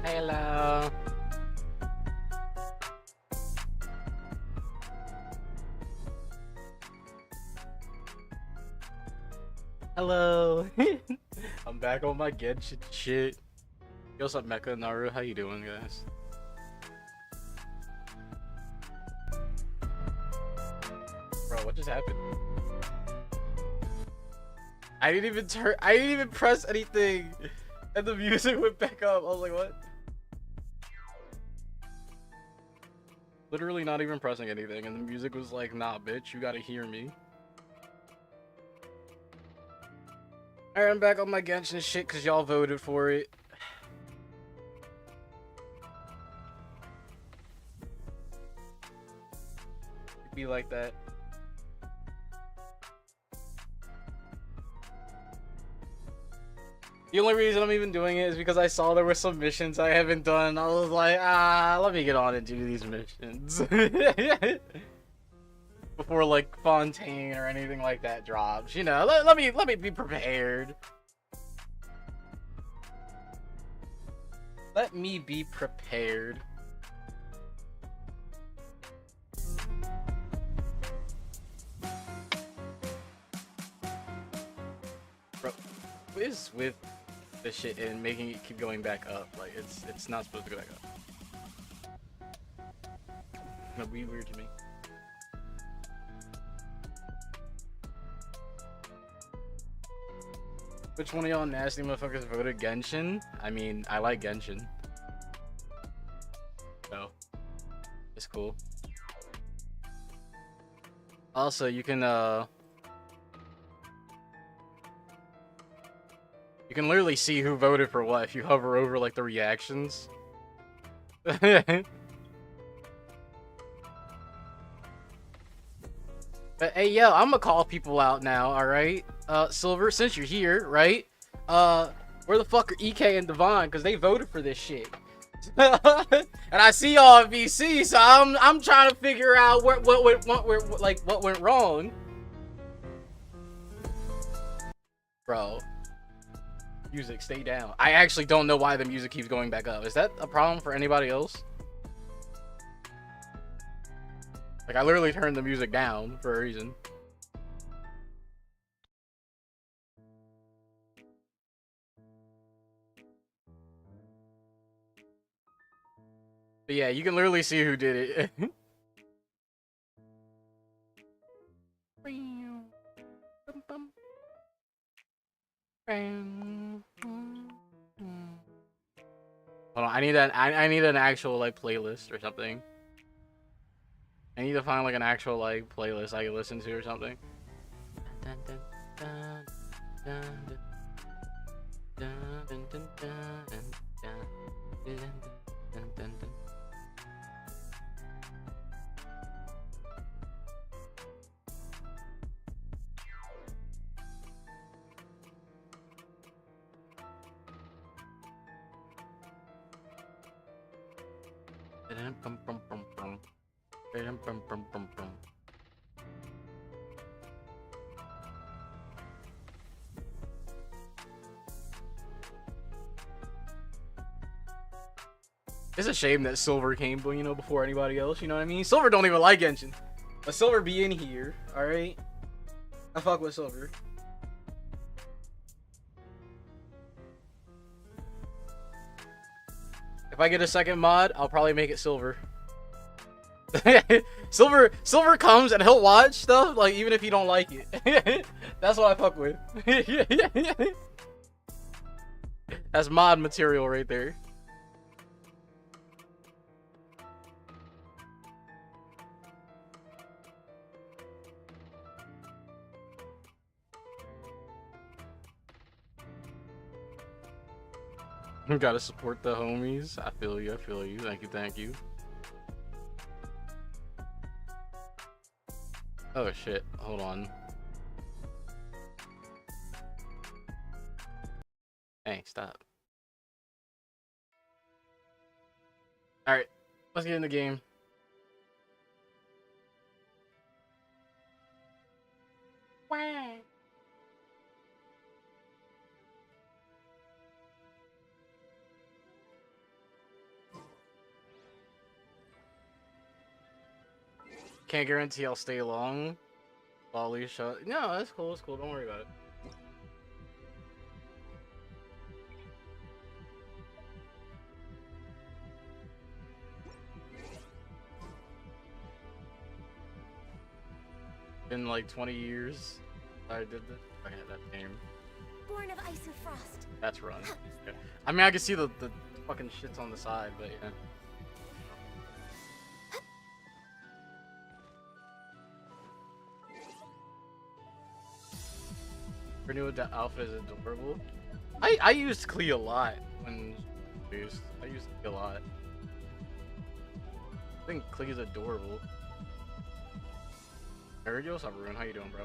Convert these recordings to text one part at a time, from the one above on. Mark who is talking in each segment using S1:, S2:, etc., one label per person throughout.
S1: Hello. Hello. I'm back on my Genshin shit. Yo, what's up, Mecha and Naru? How you doing, guys? Bro, what just happened? I didn't even press anything. And the music went back up. I was like, what? Literally not even pressing anything, and the music was like, nah, bitch, you gotta hear me. Alright, I'm back on my Genshin shit because y'all voted for it. It'd be like that. The only reason I'm even doing it is because I saw there were some missions I haven't done. I was like, let me get on and do these missions. Before like Fontaine or anything like that drops. You know, let me be prepared. Let me be prepared. Bro, what is with this shit and making it keep going back up? Like it's not supposed to go back up. That'd be weird to me. Which one of y'all nasty motherfuckers voted Genshin? I mean, I like Genshin. So, it's cool. Also, you can literally see who voted for what if you hover over like the reactions. But hey, yo, I'm gonna call people out now, alright? Silver, since you're here, right? Where the fuck are EK and Devon? Because they voted for this shit. And I see y'all in VC, so I'm trying to figure out what went wrong. Bro. Music, stay down. I actually don't know why the music keeps going back up. Is that a problem for anybody else? Like, I literally turned the music down for a reason. But yeah, you can literally see who did it. Hold on, I need an actual like playlist or something. I need to find like an actual like playlist I can listen to or something. It's a shame that Silver came, but you know, before anybody else. You know what I mean? Silver don't even like Genshin, but Silver be in here. All right, I fuck with Silver. If I get a second mod, I'll probably make it Silver. Silver comes and he'll watch stuff like even if he don't like it. That's what I fuck with. That's mod material right there. Gotta support the homies. I feel you. I feel you. Thank you. Thank you. Oh shit. Hold on. Hey, stop. Alright. Let's get in the game. Wow. can't guarantee I'll stay long. Lolly shut. No, that's cool. That's cool. Don't worry about it. Been like 20 years. I did this. I had that game.
S2: Born of ice and frost.
S1: That's run. Yeah. I mean, I can see the fucking shits on the side, but yeah. Renew the alpha is adorable. I used Klee a lot when I used Klee a lot. I think Klee is adorable. Sergio, what's up, Ruin? How you doing, bro?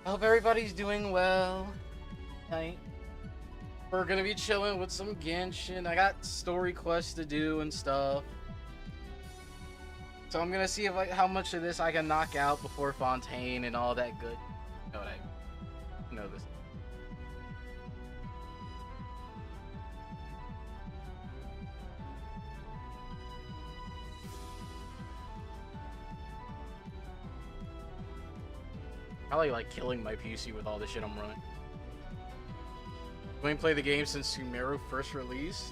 S1: I hope everybody's doing well. Night. We're gonna be chilling with some Genshin. I got story quests to do and stuff. So I'm gonna see if how much of this I can knock out before Fontaine and all that good. You know what I know this. Probably like killing my PC with all the shit I'm running. When play the game since Sumeru first released,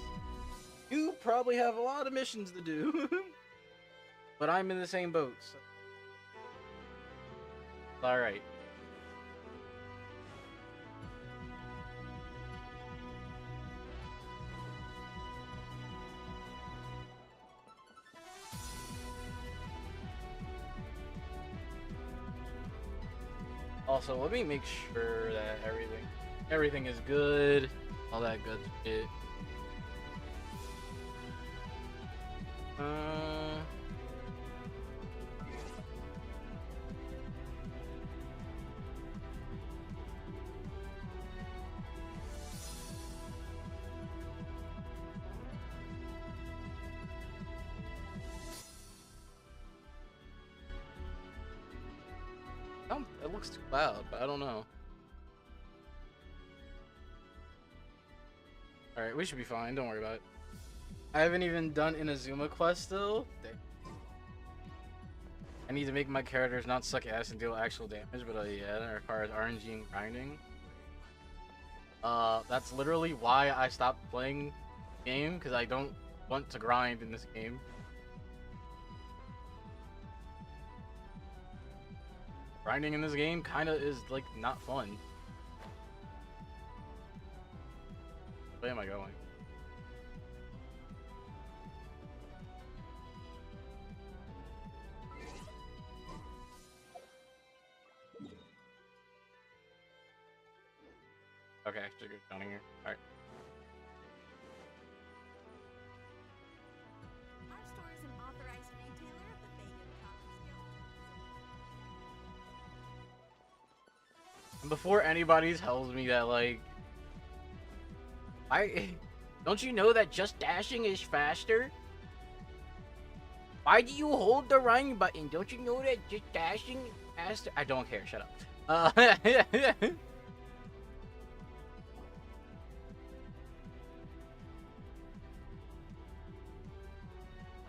S1: you probably have a lot of missions to do. But I'm in the same boat, so. Alright. Also, let me make sure that everything is good. All that good shit. It looks too loud, but I don't know. Alright, we should be fine. Don't worry about it. I haven't even done Inazuma quest though. I need to make my characters not suck ass and deal actual damage, but yeah, that requires RNG and grinding. That's literally why I stopped playing the game, because I don't want to grind in this game. Grinding in this game kinda is like not fun. Where am I going? Okay, actually good down here. Alright.
S2: Our store is an authorized retailer of the Fagin comics.
S1: And before anybody tells me that, like, don't you know that just dashing is faster? Why do you hold the run button? Don't you know that just dashing is faster? I don't care. Shut up.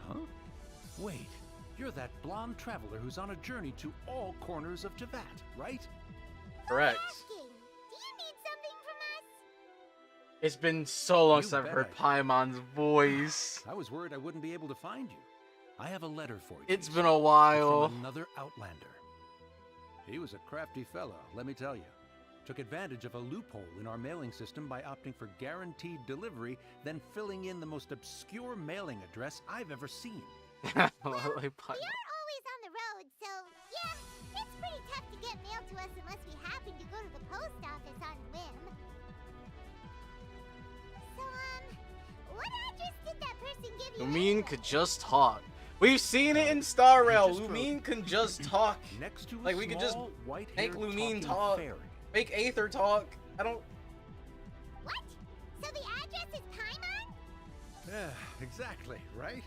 S3: Huh? Wait, you're that blonde traveler who's on a journey to all corners of Teyvat, right?
S1: Correct.
S2: Do you need something from us?
S1: It's been so long
S3: You
S1: since I've
S3: bet
S1: heard
S3: I do.
S1: Paimon's voice.
S3: I was worried I wouldn't be able to find you. I have a letter for you.
S1: It's been a
S3: It's
S1: while.
S3: from another Outlander. He was a crafty fellow, let me tell you. Took advantage of a loophole in our mailing system by opting for guaranteed delivery, then filling in the most obscure mailing address I've ever seen.
S1: Like
S2: We
S1: Paimon.
S2: are always on the road, so yeah, it's pretty tough to get mail to us unless we happen to go to the post office on whim. So, what address did that person give you?
S1: Lumine
S2: anyway?
S1: could just talk. We've seen it in Star
S3: He
S1: Rail.
S3: just wrote-
S1: Lumine can just talk.
S3: Next to a
S1: Like, we could just
S3: small,
S1: make
S3: white-haired
S1: Lumine
S3: talking
S1: talk.
S3: fairy.
S1: Make Aether talk. I don't.
S2: What? So the address is Paimon?
S3: Yeah, exactly, right?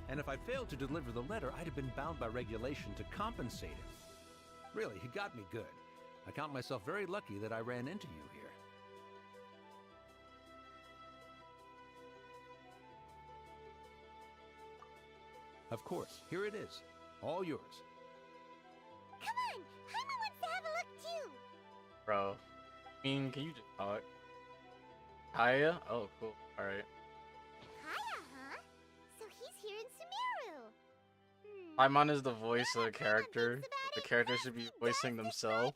S3: And if I'd failed to deliver the letter, I'd have been bound by regulation to compensate him. Really, he got me good. I count myself very lucky that I ran into you here. Of course, here it is. All yours.
S2: Come on, Paimon wants to have a look too.
S1: Bro. I mean, can you just talk? Kaya? Oh, cool. Alright.
S2: Kaya, huh? So he's here in Sumeru.
S1: Paimon is the voice of the character. The character should be voicing themselves.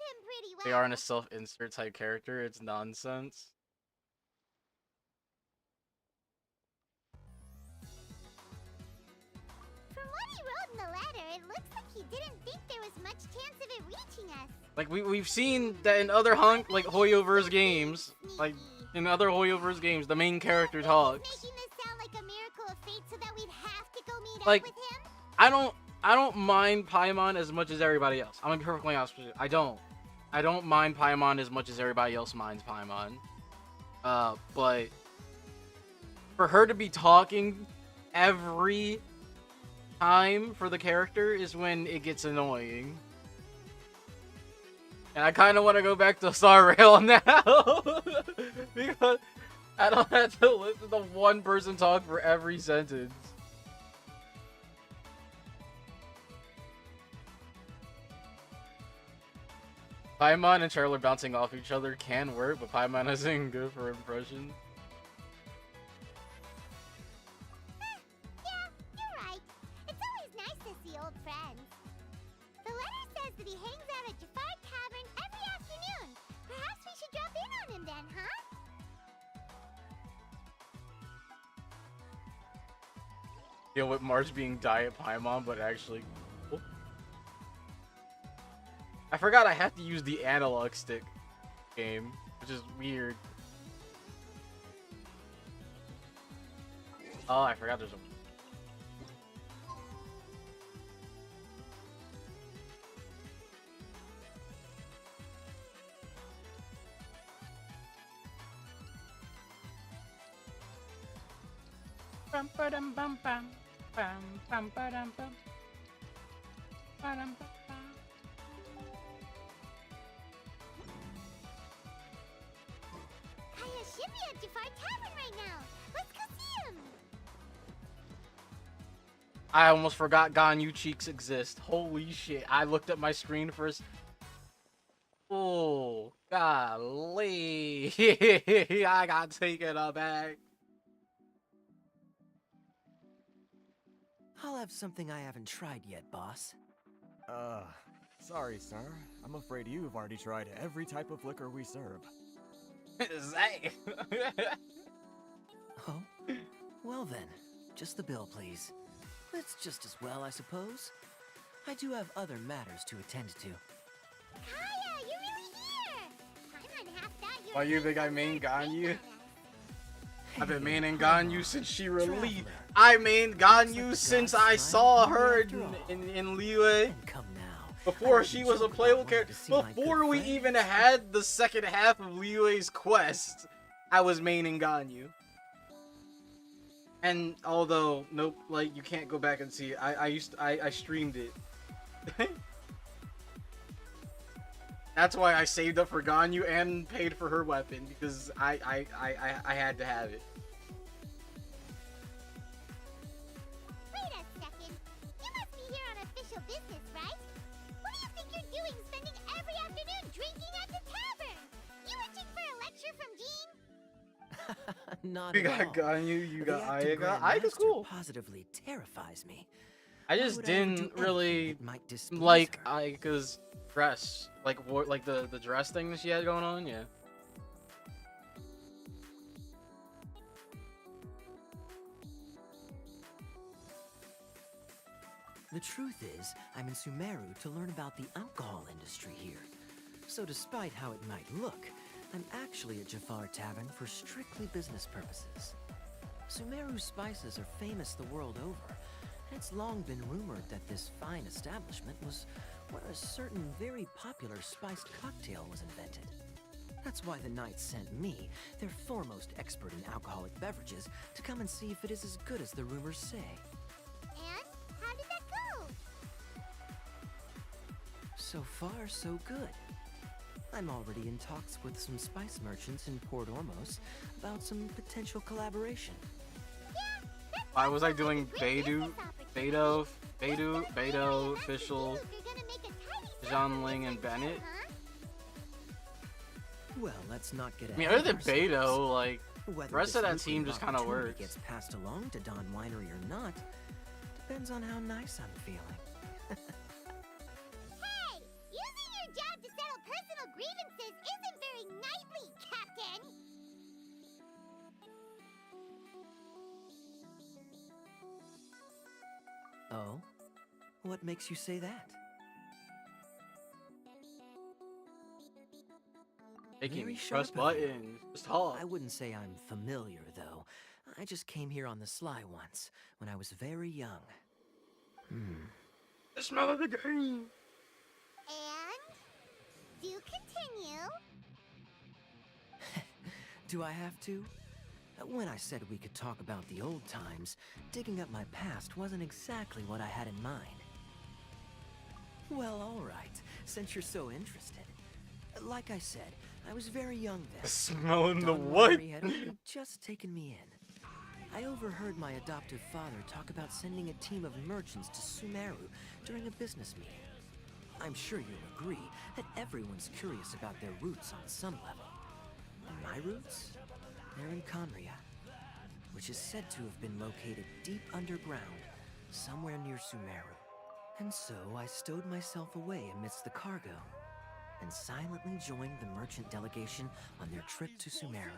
S1: They aren't a self-insert type character. It's nonsense.
S2: From what he wrote in the letter, it looks like he didn't think there was much chance of it reaching us.
S1: Like we've seen that in other Hoyoverse games, like in other Hoyoverse games, the main character talks.
S2: Making this sound like a miracle of fate so that we'd have to go meet
S1: Like,
S2: up with him?
S1: I don't mind Paimon as much as everybody else. I'm gonna be perfectly honest with you. I don't mind Paimon as much as everybody else minds Paimon. But for her to be talking every time for the character is when it gets annoying. And I kind of want to go back to Star Rail now because I don't have to listen to one person talk for every sentence. Paimon and Charlotte bouncing off each other can work, but Paimon isn't good for impressions.
S2: Yeah, you're right. It's always nice to see old friends. The letter says that he hangs out at Jafar Tavern every afternoon. Perhaps we should drop in on him then, huh?
S1: Deal with March being Diet Paimon, but actually cool. I forgot I have to use the analog stick game, which is weird. Oh, I forgot there's a... Bum ba-dum bum bum bum ba-dum bum ba-dum bum bum.
S2: Kaya should be at Jafar Tavern right now. Let's go see him.
S1: I almost forgot Ganyu cheeks exist. Holy shit! I looked at my screen first. Oh, golly! I got taken aback.
S4: I'll have something I haven't tried yet, boss.
S5: Sorry, sir. I'm afraid you've already tried every type of liquor we serve.
S1: Zay.
S4: Oh? Well then, just the bill, please. It's just as well, I suppose. I do have other matters to attend to.
S2: Kaya, you're really here. Paimon half thought you were
S1: Why you think I
S2: here
S1: main
S2: for
S1: Ganyu? I've been
S4: Hey,
S1: maining
S4: come
S1: Ganyu
S4: on,
S1: since she released.
S4: traveler.
S1: I mained Ganyu
S4: the
S1: since
S4: glass
S1: I
S4: slime
S1: saw
S4: movie
S1: her
S4: after all.
S1: in Liyue.
S4: And come now.
S1: Before
S4: I
S1: she
S4: wouldn't
S1: was a
S4: joke about
S1: playable
S4: wanting
S1: character,
S4: to see my good
S1: before we
S4: friends.
S1: even had the second half of Liyue's quest, I was maining Ganyu. And although, nope, like, you can't go back and see it, I streamed it. That's why I saved up for Ganyu and paid for her weapon, because I had to have it.
S2: Wait a second. You must be here on official business, right? What do you think you're doing spending every afternoon drinking at the tavern? You itching for a lecture from Jean?
S4: Not
S1: You
S4: at
S1: got
S4: all.
S1: Ganyu, you
S4: The
S1: got
S4: acting
S1: Ayaga.
S4: Grand
S1: Ayaga's
S4: Master
S1: cool.
S4: Positively terrifies me.
S1: I
S4: Why
S1: just
S4: would I ever do
S1: didn't
S4: anything
S1: really
S4: that might displease
S1: like
S4: her?
S1: Ayaga's dress. Like, like the dress thing that she had going on, yeah.
S4: The truth is, I'm in Sumeru to learn about the alcohol industry here. So despite how it might look, I'm actually at Jafar Tavern for strictly business purposes. Sumeru spices are famous the world over, and it's long been rumored that this fine establishment was where a certain very popular spiced cocktail was invented. That's why the Knights sent me, their foremost expert in alcoholic beverages, to come and see if it is as good as the rumors say.
S2: And how did that go?
S4: So far, so good. I'm already in talks with some spice merchants in Port Ormos about some potential collaboration.
S2: Yeah, that
S1: Why was I
S2: sounds like a
S1: doing
S2: great
S1: Beidou?
S2: business opportunity.
S1: Beto, Official, John Ling, and Bennett.
S4: Well, let's not get
S1: I mean,
S4: ahead
S1: other
S4: of
S1: than Beto,
S4: ourselves.
S1: like,
S4: Whether
S1: the rest
S4: this
S1: of that
S4: lucrative
S1: team just kind of
S4: opportunity
S1: works.
S4: gets passed along to Don Winery or not depends on how nice I'm feeling.
S2: Hey! Using your job to settle personal grievances isn't very knightly, Captain!
S4: Oh? What makes you say that?
S1: Making
S4: Very
S1: me press
S4: sharp of you.
S1: buttons. Just talk.
S4: I wouldn't say I'm familiar, though. I just came here on the sly once, when I was very young.
S1: The smell of the game.
S2: And? Do continue.
S4: Do I have to? When I said we could talk about the old times, digging up my past wasn't exactly what I had in mind. Well, alright, since you're so interested. Like I said, I was very young then.
S1: Smelling the
S4: Don
S1: what?
S4: Winery had only just taken me in. I overheard my adoptive father talk about sending a team of merchants to Sumeru during a business meeting. I'm sure you'll agree that everyone's curious about their roots on some level. And my roots? They're in Conria, which is said to have been located deep underground, somewhere near Sumeru. And so I stowed myself away amidst the cargo and silently joined the merchant delegation on their trip to Sumeru.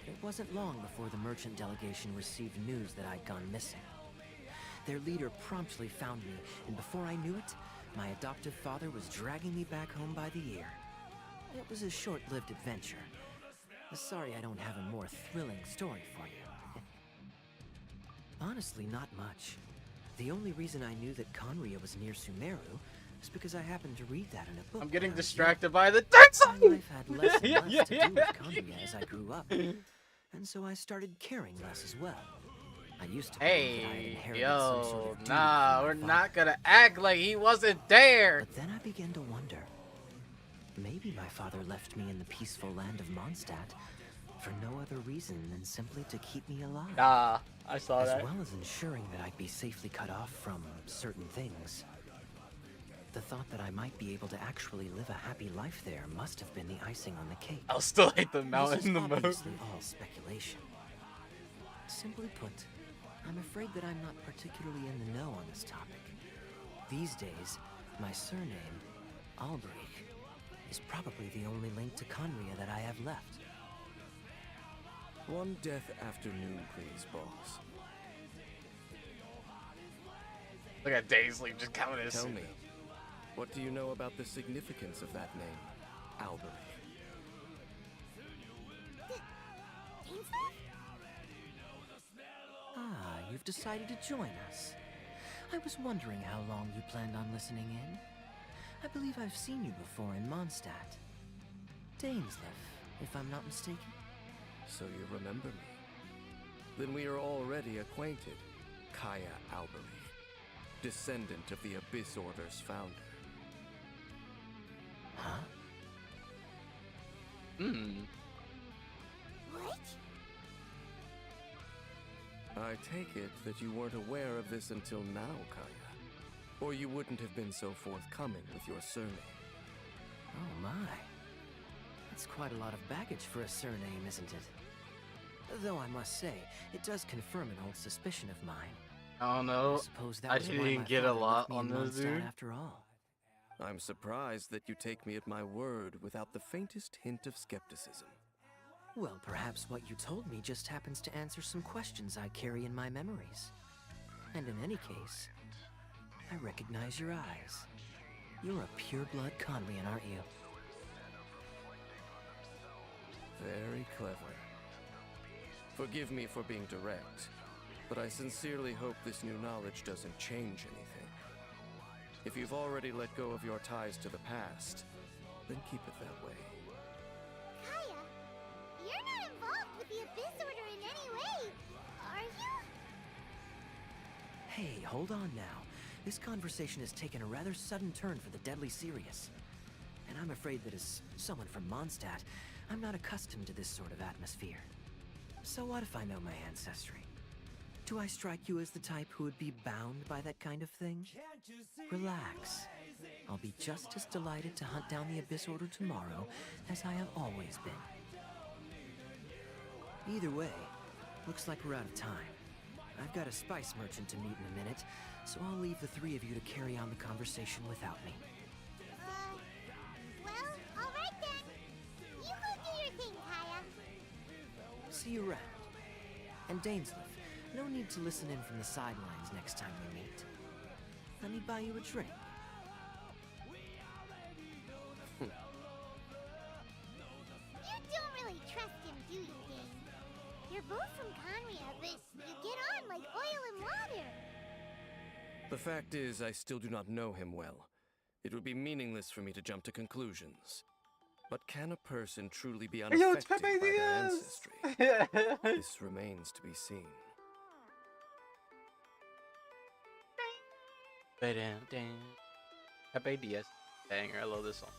S4: It wasn't long before the merchant delegation received news that I'd gone missing. Their leader promptly found me, and before I knew it, my adoptive father was dragging me back home by the ear. It was a short-lived adventure. Sorry I don't have a more thrilling story for you. Honestly, not much. The only reason I knew that Conria was near Sumeru is because I happened to read that in a book.
S1: I'm getting
S4: when I was
S1: distracted
S4: young.
S1: by the third
S4: My
S1: sign.
S4: life had less and
S1: Yeah,
S4: less
S1: yeah,
S4: to
S1: yeah,
S4: do with
S1: yeah.
S4: Conria as I grew up, and so I started caring less as well. I used to believe that I had
S1: Hey,
S4: inherited some sort
S1: yo,
S4: of duty
S1: nah,
S4: from my
S1: we're
S4: father.
S1: not gonna act like he wasn't there.
S4: But then I began to wonder. Maybe my father left me in the peaceful land of Mondstadt for no other reason than simply to keep me alive.
S1: Nah, I saw
S4: As
S1: that.
S4: well as ensuring that I'd be safely cut off from certain things. The thought that I might be able to actually live a happy life there must have been the icing on the cake.
S1: I'll still hate the
S4: This is
S1: mountain the most.
S4: obviously all speculation. Simply put, I'm afraid that I'm not particularly in the know on this topic. These days, my surname, Alberich, is probably the only link to Conria that I have left.
S5: One death afternoon, please, boss.
S1: Look at Daisley just coming in.
S5: Tell me, what do you know about the significance of that name, Albert?
S4: Ah, you've decided to join us. I was wondering how long you planned on listening in. I believe I've seen you before in Mondstadt. Dainsleif, if I'm not mistaken.
S5: So you remember me? Then we are already acquainted. Kaya Alberich, descendant of the Abyss Order's founder.
S4: Huh?
S2: What?
S5: I take it that you weren't aware of this until now, Kaya. Or you wouldn't have been so forthcoming with your surname.
S4: Oh my. That's quite a lot of baggage for a surname, isn't it? Though I must say, it does confirm an old suspicion of mine.
S1: I don't
S4: I
S1: know.
S4: suppose that
S1: I
S4: was why my
S1: didn't get a
S4: father
S1: lot
S4: left me
S1: on
S4: in
S1: this,
S4: Mondstadt
S1: dude.
S4: after all.
S5: I'm surprised that you take me at my word without the faintest hint of skepticism.
S4: Well, perhaps what you told me just happens to answer some questions I carry in my memories. And in any case, I recognize your eyes. You're a pure-blood Conrian, aren't you?
S5: Very clever. Forgive me for being direct, but I sincerely hope this new knowledge doesn't change anything. If you've already let go of your ties to the past, then keep it that way.
S2: Kaya, you're not involved with the Abyss Order in any way, are you?
S4: Hey, hold on now. This conversation has taken a rather sudden turn for the deadly serious. And I'm afraid that as someone from Mondstadt, I'm not accustomed to this sort of atmosphere. So what if I know my ancestry? Do I strike you as the type who would be bound by that kind of thing? Relax. I'll be just as delighted to hunt down the Abyss Order tomorrow as I have always been. Either way, looks like we're out of time. I've got a spice merchant to meet in a minute, so I'll leave the three of you to carry on the conversation without me.
S2: Well, alright then. You go do your thing, Kaya.
S4: See you around. And Dainsleif, no need to listen in from the sidelines next time we meet. Let me buy you a drink.
S2: You don't really trust him, do you, Dane? You're both from Conria, but you get on like oil and water.
S5: The fact is, I still do not know him well. It would be meaningless for me to jump to conclusions. But can a person truly be unaffected by their ancestry? This remains to be seen.
S1: Pepe Diaz. Banger, I love this song.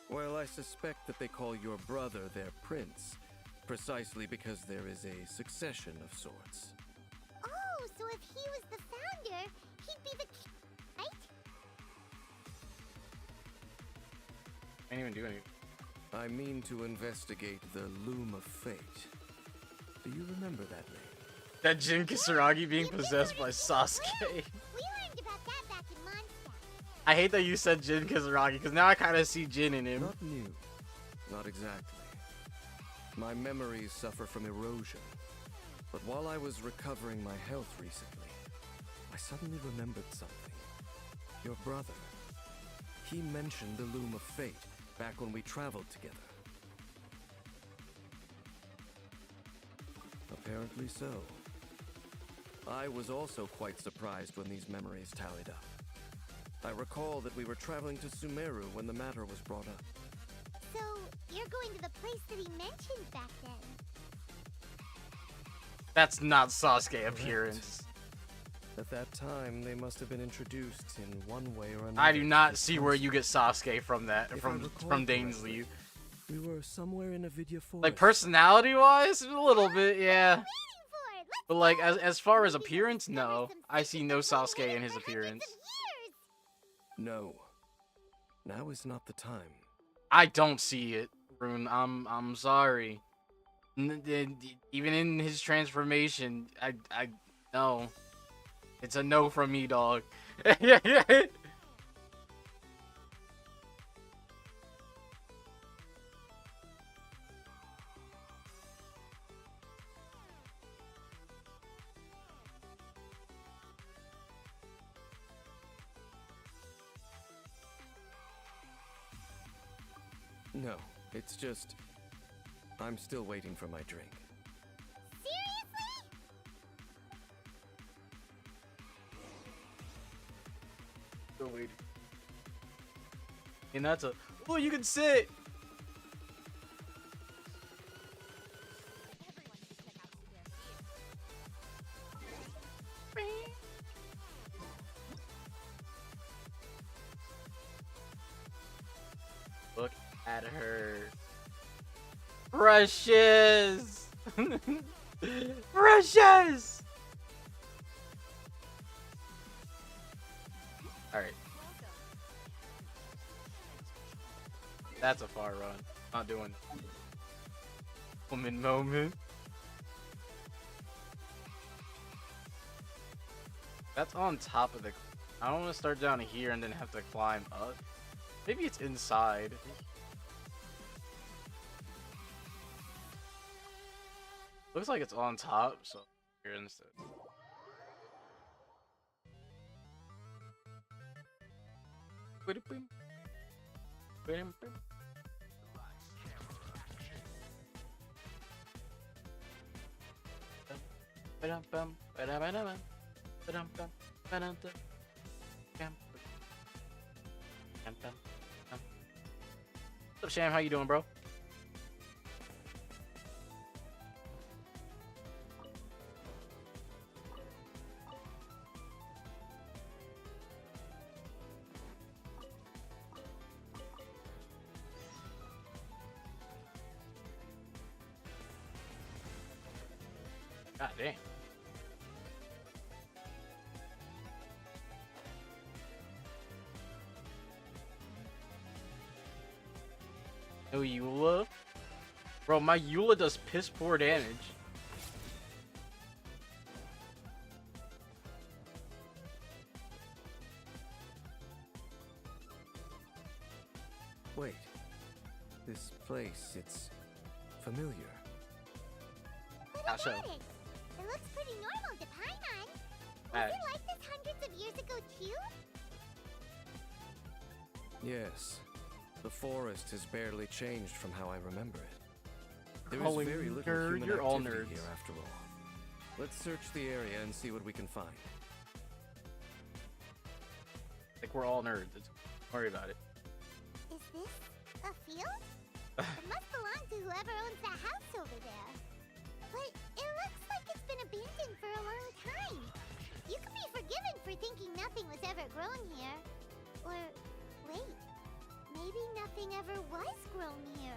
S5: Well, I suspect that they call your brother their prince, precisely because there is a succession of sorts.
S2: Oh, so if he was the founder, he'd be the right?
S1: Can't even do anything.
S5: I mean to investigate the Loom of Fate. Do you remember that name?
S1: That Jin Kisaragi being possessed by Sasuke.
S2: We learned about that back in Mondstadt.
S1: I hate that you said Jin Kisaragi, because now I kind of see Jin in him.
S5: Not new. Not exactly. My memories suffer from erosion. But while I was recovering my health recently, I suddenly remembered something. Your brother. He mentioned the Loom of Fate back when we traveled together. Apparently so. I was also quite surprised when these memories tallied up. I recall that we were traveling to Sumeru when the matter was brought up.
S2: So, you're going to the place that he mentioned back then.
S1: That's not Sasuke appearance.
S5: At that time, they must have been introduced in one way or another.
S1: I do not see where you get Sasuke from that,
S5: If I
S1: from
S5: recall
S1: Dainsleif.
S5: correctly, we were somewhere in a Vidya forest.
S1: Like personality-wise, a little bit, yeah.
S2: Waiting for it. Let's
S1: But like
S2: go.
S1: as far as
S2: Maybe we'll
S1: appearance,
S2: discover
S1: no.
S2: some
S1: I see no
S2: secrets that
S1: Sasuke
S2: we've
S1: in his
S2: hidden for
S1: appearance.
S2: hundreds of years.
S5: No. Now is not the time.
S1: I don't see it, Rune. I'm sorry. Even in his transformation, I no. It's a no from me, dog.
S5: No, it's just... I'm still waiting for my drink.
S2: Seriously?
S1: Still waiting. And that's a. Oh, you can sit. Look at her. Precious! Precious! Alright. That's a far run. Not doing it. Woman moment. That's on top of the... I don't want to start down here and then have to climb up. Maybe it's inside. Looks like it's on top, so here instead. What's up, Sham? How you doing, bro? God damn. No Eula? Bro, my Eula does piss poor damage.
S5: Wait. This place, it's familiar.
S1: How so?
S2: It looks pretty normal to Paimon. Was
S1: Alright.
S2: it like this hundreds of years ago too?
S5: Yes. The forest has barely changed from how I remember it. There is
S1: Calling
S5: very little
S1: nerd,
S5: human
S1: you're all
S5: activity
S1: nerds.
S5: here after all. Let's search the area and see what we can find.
S1: Like we're all nerds. Don't worry about it.
S2: Is this a field? It must belong to whoever owns that house over there. But it looks like it's been abandoned for a long time. You can be forgiven for thinking nothing was ever grown here. Or, wait, maybe nothing ever was grown here.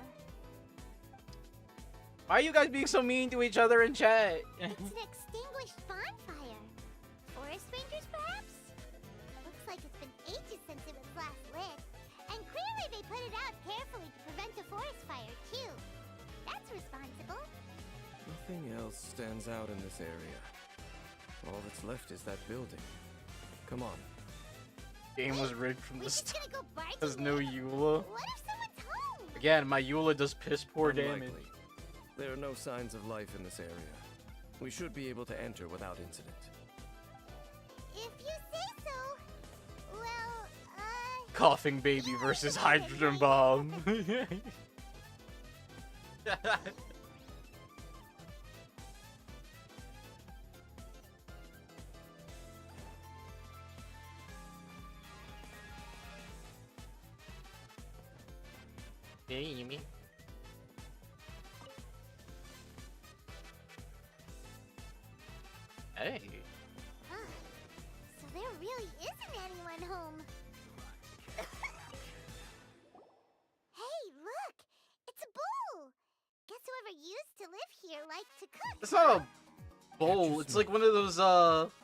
S1: Why are you guys being so mean to each other in chat?
S2: It's an extinguished bonfire. Forest rangers, perhaps? Looks like it's been ages since it was last lit. And clearly they put it out carefully to prevent a forest fire, too. That's responsible.
S5: Nothing else stands out in this area. All that's left is that building. Come on.
S1: Game was rigged from
S2: We're
S1: the
S2: just
S1: start.
S2: gonna go barging
S1: There's no
S2: in?
S1: Eula.
S2: What if someone's home?
S1: Again, my Eula does piss poor damage.
S5: Unlikely. There are no signs of life in this area. We should be able to enter without incident.
S2: If you say so. Well,
S1: Coughing baby versus hydrogen bomb. Yeah, you mean? Hey.
S2: huh. So there really isn't anyone home. Hey, look! It's a bowl! Guess whoever used to live here liked to cook.
S1: It's not a bowl. It's like one of those,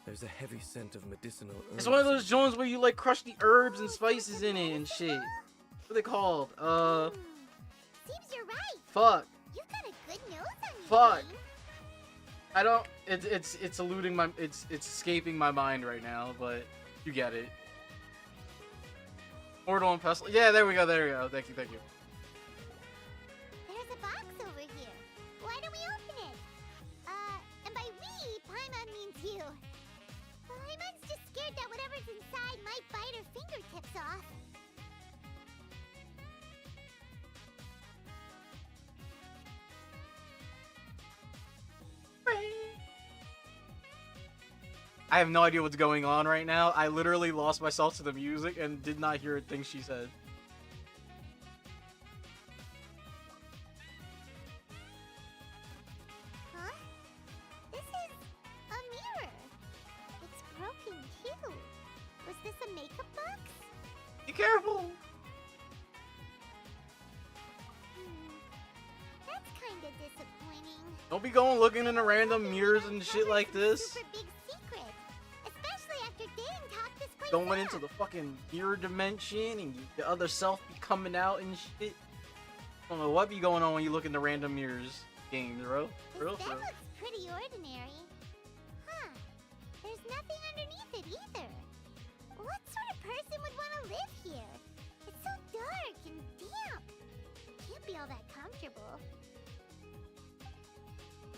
S5: There's a heavy scent of medicinal herbs.
S1: it's one of those joints where you like crush the herbs and spices in it and shit. What are they called?
S2: Seems you're right.
S1: Fuck.
S2: You've got a good nose on you.
S1: Fuck.
S2: Jane.
S1: I don't. It's eluding my. It's escaping my mind right now. But you get it. Mortal and pestle. Yeah, there we go. There we go. Thank you. Thank you.
S2: There's a box over here. Why don't we open it? And by we, Paimon means you. Paimon's just scared that whatever's inside might bite her fingertips off.
S1: I have no idea what's going on right now. I literally lost myself to the music and did not hear a thing she said.
S2: Huh? This is a mirror. It's broken too. Was this a makeup box?
S1: Be careful.
S2: That's kinda disappointing.
S1: Don't be going looking into random mirrors and shit like this.
S2: Super big secret. Especially after Dane talked this place
S1: Going
S2: up.
S1: into the fucking mirror dimension and the other self be coming out and shit. I don't know what be going on when you look into random mirrors games, bro.
S2: This
S1: Real,
S2: bed
S1: bro.
S2: looks pretty ordinary. Huh. There's nothing underneath it either. What sort of person would want to live here? It's so dark and damp. It can't be all that comfortable.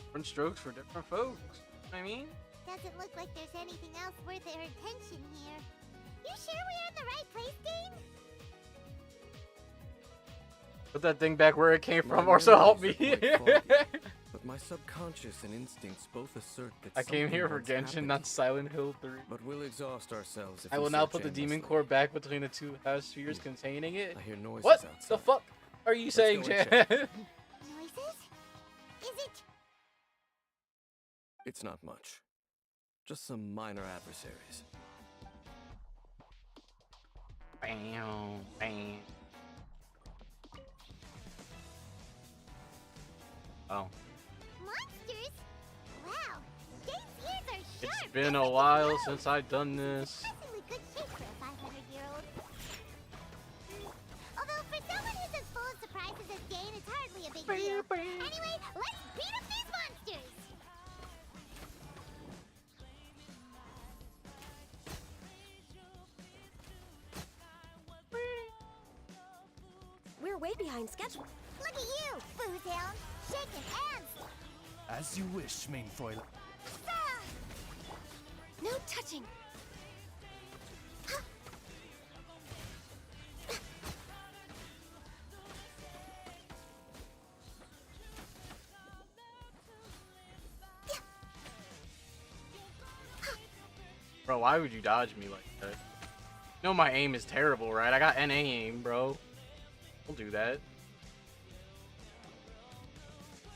S1: Different strokes for different folks. You know what I mean?
S2: Doesn't look like there's anything else worth their attention here. You sure we're in the right place, Dane?
S1: Put that thing back where it came
S5: My
S1: from, or so help me.
S5: memories are quite foggy, but my subconscious and instincts both assert that
S1: I came
S5: something
S1: here for
S5: once
S1: Genshin,
S5: happened.
S1: not Silent Hill 3.
S5: But we'll exhaust ourselves if
S1: I
S5: we
S1: will now
S5: search
S1: put the demon
S5: aimlessly.
S1: core back between the two house spheres containing it.
S5: I hear noises
S1: What
S5: outside.
S1: the fuck are you saying,
S5: go and
S1: Chan?
S2: Noises? Is it?
S5: It's not much. Just some minor adversaries.
S1: Bam, bam. Oh.
S2: Monsters? Wow,
S1: Been a while since I've done this.
S2: Surprisingly good shape for a 500-year-old. Although for someone who's as full of surprises as Dane, it's hardly a big deal. Anyway, let's beat up these monsters!
S6: We're way behind schedule.
S2: Look at you, Foozhound! Shaking hands!
S7: As you wish, main Fräulein.
S2: Ah!
S6: No touching.
S1: Bro, why would you dodge me like that? You know my aim is terrible, right? I got NA aim, bro. Don't do that.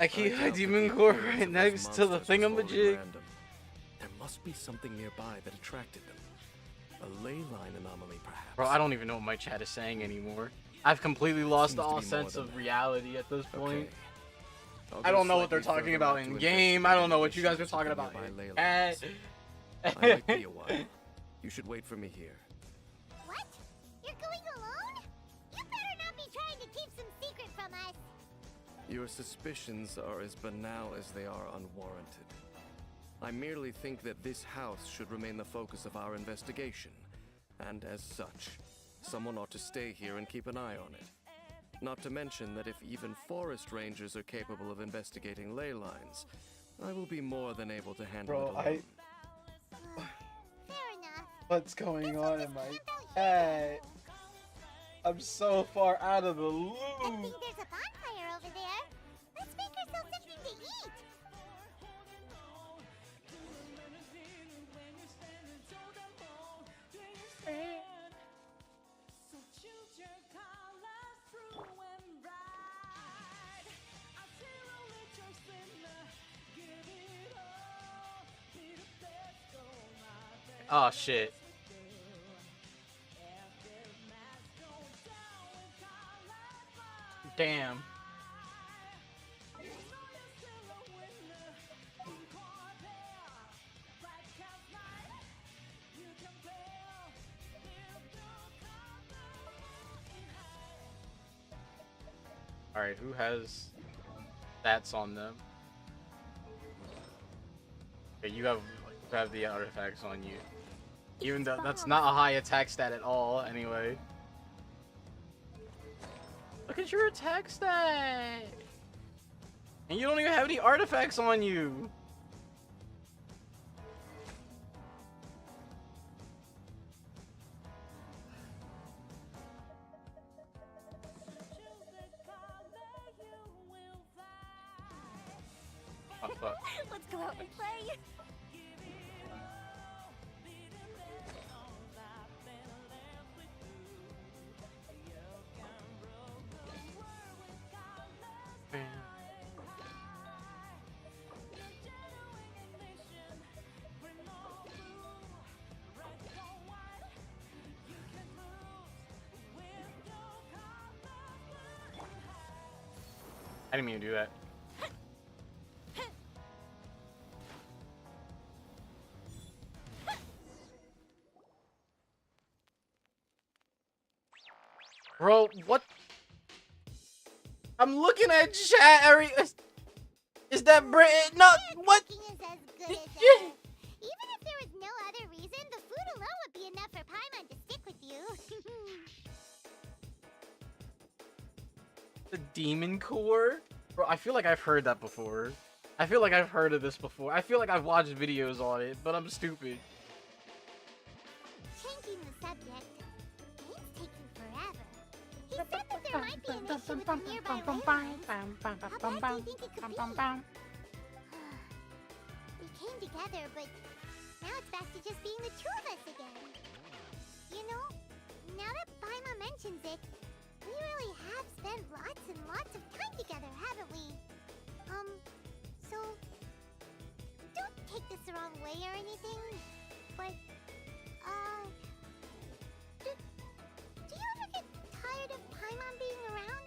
S1: I keep my
S5: doubt the
S1: demon
S5: deep
S1: core
S5: clearance
S1: right
S5: of those
S1: next to the
S5: monsters was wholly
S1: thingamajig.
S5: random. There must be something nearby that attracted them. A ley line anomaly, perhaps.
S1: Bro, I don't even know what my chat is saying anymore. I've completely lost
S5: Seems to
S1: all
S5: be more
S1: sense
S5: than
S1: of
S5: that.
S1: reality at this point.
S5: Okay. I'll
S1: I
S5: go
S1: don't know what they're
S5: slightly
S1: talking
S5: further
S1: about
S5: out to
S1: in game. I don't know what you guys are
S5: investigate
S1: talking about.
S5: nearby ley
S1: in
S5: lines.
S1: chat.
S5: I might be a while. You should wait for me here.
S2: What? You're going alone? You better not be trying to keep some secret from us.
S5: Your suspicions are as banal as they are unwarranted. I merely think that this house should remain the focus of our investigation, and as such, someone ought to stay here and keep an eye on it. Not to mention that if even forest rangers are capable of investigating ley lines, I will be more than able to handle
S1: Bro,
S5: it alone.
S2: Fair enough.
S1: What's going on in my
S2: Camp out
S1: chat?
S2: here.
S1: I'm so far out of the
S2: I
S1: loop.
S2: think there's a bonfire over there. Let's make ourselves something to eat.
S1: Oh shit. Damn. Alright, who has stats on them? Okay, you have the artifacts on you. Even though that's not a high attack stat at all, anyway. Look at your attack stat! And you don't even have any artifacts on you! Oh fuck.
S6: Let's go out and play.
S1: I didn't mean to do that. Bro, what? I'm looking at chat. Is that Brit? No, what?
S2: Cooking is as good as
S1: Yeah.
S2: ever. Even if there was no other reason, the food alone would be enough for Paimon to stick with you.
S1: The demon core? Bro, I feel like I've heard that before. I feel like I've heard of this before. I feel like I've watched videos on it, but I'm stupid.
S2: Changing the subject. Game's taking forever. He said that there might be an issue with the nearby ley lines. How bad do you think it could be? We came together, but now it's back to just being the two of us again. You know, now that Paimon mentions it, we really have spent lots and lots of time together, haven't we? So don't take this the wrong way or anything, but do you ever get tired of Paimon being around?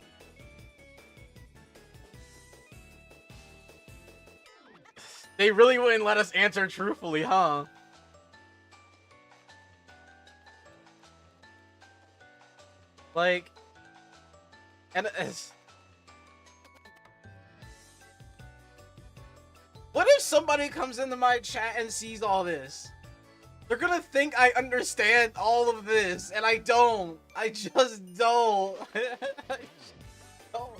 S1: They really wouldn't let us answer truthfully, huh? Like, and what if somebody comes into my chat and sees all this? They're gonna think I understand all of this, and I don't. I just don't. I just don't.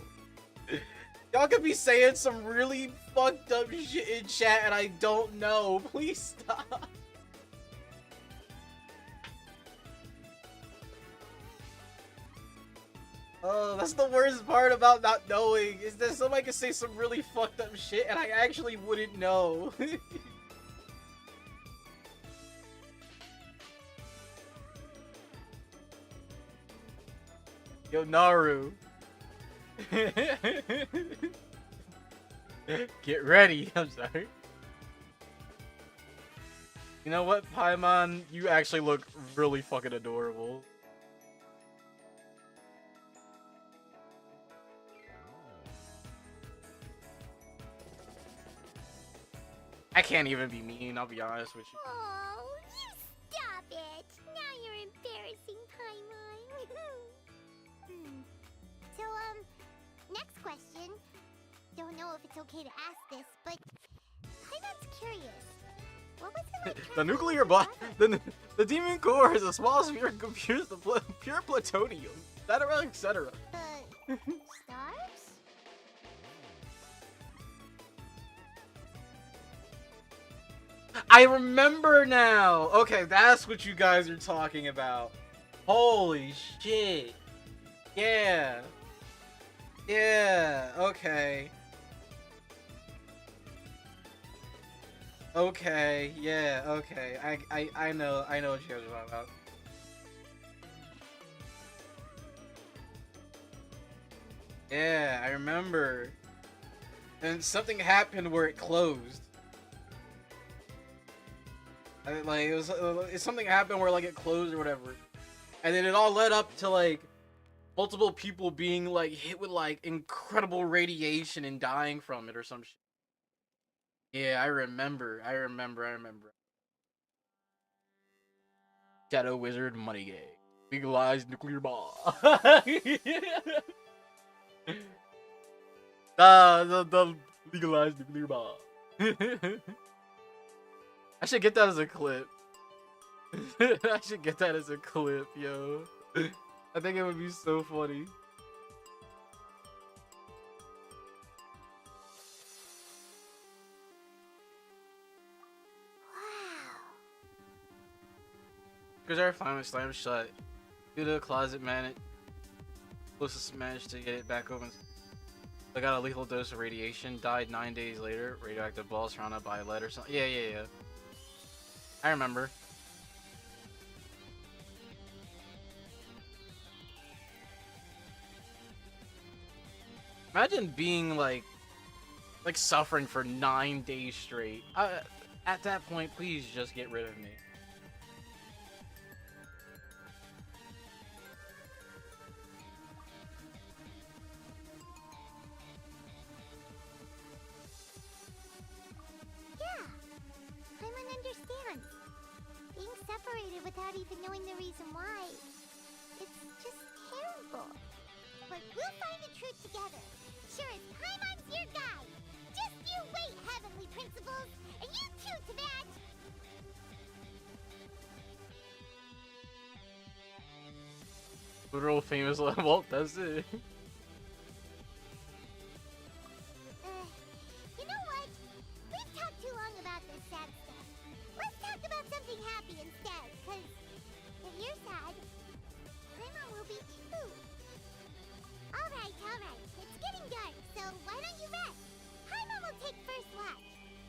S1: Y'all could be saying some really fucked up shit in chat, and I don't know. Please stop. Oh, that's the worst part about not knowing, is that somebody can say some really fucked up shit, and I actually wouldn't know. Yo, Naru. Get ready. I'm sorry. You know what, Paimon? You actually look really fucking adorable. I can't even be mean, I'll be honest with you.
S2: Oh, you stop it! Now you're embarrassing, Paimon. So, next question. Don't know if it's okay to ask this, but Paimon's curious. What was it like?
S1: The nuclear blast. The demon core is a small sphere of pure plutonium, etc., etc.
S2: The stars?
S1: I remember now. Okay, that's what you guys are talking about. Holy shit. Yeah. Yeah. Okay. Okay. Yeah. Okay. I know what you guys are talking about. Yeah, I remember. And something happened where it closed. Like something happened where like it closed or whatever, and then it all led up to like multiple people being like hit with like incredible radiation and dying from it or some shit. Yeah, I remember. Shadow Wizard Money Gang. Legalized nuclear bomb. The legalized nuclear bomb. I should get that as a clip. I should get that as a clip, yo. I think it would be so funny.
S2: Wow.
S1: Because our finally slammed shut. Due to a closet man, closest managed to get it back open. I got a lethal dose of radiation, died 9 days later. Radioactive balls surrounded by lead or something. Yeah. I remember. Imagine being like suffering for 9 days straight. At that point, please just get rid of me.
S2: Separated without even knowing the reason why. It's just terrible. But we'll find the truth together. Sure as Paimon's your guide. Just you wait, Heavenly Principles, and you too, Tibet!
S1: Literal famous level, that's it.
S2: You know what? We've talked too long about this sad stuff. Let's talk about something happy instead, because if you're sad, Paimon will be too. Alright. It's getting dark, so why don't you rest? Paimon will take first watch.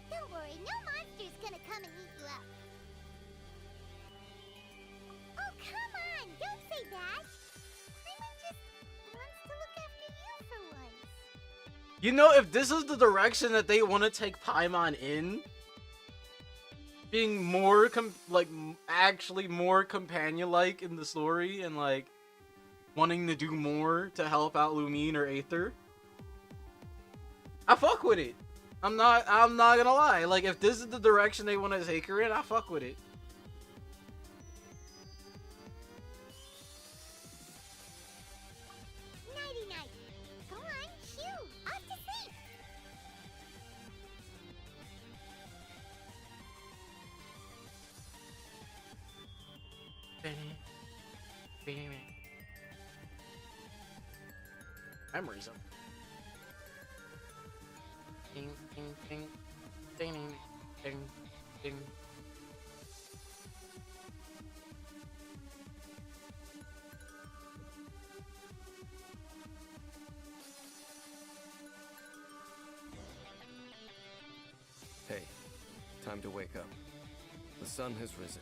S2: Don't worry, no monster's gonna come and eat you up. Oh, come on! Don't say that! Paimon just wants to look after you for once.
S1: You know, if this is the direction that they want to take Paimon in, being more actually more companion-like in the story and like wanting to do more to help out Lumine or Aether, I fuck with it. I'm not gonna lie. Like, if this is the direction they want to take her in, I fuck with it. Memories of. Ding, ding, ding, ding, ding, ding.
S5: Hey, time to wake up. The sun has risen.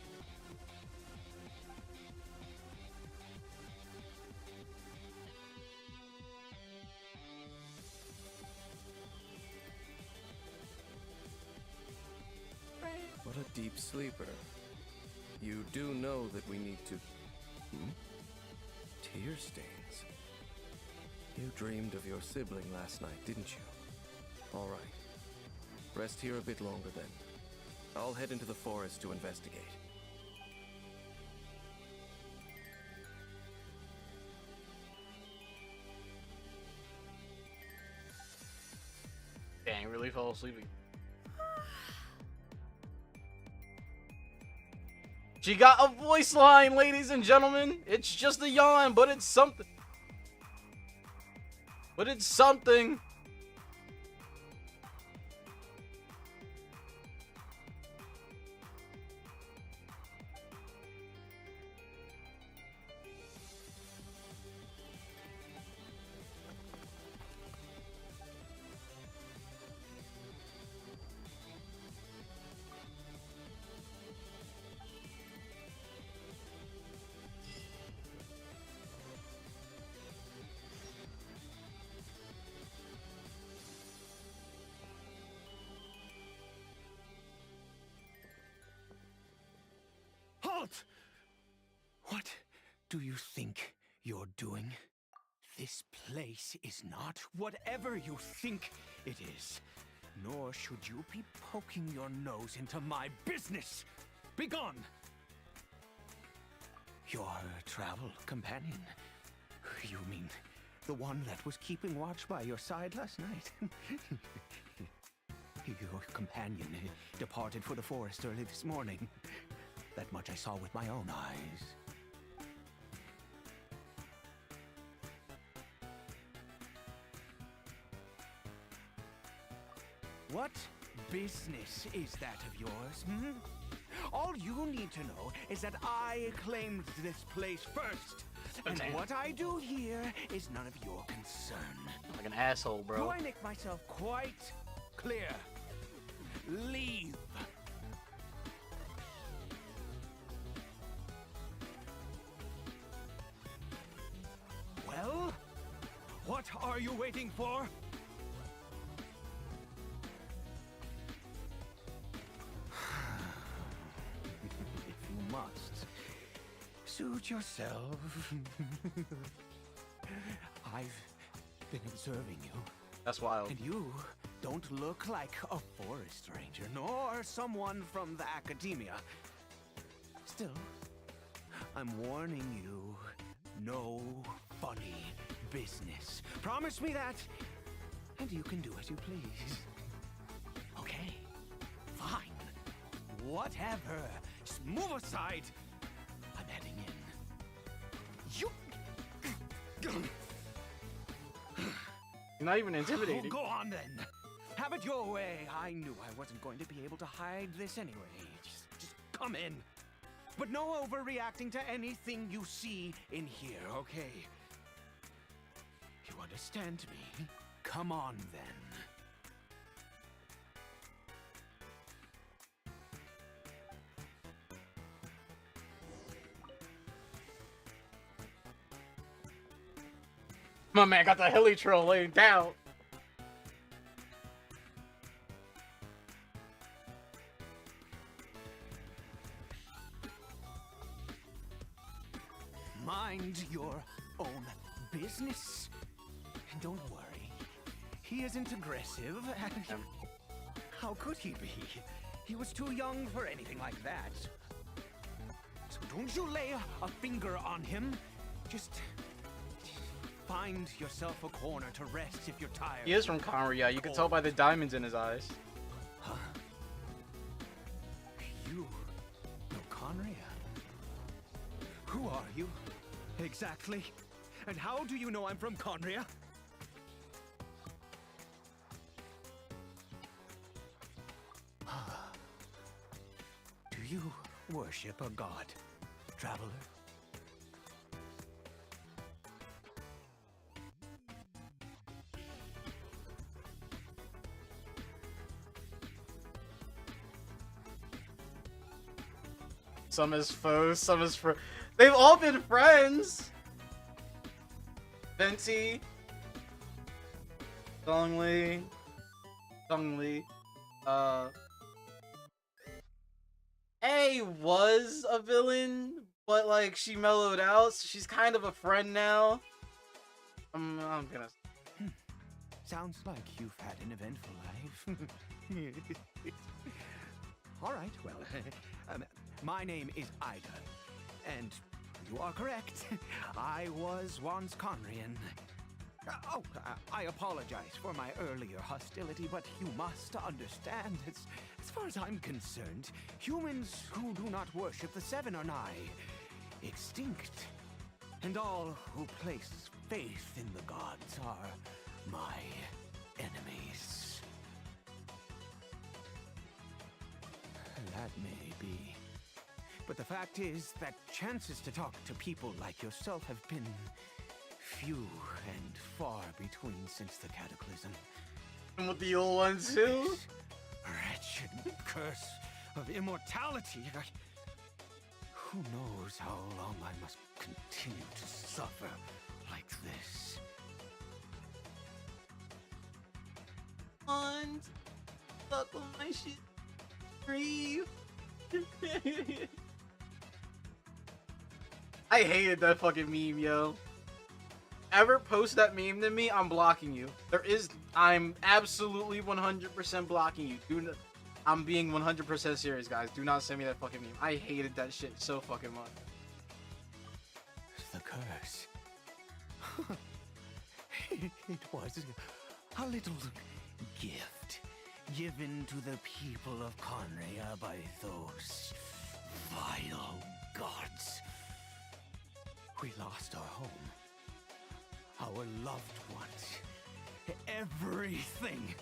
S5: What a deep sleeper. You do know that we need to... Tear stains. You dreamed of your sibling last night, didn't you? All right. Rest here a bit longer then. I'll head into the forest to investigate.
S1: Dang, really fell asleep. She got a voice line, ladies and gentlemen. It's just a yawn, but it's something. But it's something.
S7: Halt! What do you think you're doing? This place is not whatever you think it is. Nor should you be poking your nose into my business. Begone! Your travel companion. You mean the one that was keeping watch by your side last night? Your companion departed for the forest early this morning. That much I saw with my own eyes. What business is that of yours, hmm? All you need to know is that I claimed this place first. And
S1: Damn.
S7: what I do here is none of your concern.
S1: Like an asshole,
S7: Do
S1: bro.
S7: I make myself quite clear? Leave. Well, what are you waiting for? If you must, suit yourself. I've been observing you.
S1: That's wild.
S7: And you don't look like a forest ranger, nor someone from the academia. Still, I'm warning you, no funny business. Promise me that, and you can do as you please. Okay, fine. Whatever. Just move aside. I'm heading in. You...
S1: You're not even intimidated.
S7: Oh, go on then. Have it your way. I knew I wasn't going to be able to hide this anyway. Just come in. But no overreacting to anything you see in here, okay? You understand me? Come on then.
S1: My man got the heli trail laid down.
S7: Mind your own business. And don't worry. He isn't aggressive. And how could he be? He was too young for anything like that. So don't you lay a finger on him. Just find yourself a corner to rest if you're tired.
S1: He is from Conria. You can tell by the diamonds in his eyes.
S7: Huh? You know Conria? Who are you? Exactly. And how do you know I'm from Conria? Do you worship a god, traveler?
S1: Some as foes, some as friends. They've all been friends. Venti, Dongli, A was a villain, but like she mellowed out, so she's kind of a friend now. I'm gonna.
S7: Sounds like you've had an eventful life. All right, well, my name is Ida, and you are correct. I was once Conrian. I apologize for my earlier hostility, but you must understand, as far as I'm concerned, humans who do not worship the Seven are nigh extinct. And all who place faith in the gods are my enemies. That may be. But the fact is that chances to talk to people like yourself have been few and far between since the cataclysm.
S1: And with the old ones too?
S7: This wretched curse of immortality. Who knows how long I must continue to suffer like this?
S1: And buckle my shit. Breathe. I hated that fucking meme, yo. Ever post that meme to me, I'm blocking you. I'm absolutely 100% blocking you. I'm being 100% serious, guys. Do not send me that fucking meme. I hated that shit so fucking much.
S7: The curse. It was a little gift given to the people of Conria by those vile gods. We lost our home, our loved ones, everything.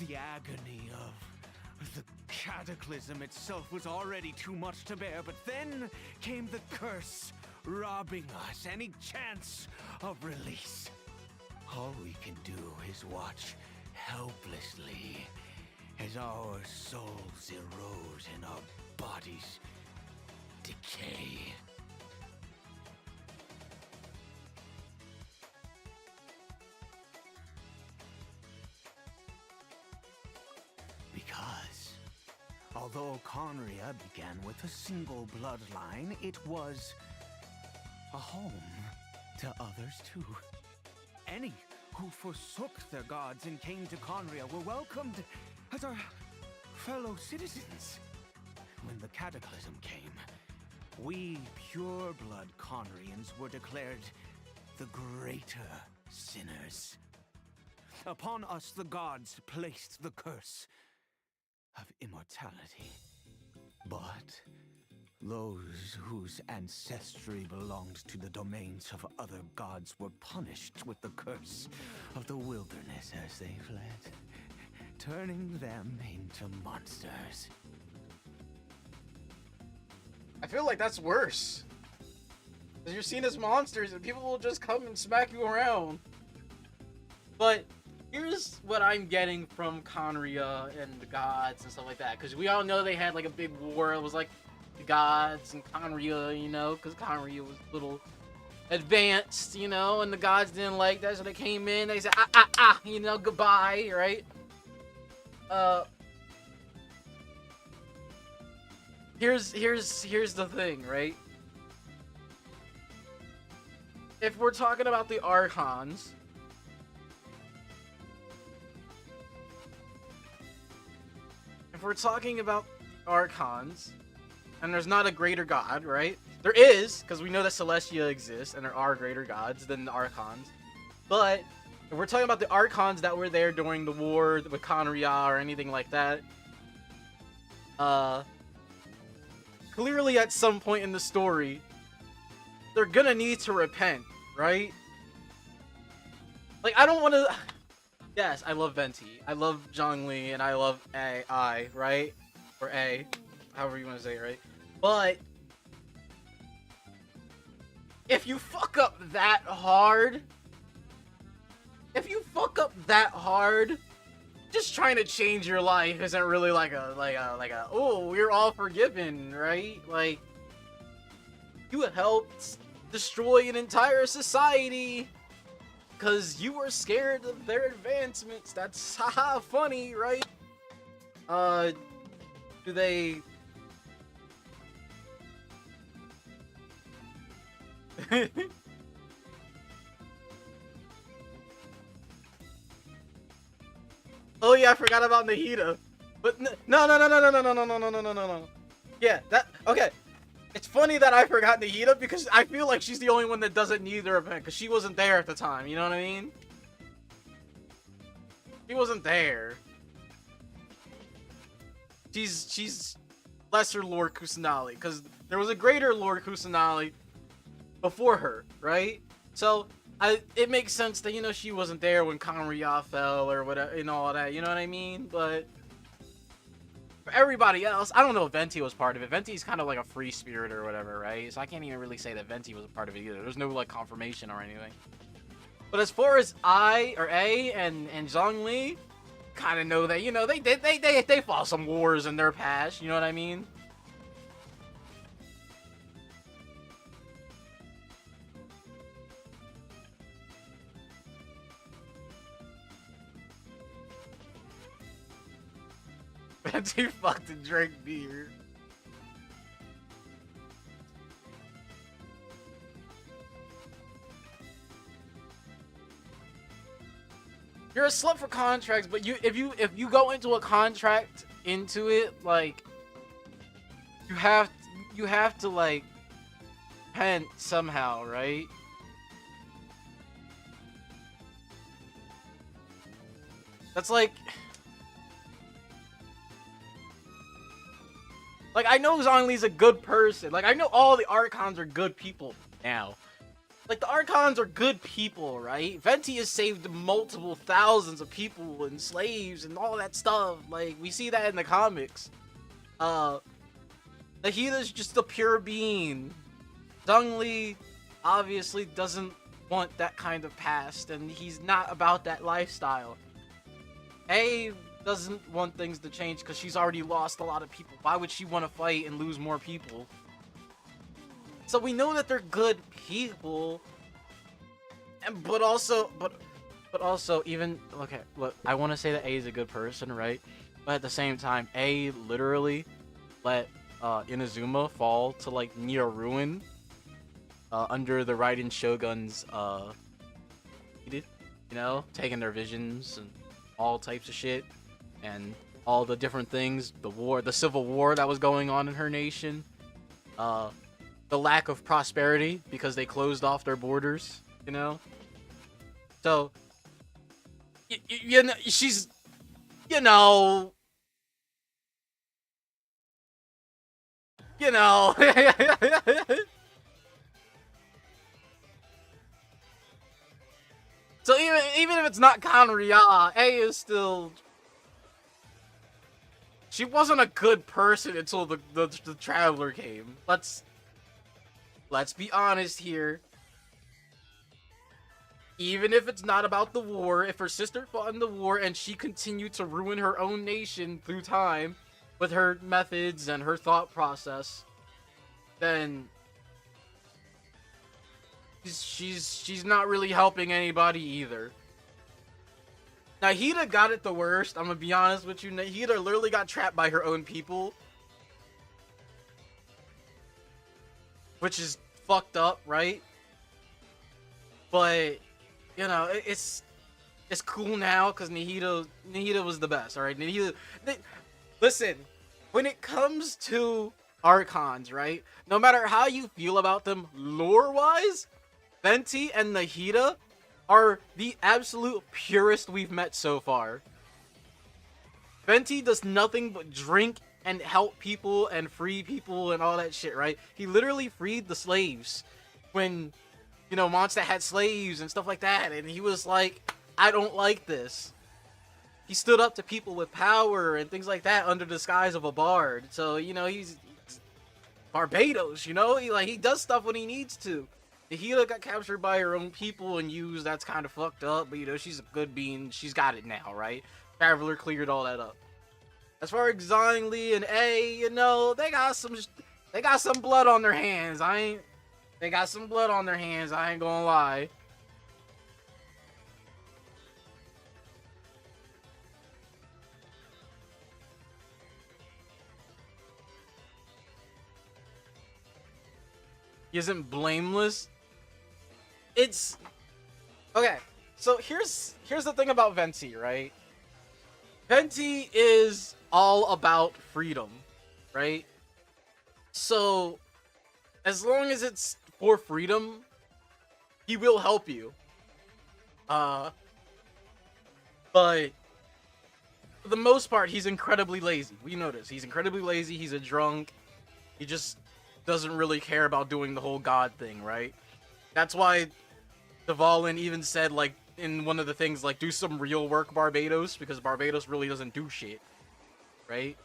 S7: The agony of the cataclysm itself was already too much to bear, but then came the curse, robbing us any chance of release. All we can do is watch helplessly as our souls erode and our bodies decay. Because although Conria began with a single bloodline, it was a home to others too. Any who forsook their gods and came to Conria were welcomed as our fellow citizens. When the cataclysm came, we pure-blood Conrians were declared the greater sinners. Upon us the gods placed the curse of immortality. But those whose ancestry belonged to the domains of other gods were punished with the curse of the wilderness as they fled, turning them into monsters.
S1: I feel like that's worse. Because you're seen as monsters and people will just come and smack you around. But here's what I'm getting from Conria and the gods and stuff like that. Because we all know they had like a big war. It was like the gods and Conria, you know, because Conria was a little advanced, you know, and the gods didn't like that, so they came in, they said, you know, goodbye, right? Here's the thing, right? If we're talking about the Archons, and there's not a greater god, right? There is, because we know that Celestia exists, and there are greater gods than the Archons. But if we're talking about the Archons that were there during the war with Conria or anything like that, clearly at some point in the story, they're gonna need to repent, right? Like, I don't want to. Yes, I love Venti, I love Zhongli, and I love AI, right? Or A, however you want to say it, right? But if you fuck up that hard, just trying to change your life isn't really like a oh, we're all forgiven, right? Like, you helped destroy an entire society because you were scared of their advancements. That's haha funny, right? Do they Oh yeah, I forgot about Nahida. But no. Yeah, that okay. It's funny that I forgot Nahida because I feel like she's the only one that doesn't need the repent because she wasn't there at the time. You know what I mean? She wasn't there. She's lesser Lord Kusanali because there was a greater Lord Kusanali before her, right? So it makes sense that, you know, she wasn't there when Kanriya fell or whatever and all that, you know what I mean? But for everybody else, I don't know if Venti was part of it. Venti's kind of like a free spirit or whatever, right? So I can't even really say that Venti was a part of it either. There's no like confirmation or anything. But as far as A and Zhongli, kind of know that, you know, they fought some wars in their past, you know what I mean? Venti fucked and drank beer. You're a slut for contracts, but if you go into a contract into it, like, you have to like repent somehow, right? That's like I know Zhongli's a good person. Like, I know all the Archons are good people now. Like, the Archons are good people, right? Venti has saved multiple thousands of people and slaves and all that stuff. Like, we see that in the comics. Nahida's just a pure being. Zhongli obviously doesn't want that kind of past, and he's not about that lifestyle. A doesn't want things to change because she's already lost a lot of people. Why would she want to fight and lose more people? So we know that they're good people, and but also even okay, look, I want to say that A is a good person, right? But at the same time, A literally let Inazuma fall to like near ruin under the Raiden Shogun's you know, taking their visions and all types of shit. And all the different things, the civil war that was going on in her nation, the lack of prosperity because they closed off their borders, you know? So, you know, she's, you know... So even if it's not Kanriya, A is still... She wasn't a good person until the Traveler came. Let's be honest here. Even if it's not about the war, if her sister fought in the war and she continued to ruin her own nation through time with her methods and her thought process, then she's not really helping anybody either. Nahida got it the worst, I'm gonna be honest with you. Nahida literally got trapped by her own people. Which is fucked up, right? But, you know, it's cool now because Nahida was the best, alright? Listen, when it comes to Archons, right? No matter how you feel about them lore-wise, Venti and Nahida are the absolute purest we've met so far. Venti does nothing but drink and help people and free people and all that shit, right? He literally freed the slaves when, you know, Mondstadt had slaves and stuff like that, and he was like, I don't like this. He stood up to people with power and things like that under the disguise of a bard. So, you know, he's Barbados, you know? He does stuff when he needs to. The Hida got captured by her own people and used, that's kind of fucked up, but, you know, she's a good being. She's got it now, right? Traveler cleared all that up. As far as Zhongli and A, you know, they got some blood on their hands. They got some blood on their hands, I ain't gonna lie. He isn't blameless. It's okay. So here's the thing about Venti, right? Venti is all about freedom, right? So as long as it's for freedom, he will help you. But for the most part, he's incredibly lazy. We notice he's incredibly lazy. He's a drunk. He just doesn't really care about doing the whole god thing, right? That's why Dvalin even said, like, in one of the things, like, do some real work, Barbados, because Barbados really doesn't do shit, right?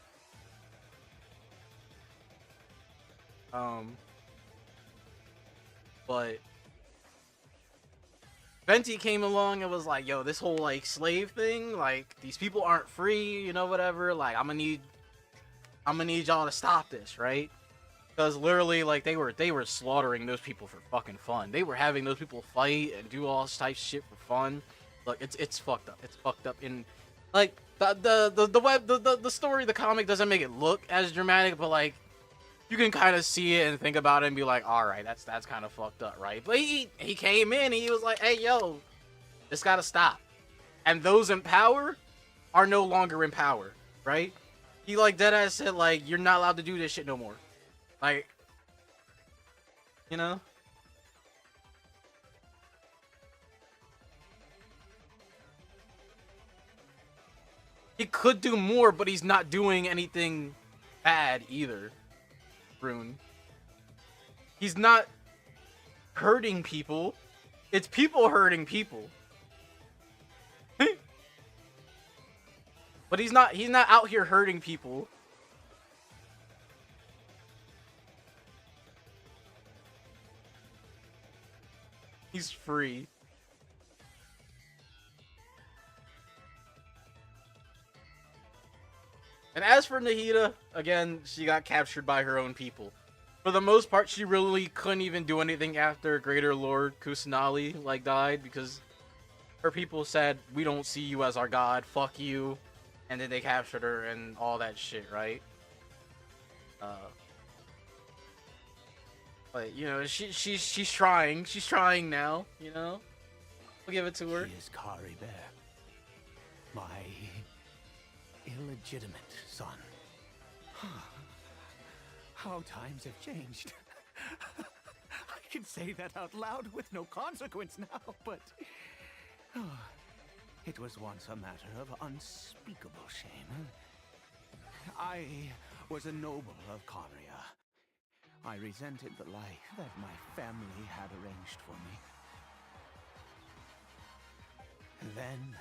S1: But Venti came along and was like, yo, this whole, like, slave thing, like, these people aren't free, you know, whatever, like, I'm gonna need y'all to stop this, right? Because literally, like, they were slaughtering those people for fucking fun. They were having those people fight and do all this type of shit for fun. Look, it's fucked up. It's fucked up. In like the story, the comic doesn't make it look as dramatic, but like you can kind of see it and think about it and be like, all right, that's kind of fucked up, right? But he came in and he was like, hey, yo, this gotta stop. And those in power are no longer in power, right? He like deadass said, like, you're not allowed to do this shit no more. Like, you know? He could do more, but he's not doing anything bad either, Rune. He's not hurting people. It's people hurting people. But he's not out here hurting people. He's free. And as for Nahida, again, she got captured by her own people. For the most part, she really couldn't even do anything after Greater Lord Kusanali, like, died, because her people said, we don't see you as our god, fuck you. And then they captured her and all that shit, right? But, you know, she's trying. She's trying now, you know? We'll give it to her.
S7: He is Kari Bear, my illegitimate son. How times have changed. I can say that out loud with no consequence now, but it was once a matter of unspeakable shame. I was a noble of Karia. I resented the life that my family had arranged for me. Then,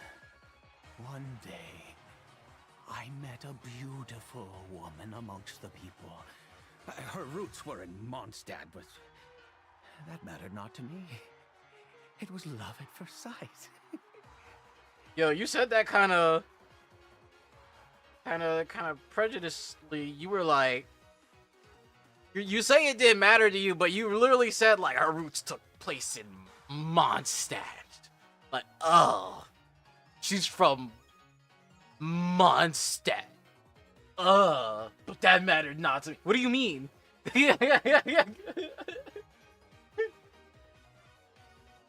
S7: one day, I met a beautiful woman amongst the people. Her roots were in Mondstadt, but that mattered not to me. It was love at first sight.
S1: Yo, you said that kind of prejudicedly. You were like, you say it didn't matter to you, but you literally said, like, our roots took place in Mondstadt. Like, oh, she's from Mondstadt. But that mattered not to me. What do you mean? You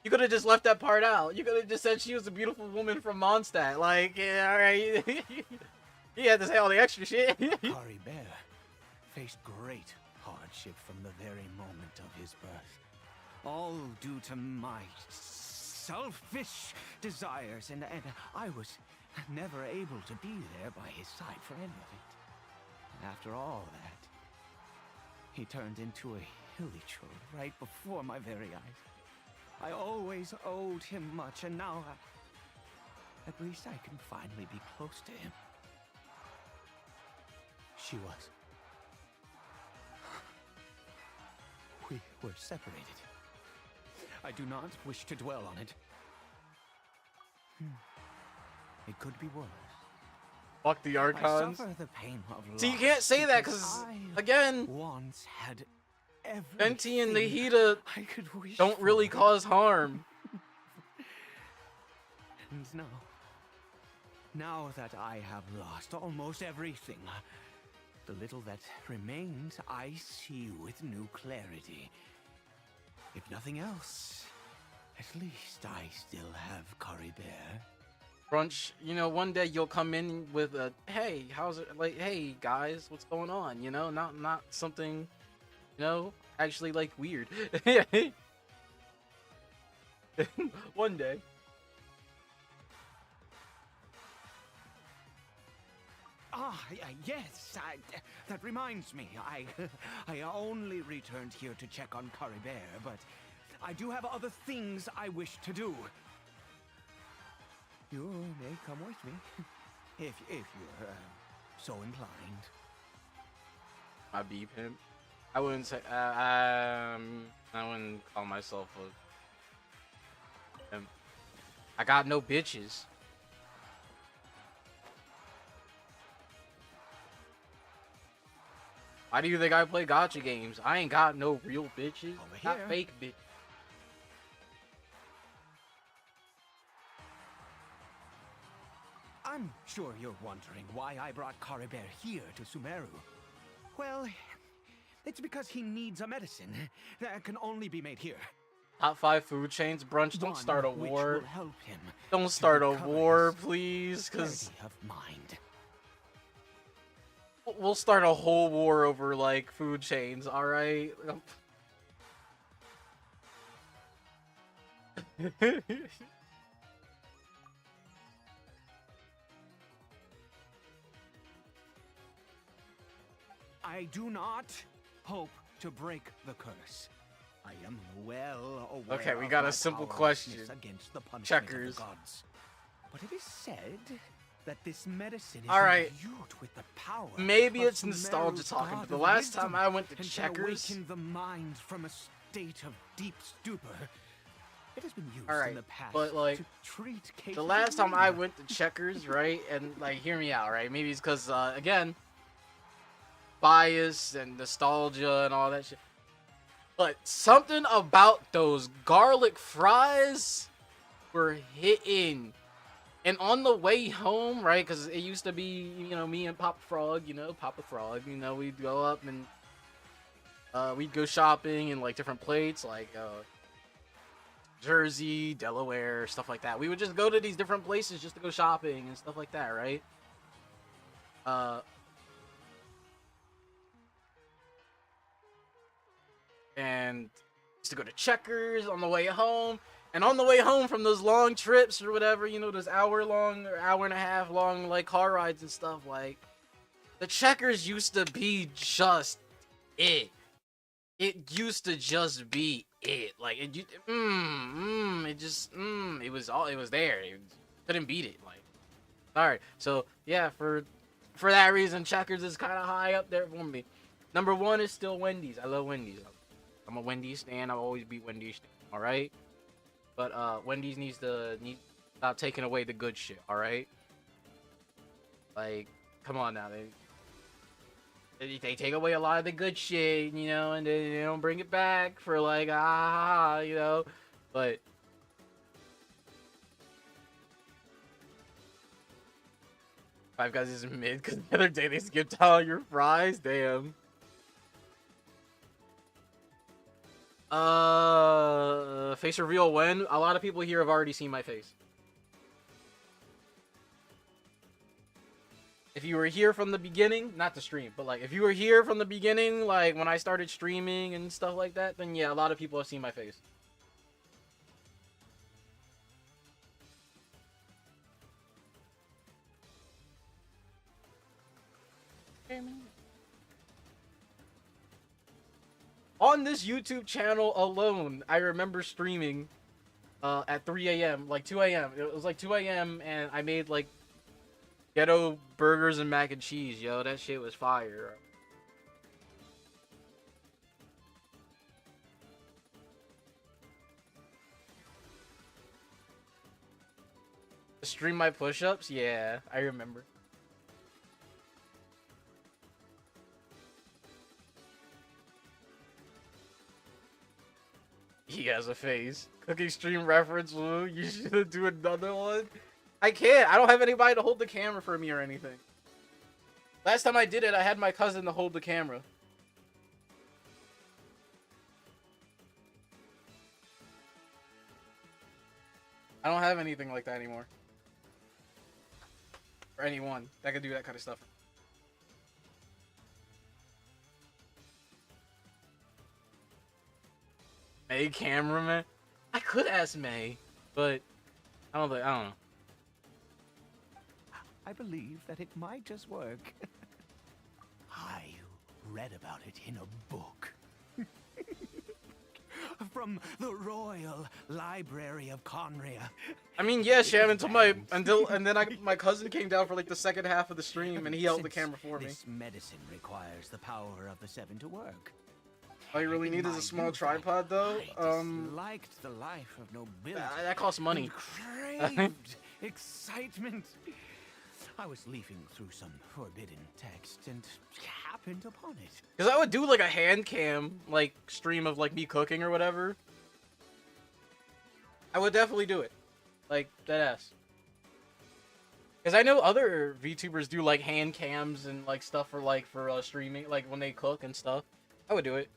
S1: could have just left that part out. You could have just said she was a beautiful woman from Mondstadt. Like, yeah, alright. You had to say all the extra shit.
S7: Kari Bear faced great hardship from the very moment of his birth. All due to my selfish desires, and I was never able to be there by his side for any of it. And after all that, he turned into Hilichurl right before my very eyes. I always owed him much, and now at least I can finally be close to him. She was. We were separated. I do not wish to dwell on it. It could be worse.
S1: Fuck the
S7: I
S1: Archons.
S7: suffer the pain of loss.
S1: See, you can't say that because,
S7: I
S1: again,
S7: once had
S1: Venti and
S7: everything
S1: Nahida
S7: I could wish
S1: don't really
S7: for.
S1: cause harm.
S7: And now that I have lost almost everything, the little that remains I see with new clarity. If nothing else, at least I still have Curry Bear.
S1: Brunch, you know, one day you'll come in with a, hey, how's it, like, hey, guys, what's going on, you know, not something, you know, actually, like, weird. One day.
S7: Yes, that reminds me. I only returned here to check on Curry Bear, but I do have other things I wish to do. You may come with me, if you're so inclined.
S1: I be pimp. I wouldn't say, I wouldn't call myself a pimp. I got no bitches. Why do you think I play gacha games? I ain't got no real bitches.
S7: Over
S1: Got
S7: here.
S1: fake bitches.
S7: I'm sure you're wondering why I brought Curry Bear here to Sumeru. Well, it's because he needs a medicine that can only be made here.
S1: Top 5 food chains, Brunch. Don't
S7: One
S1: start a
S7: which
S1: war.
S7: will help him
S1: Don't
S7: to
S1: start a
S7: recover
S1: war,
S7: his
S1: please, because
S7: clarity of mind.
S1: we'll start a whole war over, like, food chains, alright?
S7: I do not hope to break the curse. I am well aware
S1: Okay, we
S7: of
S1: got a
S7: my
S1: simple
S7: powerlessness
S1: question.
S7: against the punishment
S1: Checkers.
S7: of the gods. But it is said that this medicine is
S1: Alright.
S7: imbued with the power.
S1: Maybe
S7: of
S1: it's nostalgia
S7: Sumeru's
S1: talking,
S7: god
S1: but the
S7: of
S1: last time
S7: wisdom
S1: I went to
S7: and can
S1: Checkers...
S7: awaken the mind from a state of deep stupor. It has been used
S1: Alright,
S7: in the past
S1: but, like,
S7: to treat cases
S1: The
S7: of
S1: last time I
S7: mania.
S1: went to Checkers, right, and, like, hear me out, right? Maybe it's because, again, bias and nostalgia and all that shit. But something about those garlic fries were hitting. And on the way home, right, because it used to be, you know, me and Papa Frog, we'd go up and we'd go shopping in, like, different plates, like, Jersey, Delaware, stuff like that. We would just go to these different places just to go shopping and stuff like that, right? And used to go to Checkers on the way home. And on the way home from those long trips or whatever, you know, those hour-long or hour-and-a-half long, like, car rides and stuff, like, the Checkers used to be just it. It used to just be it. Like, it was there. You couldn't beat it. Like, alright, so, yeah, for that reason, Checkers is kind of high up there for me. Number 1 is still Wendy's. I love Wendy's. I'm a Wendy's stan. I'll always be Wendy's stan, alright? But, Wendy's needs to stop taking away the good shit, alright? Like, come on now. They take away a lot of the good shit, you know, and they don't bring it back for, like, you know? But... Five Guys is mid, because the other day they skipped all your fries? Damn. Face reveal when? A lot of people here have already seen my face. If you were here from the beginning, not the stream, but like if you were here from the beginning, like when I started streaming and stuff like that, then yeah, a lot of people have seen my face. On this YouTube channel alone, I remember streaming at 3 a.m., like 2 a.m. It was like 2 a.m. and I made like ghetto burgers and mac and cheese, yo. That shit was fire. Stream my push-ups? Yeah, I remember. He has a face. Cooking stream reference, Lou. You should do another one. I can't. I don't have anybody to hold the camera for me or anything. Last time I did it, I had my cousin to hold the camera. I don't have anything like that anymore. Or anyone that could do that kind of stuff. May cameraman? I could ask May, but I don't know.
S7: I believe that it might just work. I read about it in a book. From the Royal Library of Conria.
S1: I mean, yeah, Shannon, my cousin came down for like the second half of the stream and he held the camera for me.
S7: This medicine requires the power of the seven to work.
S1: All you really need is a small tripod, though.
S7: I disliked the life of nobility.
S1: That costs money.
S7: And craved excitement. I was leafing through some forbidden text and happened upon it.
S1: Because I would do like a hand cam, like, stream of like me cooking or whatever. I would definitely do it. Like, deadass. Because I know other VTubers do like hand cams and like stuff for streaming, like when they cook and stuff. I would do it.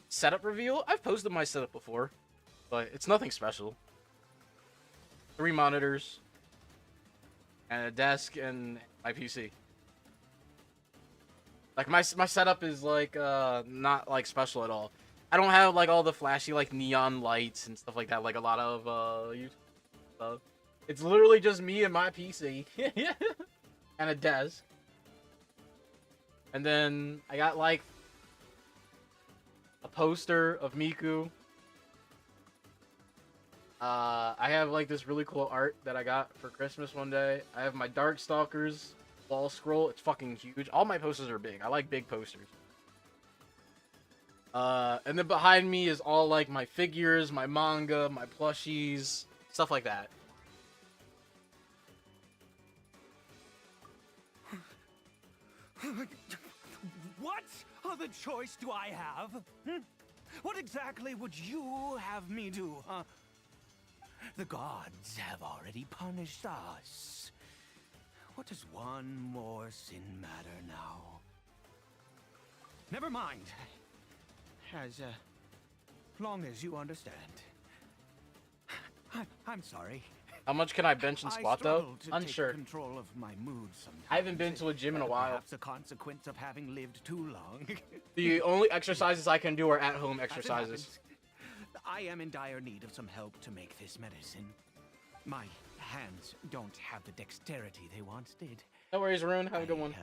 S1: Setup reveal? I've posted my setup before, but it's nothing special. 3 monitors, and a desk, and my PC. Like, my setup is, like, not, like, special at all. I don't have, like, all the flashy, like, neon lights and stuff like that, like a lot of, YouTube stuff. It's literally just me and my PC. And a desk. And then, I got, like, a poster of Miku. I have like this really cool art that I got for Christmas one day. I have my Darkstalkers wall scroll. It's fucking huge. All my posters are big. I like big posters. And then behind me is all like my figures, my manga, my plushies, stuff like that.
S7: What other choice do I have? Hmm? What exactly would you have me do, huh? The gods have already punished us. What does one more sin matter now? Never mind. As long as you understand. I'm sorry.
S1: How much can I bench and squat though? Unsure.
S7: Control of my mood sometimes.
S1: I haven't been to a gym in a while.
S7: Perhaps a consequence of having lived too long.
S1: The only exercises I can do are at-home
S7: As it
S1: exercises.
S7: happens, I am in dire need of some help to make this medicine. My hands don't have the dexterity they once did.
S1: No worries, Rune. Have a good one.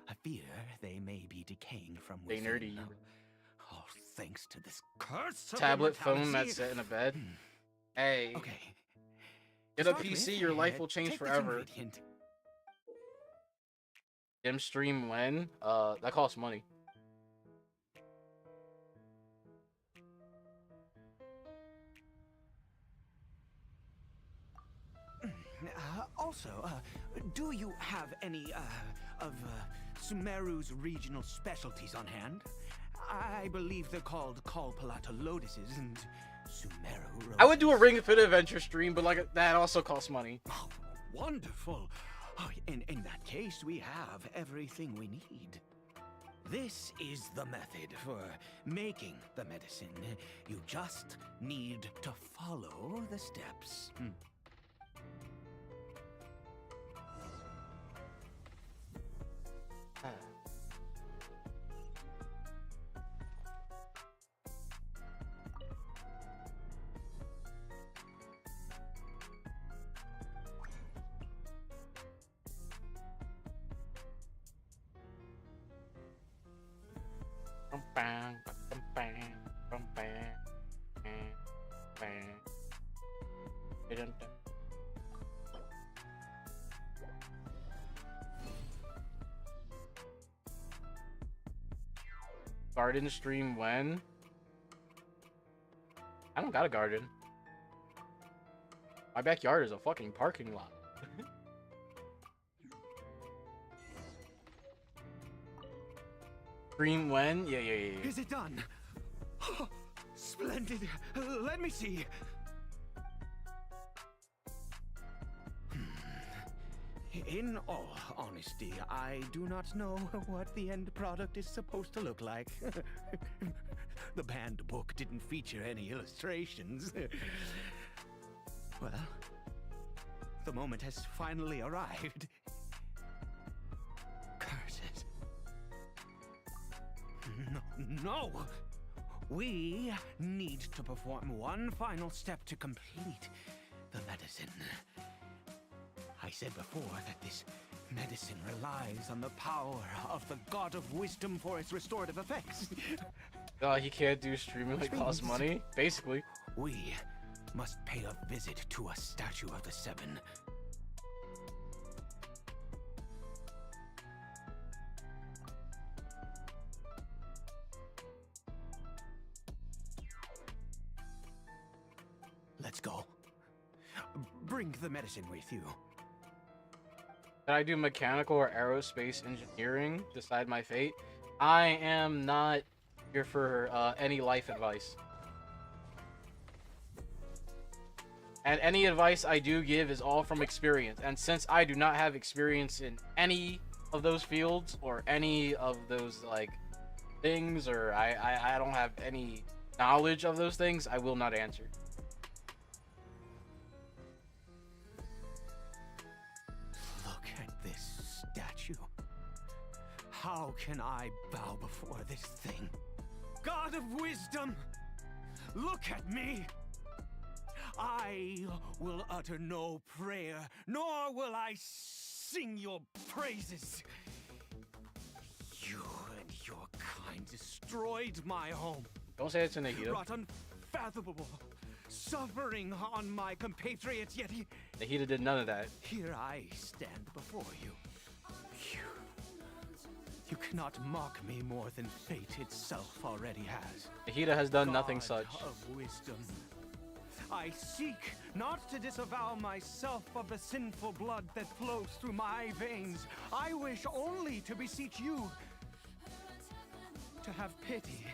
S7: I fear they may be decaying from
S1: Stay
S7: within.
S1: nerdy.
S7: Oh, thanks to this curse of
S1: Tablet, phone
S7: immortality.
S1: that's set in a bed. Hey,
S7: Okay.
S1: get a PC, your life will change
S7: Take this
S1: forever.
S7: ingredient.
S1: Gym stream when? That costs money.
S7: Also, do you have any, of, Sumeru's regional specialties on hand? I believe they're called Kalpalata lotuses, and Sumeru
S1: I would do a Ring Fit Adventure stream, but like that also costs money.
S7: Oh, wonderful. Oh, in that case, we have everything we need. This is the method for making the medicine. You just need to follow the steps.
S1: Garden stream when? I don't got a garden. My backyard is a fucking parking lot. Stream when? Yeah.
S7: Is it done? Oh, splendid. Let me see. In all honesty, I do not know what the end product is supposed to look like. The banned book didn't feature any illustrations. Well, the moment has finally arrived. Curse it. No! We need to perform one final step to complete the medicine. I said before that this medicine relies on the power of the God of Wisdom for its restorative effects.
S1: He can't do streaming like costs money? Basically.
S7: We must pay a visit to a statue of the Seven. Let's go. Bring the medicine with you.
S1: Can I do mechanical or aerospace engineering? Decide my fate? I am not here for any life advice. And any advice I do give is all from experience. And since I do not have experience in any of those fields or any of those like things, or I don't have any knowledge of those things, I will not answer.
S7: How can I bow before this thing? God of Wisdom, look at me! I will utter no prayer, nor will I sing your praises. You and your kind destroyed my home.
S1: Don't say it's in Nahida.
S7: Brought unfathomable suffering on my compatriots, yet
S1: Nahida did none of that.
S7: Here I stand before you. You cannot mock me more than fate itself already has.
S1: Nahida has done nothing such.
S7: Of wisdom. I seek not to disavow myself of the sinful blood that flows through my veins. I wish only to beseech you to have pity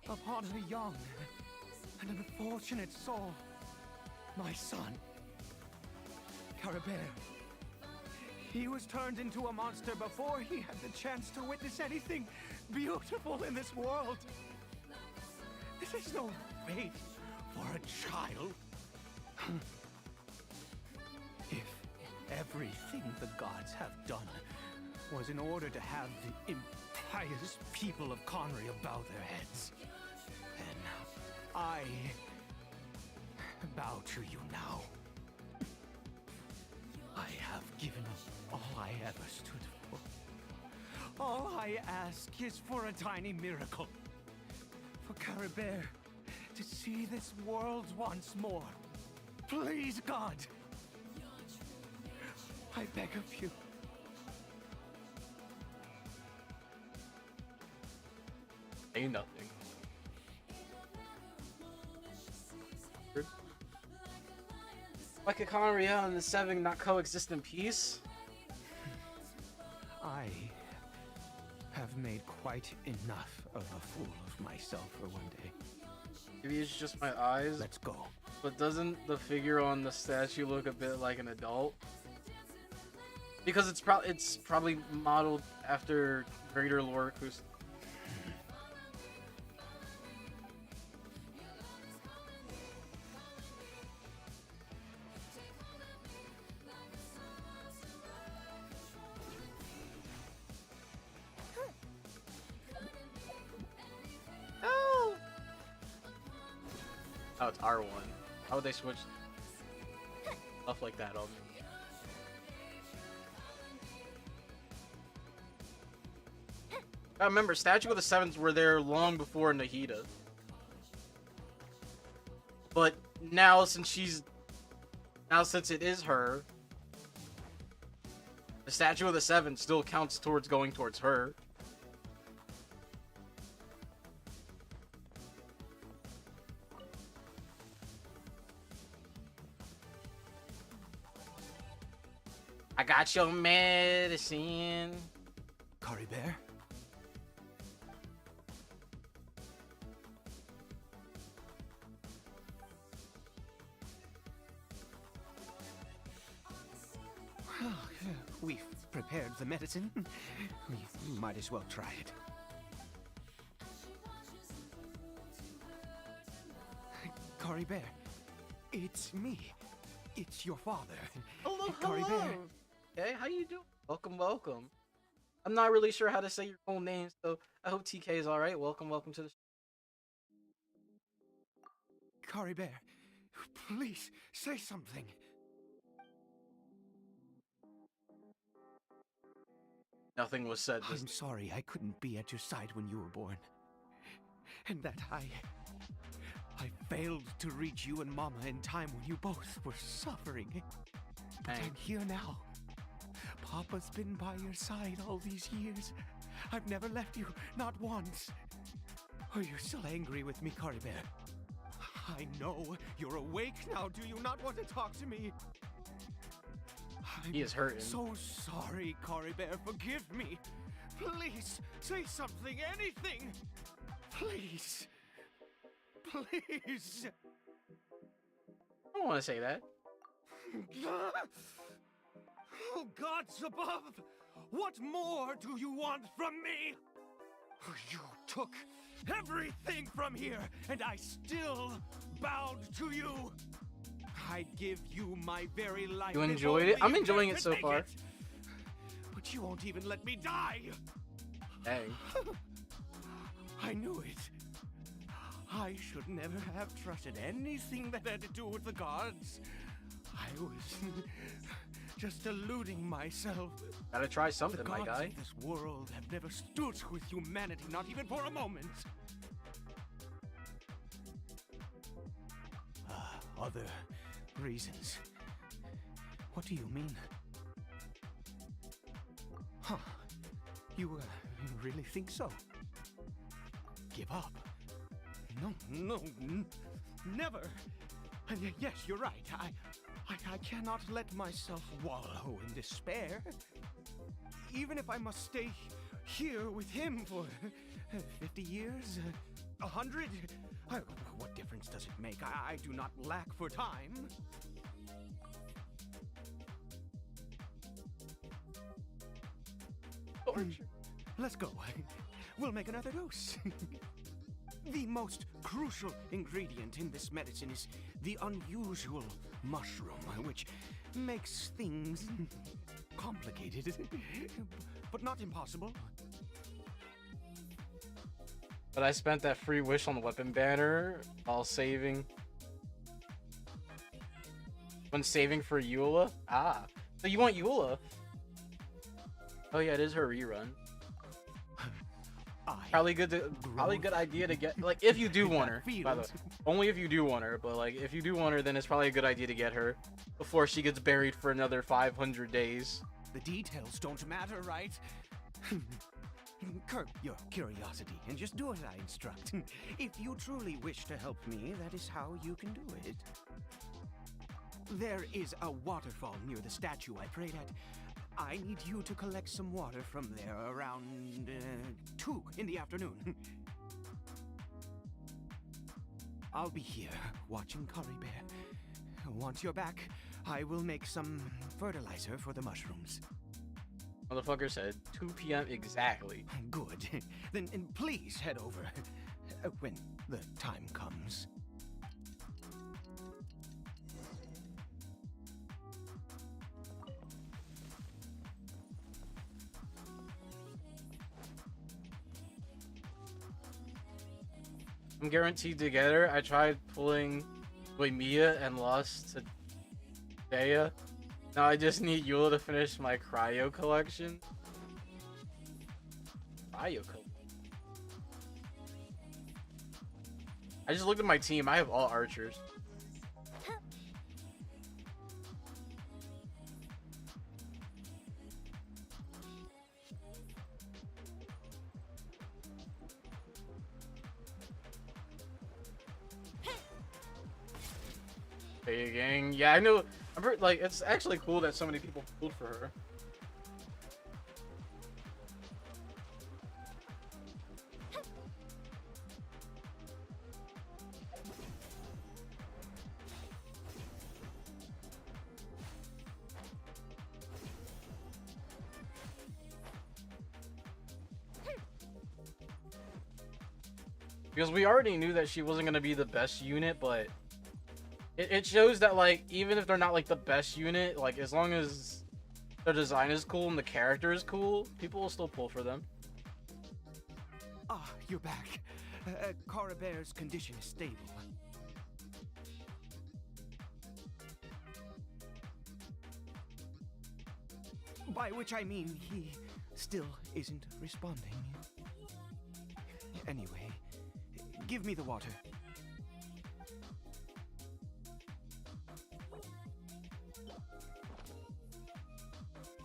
S7: upon a young and unfortunate soul, my son, Carabere. He was turned into a monster before he had the chance to witness anything beautiful in this world. This is no fate for a child. If everything the gods have done was in order to have the impious people of Conry bow their heads, then I bow to you now. I have given all I ever stood for. All I ask is for a tiny miracle. For Carabere to see this world once more. Please, God. I beg of you.
S1: Ain't nothing. Why could Conria and the Seven not coexist in peace?
S7: I have made quite enough of a fool of myself for one day.
S1: Maybe it's just my eyes.
S7: Let's go.
S1: But doesn't the figure on the statue look a bit like an adult? Because it's probably modeled after Greater Lord Kus. Oh, it's R1. How would they switch stuff like that on me? I remember, Statue of the Sevens were there long before Nahida. But now, since she's Now, since it is her, the Statue of the Seven still counts towards going towards her. I got your medicine.
S7: Cory Bear? Well, we've prepared the medicine. We might as well try it. Cory Bear, it's me. It's your father.
S1: Hello,
S7: Cory
S1: hello.
S7: Bear.
S1: Hey, how you doing? Welcome, welcome. I'm not really sure how to say your own name, so I hope TK is all right. Welcome, welcome to the show.
S7: Cory Bear, please say something.
S1: Nothing was said.
S7: I'm sorry I couldn't be at your side when you were born. And that I failed to reach you and Mama in time when you both were suffering. But
S1: Dang.
S7: I'm here now. Papa's been by your side all these years. I've never left you, not once. Are you still angry with me, Cory Bear? I know you're awake now. Do you not want to talk to me?
S1: He is hurting.
S7: So sorry, Cory Bear. Forgive me. Please, say something, anything. Please. Please.
S1: I don't want to say that.
S7: Oh, gods above! What more do you want from me? You took everything from here, and I still bowed to you. I'd give you my very life.
S1: You
S7: if
S1: enjoyed
S7: only
S1: it? I'm
S7: you
S1: enjoying
S7: dared
S1: it
S7: to
S1: so
S7: take
S1: far.
S7: it. But you won't even let me die.
S1: Dang.
S7: I knew it. I should never have trusted anything that had to do with the gods. I was just deluding myself.
S1: Gotta try
S7: The
S1: something, my
S7: gods
S1: guy.
S7: of this world have never stood with humanity, not even for a moment. Other reasons. What do you mean? Huh. You really think so? Give up? No, never. Yes, you're right. I cannot let myself wallow in despair. Even if I must stay here with him for 50 years, 100, what difference does it make? I do not lack for time. Let's go. We'll make another dose. The most crucial ingredient in this medicine is the unusual mushroom, which makes things complicated, but not impossible.
S1: But I spent that free wish on the weapon banner while saving. When saving for Eula? Ah. So you want Eula? Oh yeah, it is her rerun. Probably good idea to get, like, if you do want her, by the way. Only if you do want her, but like if you do want her, then it's probably a good idea to get her before she gets buried for another 500 days.
S7: The details don't matter, right? Curb your curiosity and just do as I instruct. If you truly wish to help me, that is how you can do it. There is a waterfall near the statue I prayed at. I need you to collect some water from there around 2 in the afternoon. I'll be here watching Cory Bear. Once you're back, I will make some fertilizer for the mushrooms.
S1: Motherfucker said 2 p.m. exactly.
S7: Good. Then please head over when the time comes.
S1: I'm guaranteed to get her. I tried pulling Mia and lost to Dea. Now I just need Eula to finish my cryo collection. Cryo collection. I just looked at my team. I have all archers. Begging. Yeah, I know. I've heard, like, it's actually cool that so many people pulled for her. Because we already knew that she wasn't gonna be the best unit, but it shows that, like, even if they're not like the best unit, like, as long as their design is cool and the character is cool, people will still pull for them.
S7: Ah, you're back. Kara Bear's condition is stable. By which I mean he still isn't responding. Anyway, give me the water.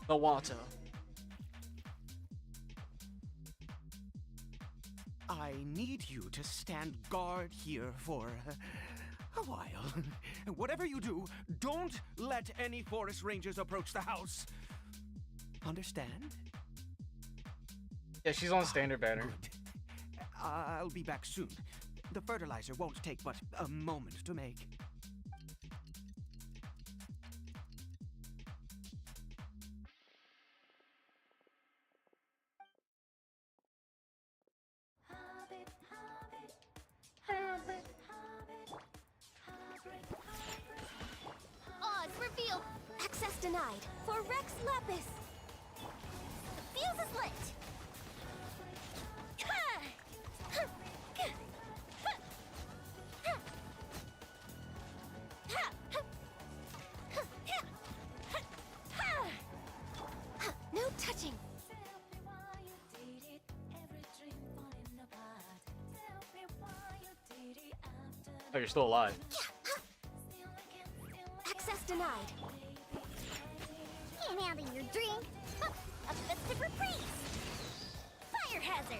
S1: The water.
S7: I need you to stand guard here for a while. Whatever you do, don't let any forest rangers approach the house. Understand?
S1: Yeah, she's on standard banner.
S7: Good. I'll be back soon. The fertilizer won't take but a moment to make.
S2: Oz, reveal!
S6: Access denied for Rex Lapis.
S2: The fuse is lit!
S6: No touching.
S1: Oh, you're still alive.
S6: Access denied.
S2: Can't handle your drink. A festive reprise. Fire hazard.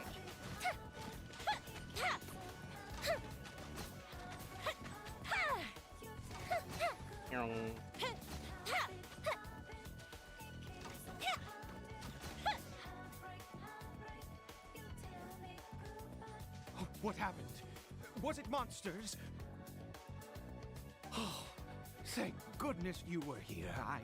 S7: Oh, what happened? Was it monsters? Oh, thank goodness you were here. I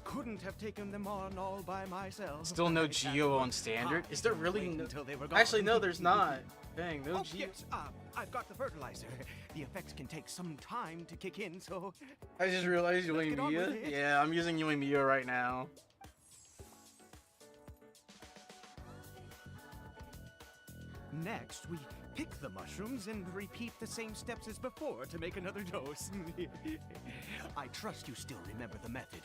S7: couldn't have taken them on all by myself.
S1: Still no
S7: I'd have
S1: Geo
S7: to
S1: on standard? Is there really
S7: wait
S1: no...
S7: until they were gone.
S1: Actually, no, there's not. Dang, no
S7: Oh,
S1: Geo.
S7: yes, I've got the fertilizer. The effects can take some time to kick in, so...
S1: I just realized you're
S7: Let's
S1: using
S7: get on
S1: Mia.
S7: with it.
S1: Yeah, I'm using Yui Mia right now.
S7: Next, we pick the mushrooms and repeat the same steps as before to make another dose. I trust you still remember the method.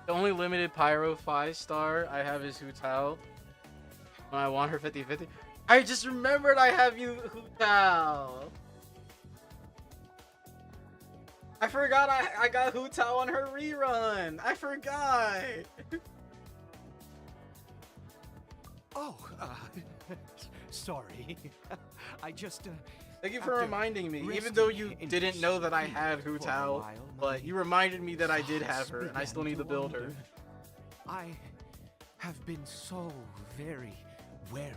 S1: The only limited Pyro 5-star I have is Hu Tao. When I want her 50-50. I just remembered I have you Hu Tao. I forgot I got Hu Tao on her rerun. I forgot.
S7: Oh, sorry. I just,
S1: Thank you for
S7: after
S1: reminding me, even
S7: resting
S1: though you
S7: in
S1: didn't know that I had Hu
S7: for a
S1: Tao,
S7: while,
S1: but
S7: my
S1: you reminded me that I did have
S7: thoughts
S1: her, and I still
S7: began
S1: need to build her.
S7: wander. I have been so very wary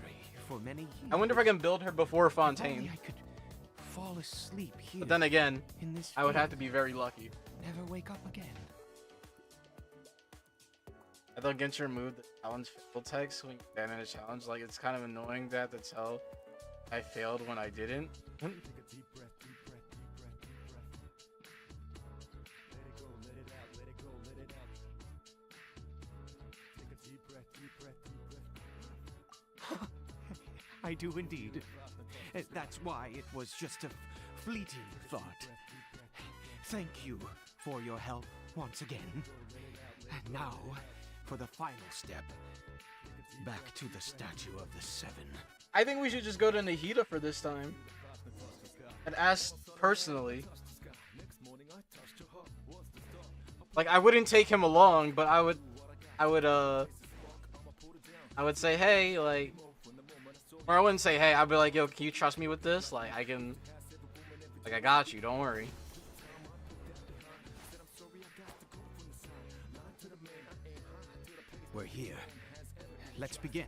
S7: for many years.
S1: I wonder if I can build her before
S7: If only
S1: Fontaine.
S7: I could fall asleep here.
S1: But then again,
S7: in this
S1: I would have to
S7: field,
S1: be very lucky.
S7: never wake up again.
S1: I thought Genshin removed the challenge fail text when you stand in a challenge. Like, it's kind of annoying that to tell I failed when I didn't.
S8: Take a deep breath, deep breath, deep breath, deep breath. Let it go, let it out, let it go, let it out. Take a deep breath, deep breath, deep breath.
S7: I do indeed. That's why it was just a fleeting thought. Thank you for your help once again. And now, for the final step. Back to the Statue of the Seven.
S1: I think we should just go to Nahida for this time. And ask personally. Like, I wouldn't take him along, but I would say, hey, like, or I wouldn't say, hey, I'd be like, yo, can you trust me with this? Like, I got you, don't worry.
S7: We're here. Let's begin.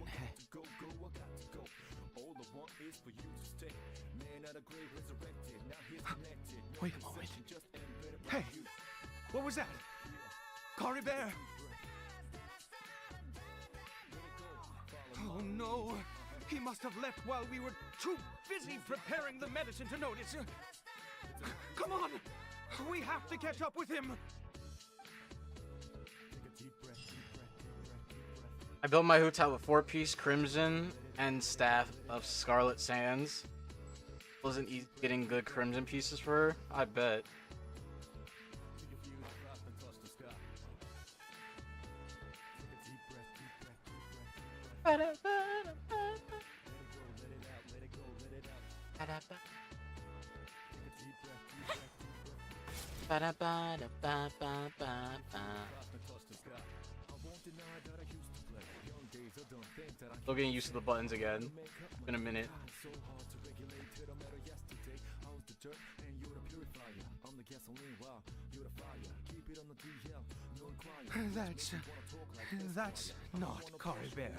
S7: Wait a moment. Hey, what was that? Cory Bear! Oh no! He must have left while we were too busy preparing the medicine to notice. Come on! We have to catch up with him!
S1: I built my hotel with 4-piece Crimson and staff of Scarlet Sands. Wasn't getting good Crimson pieces for her? I bet. Still getting used to the buttons again. It's been a minute.
S7: That's not Cory Bear.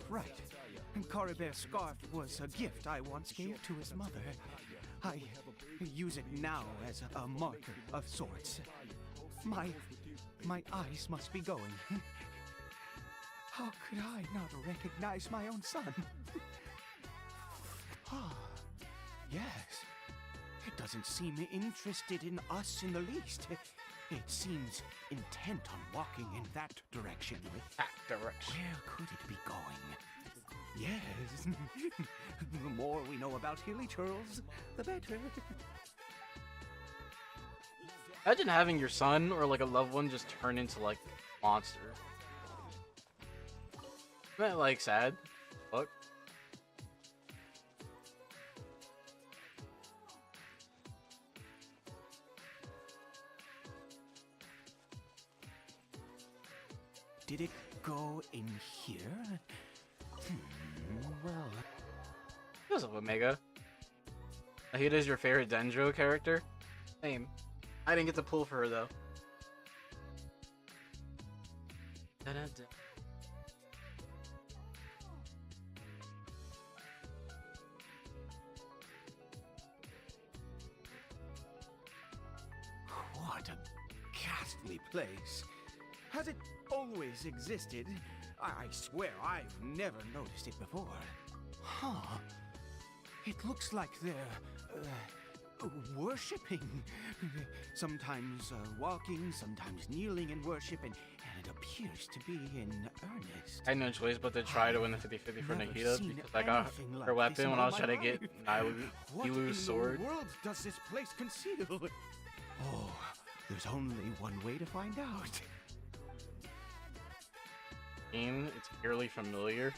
S7: Right. Cory Bear's scarf was a gift I once gave to his mother. I use it now as a marker of sorts. My eyes must be going. How could I not recognize my own son? Yes. It doesn't seem interested in us in the least. It seems intent on walking in that direction.
S1: That direction.
S7: Where could it be going? Yes. The more we know about Hilly Turtles, the better.
S1: Imagine having your son or like a loved one just turn into like a monster. Isn't that like sad? Fuck.
S7: Did it go in here? Well...
S1: What's up, Omega? Nahida's your favorite Dendro character? Same. I didn't get to pull for her, though. Da-da-da.
S7: What a ghastly place. Has it always existed? I swear I've never noticed it before. Huh. It looks like they're, worshipping. Sometimes walking, sometimes kneeling in worship, and it appears to be in earnest.
S1: I had no choice but to try to win the 50-50 for
S7: Never
S1: Nahida
S7: seen
S1: because I got
S7: anything
S1: her
S7: like this
S1: weapon
S7: in
S1: when I
S7: all
S1: was
S7: my
S1: trying to get
S7: What in
S1: Ilu's sword.
S7: the world does this place conceal? Oh, there's only one way to find out.
S1: It's eerily familiar.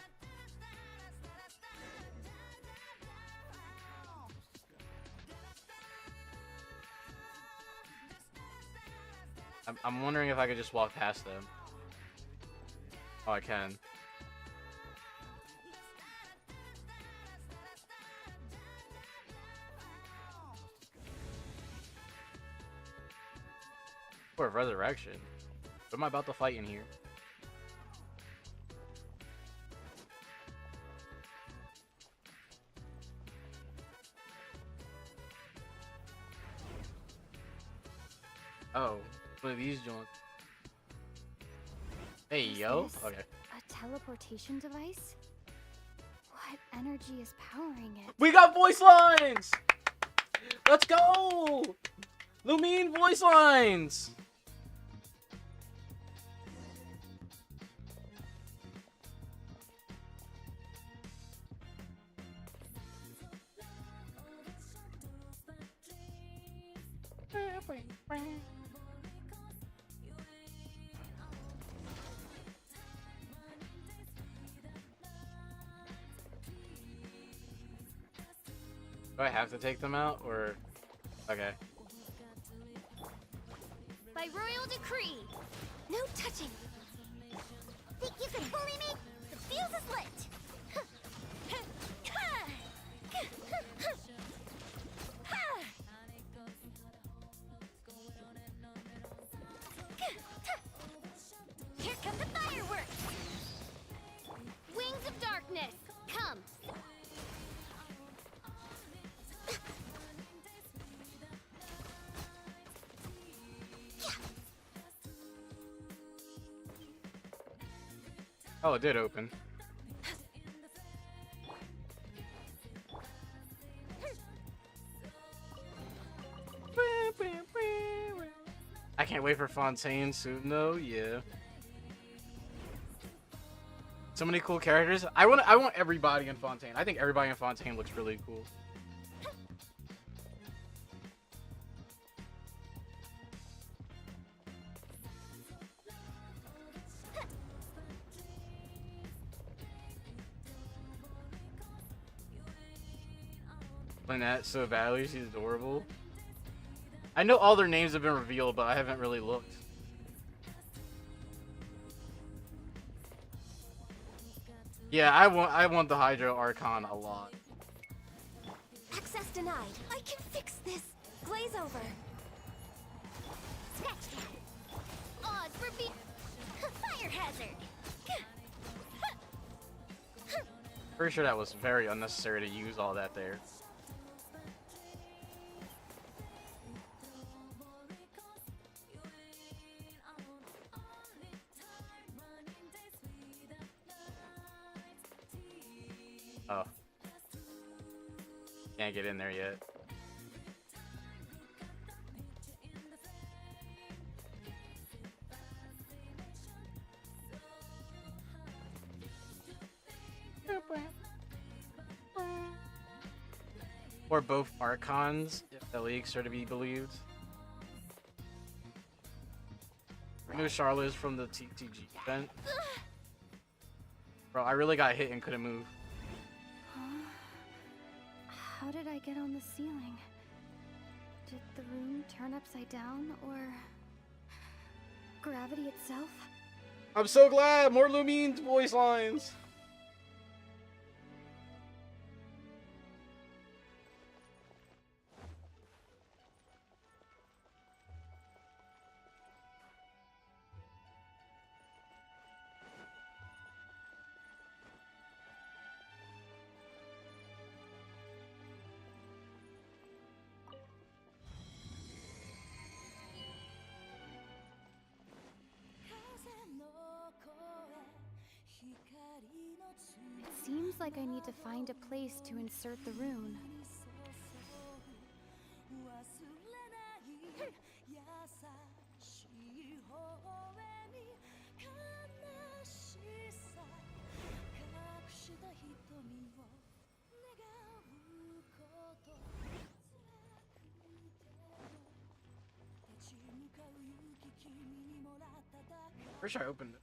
S1: I'm wondering if I could just walk past them. Oh, I can. Or resurrection. What am I about to fight in here? Oh, one of these joints. Hey,
S6: Is
S1: yo.
S6: this
S1: Okay.
S6: a teleportation device? What energy is powering it?
S1: We got voice lines! Let's go! Lumine voice lines! Do I have to take them out, or... Okay.
S6: By royal decree, no touching.
S2: Think you can bully me? The fuse is lit!
S6: Here come the fireworks! Wings of darkness, come!
S1: Oh, it did open. I can't wait for Fontaine soon, though. Yeah. So many cool characters. I want everybody in Fontaine. I think everybody in Fontaine looks really cool. Lynette so badly, she's adorable. I know all their names have been revealed, but I haven't really looked. Yeah, I want the Hydro Archon a lot.
S6: Access denied. I can fix this. Glaze over.
S2: Scratch that! Oz for being... Fire hazard!
S1: Pretty sure that was very unnecessary to use all that there. Oh. Can't get in there yet. Or both Archons, if the leaks are to be believed. I knew Charlotte is from the TTG event. Bro, I really got hit and couldn't move.
S6: How did I get on the ceiling? Did the room turn upside down, or gravity itself?
S1: I'm so glad! More Lumine's voice lines!
S6: It seems like I need to find a place to insert the rune.
S1: Pretty sure I opened it.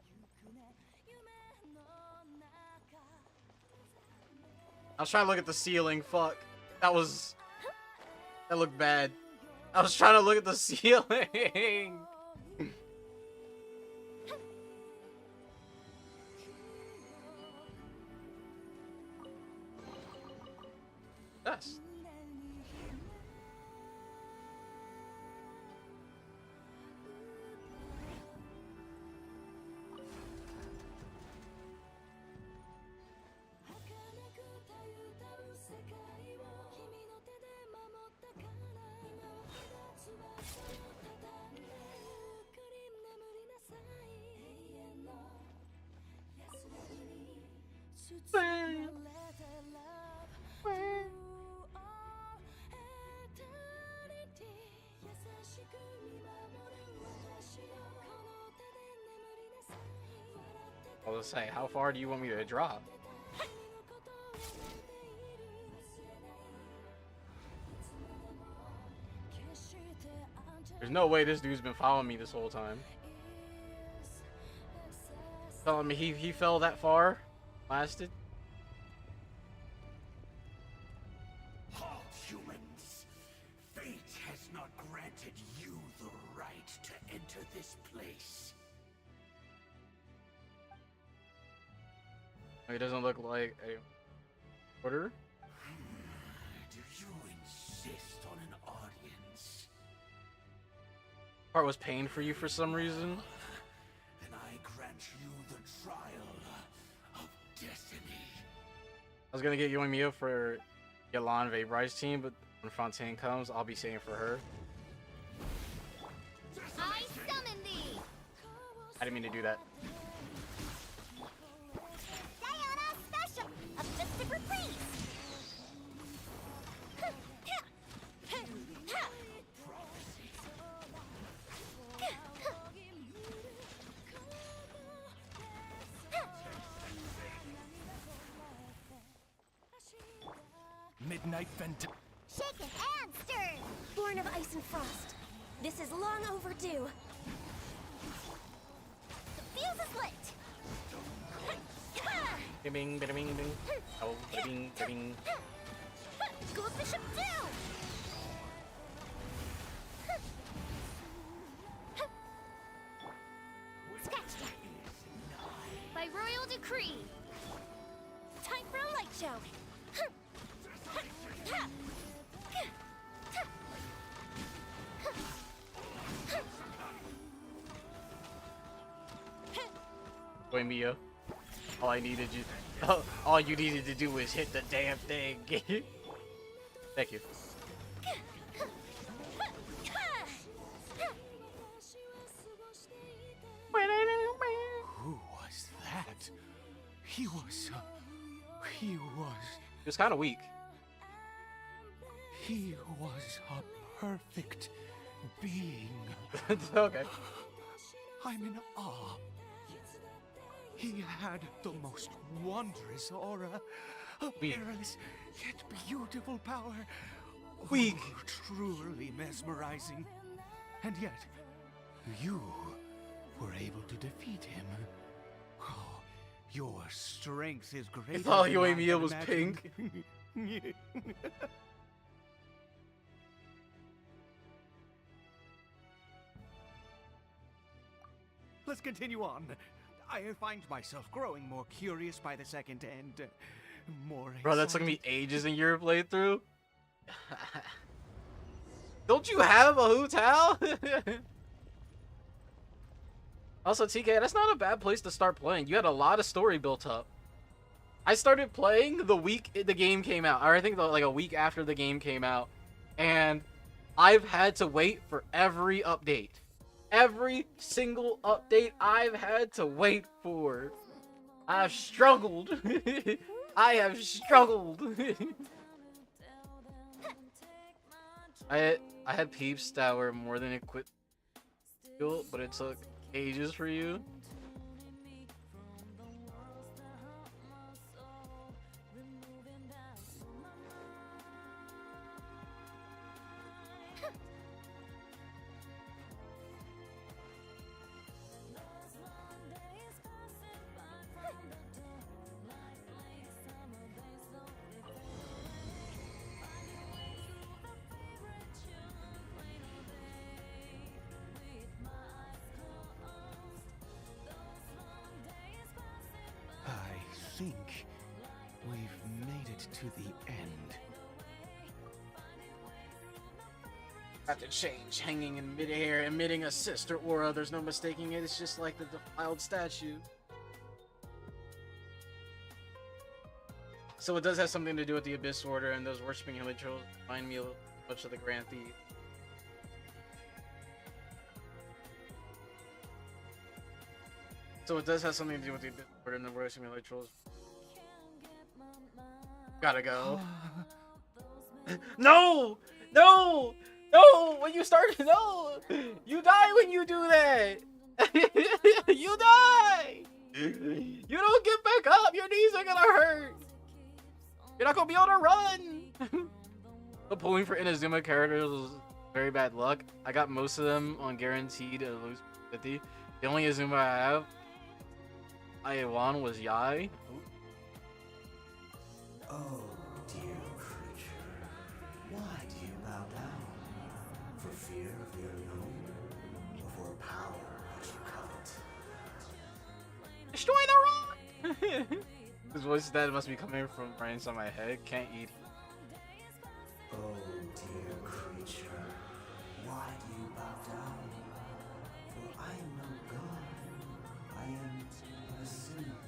S1: I was trying to look at the ceiling. Fuck. That looked bad. I was trying to look at the ceiling. Yes. I was saying, how far do you want me to drop? There's no way this dude's been following me this whole time. Telling me he fell that far? Lasted?
S7: this place.
S1: He doesn't look like a order.
S7: Do you insist on an audience?
S1: Part was pain for you for some reason.
S7: Then I grant you the trial of destiny.
S1: I was gonna get Yoimiya for Yalan Vaporized team, but when Fontaine comes, I'll be saying for her.
S2: I summon thee!
S1: I didn't mean to do that.
S2: Diana Special! A festive reprise!
S8: Midnight Vent.
S2: Shaken and stirred!
S6: Born of ice and frost. This is long overdue.
S2: The fuse is lit!
S1: Bing, bing, bing, bing. Oh, bing, bing.
S2: Gold Bishop down! Scratch that! By royal decree! Time for a light show!
S1: Yoimiya. All I needed you. All you needed to do was hit the damn thing. Thank you.
S7: Who was that? He was
S1: It was kind of weak.
S7: a perfect being.
S1: Okay.
S7: I'm in awe. He had the most wondrous aura, a
S1: Weak.
S7: peerless yet beautiful power.
S1: Weak.
S7: Oh, truly mesmerizing. And yet, you were able to defeat him. Oh, your strength is greater.
S1: thought
S7: than I
S1: Yoimiya
S7: had
S1: was
S7: imagined. Let's continue on. I find myself growing more curious by the second and more
S1: Bro, that took
S7: excited.
S1: me ages in your playthrough. Don't you have a Hu Tao? Also, TK, that's not a bad place to start playing. You had a lot of story built up. I started playing the week the game came out, or I think like a week after the game came out, and I've had to wait for every update. Every single update I've had to wait for. I've struggled. I have struggled. I had peeps that were more than equipped, but it took ages for you.
S7: I think we've made it to the end.
S1: Got to change, hanging in midair, emitting a sister aura. There's no mistaking it. It's just like the defiled statue. So it does have something to do with the Abyss Order, and those worshipping him rituals remind me much of the Grand Thief. So it does have something to do with the Abyss Order and the worshipping rituals. Gotta go. No! No! No! When you start, no! You die when you do that! You die! You don't get back up! Your knees are gonna hurt! You're not gonna be able to run! The pulling for Inazuma characters was very bad luck. I got most of them on guaranteed at least 50. The only Azuma I have, Aiwan, was Yai.
S9: Oh, dear creature, why do you bow down? For fear of the unknown? Or for for power what you covet.
S1: Destroy the rock! This voice that must be coming from right inside my head. Can't eat.
S9: Oh dear creature, why do you bow down? For I am no god. I am a sinner.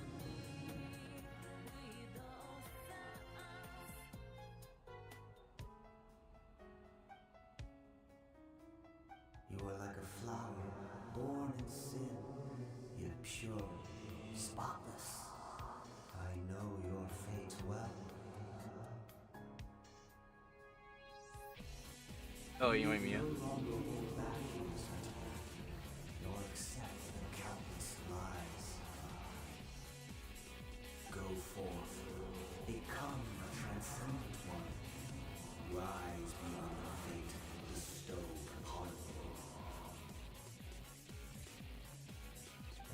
S9: You are like a flower born in sin, yet pure, spotless. I know your fate well.
S1: Oh, you ain't me.
S9: No longer hold back in this return, nor accept the countless lies. Go forth, become a transcendent one. Rise beyond the fate bestowed upon you.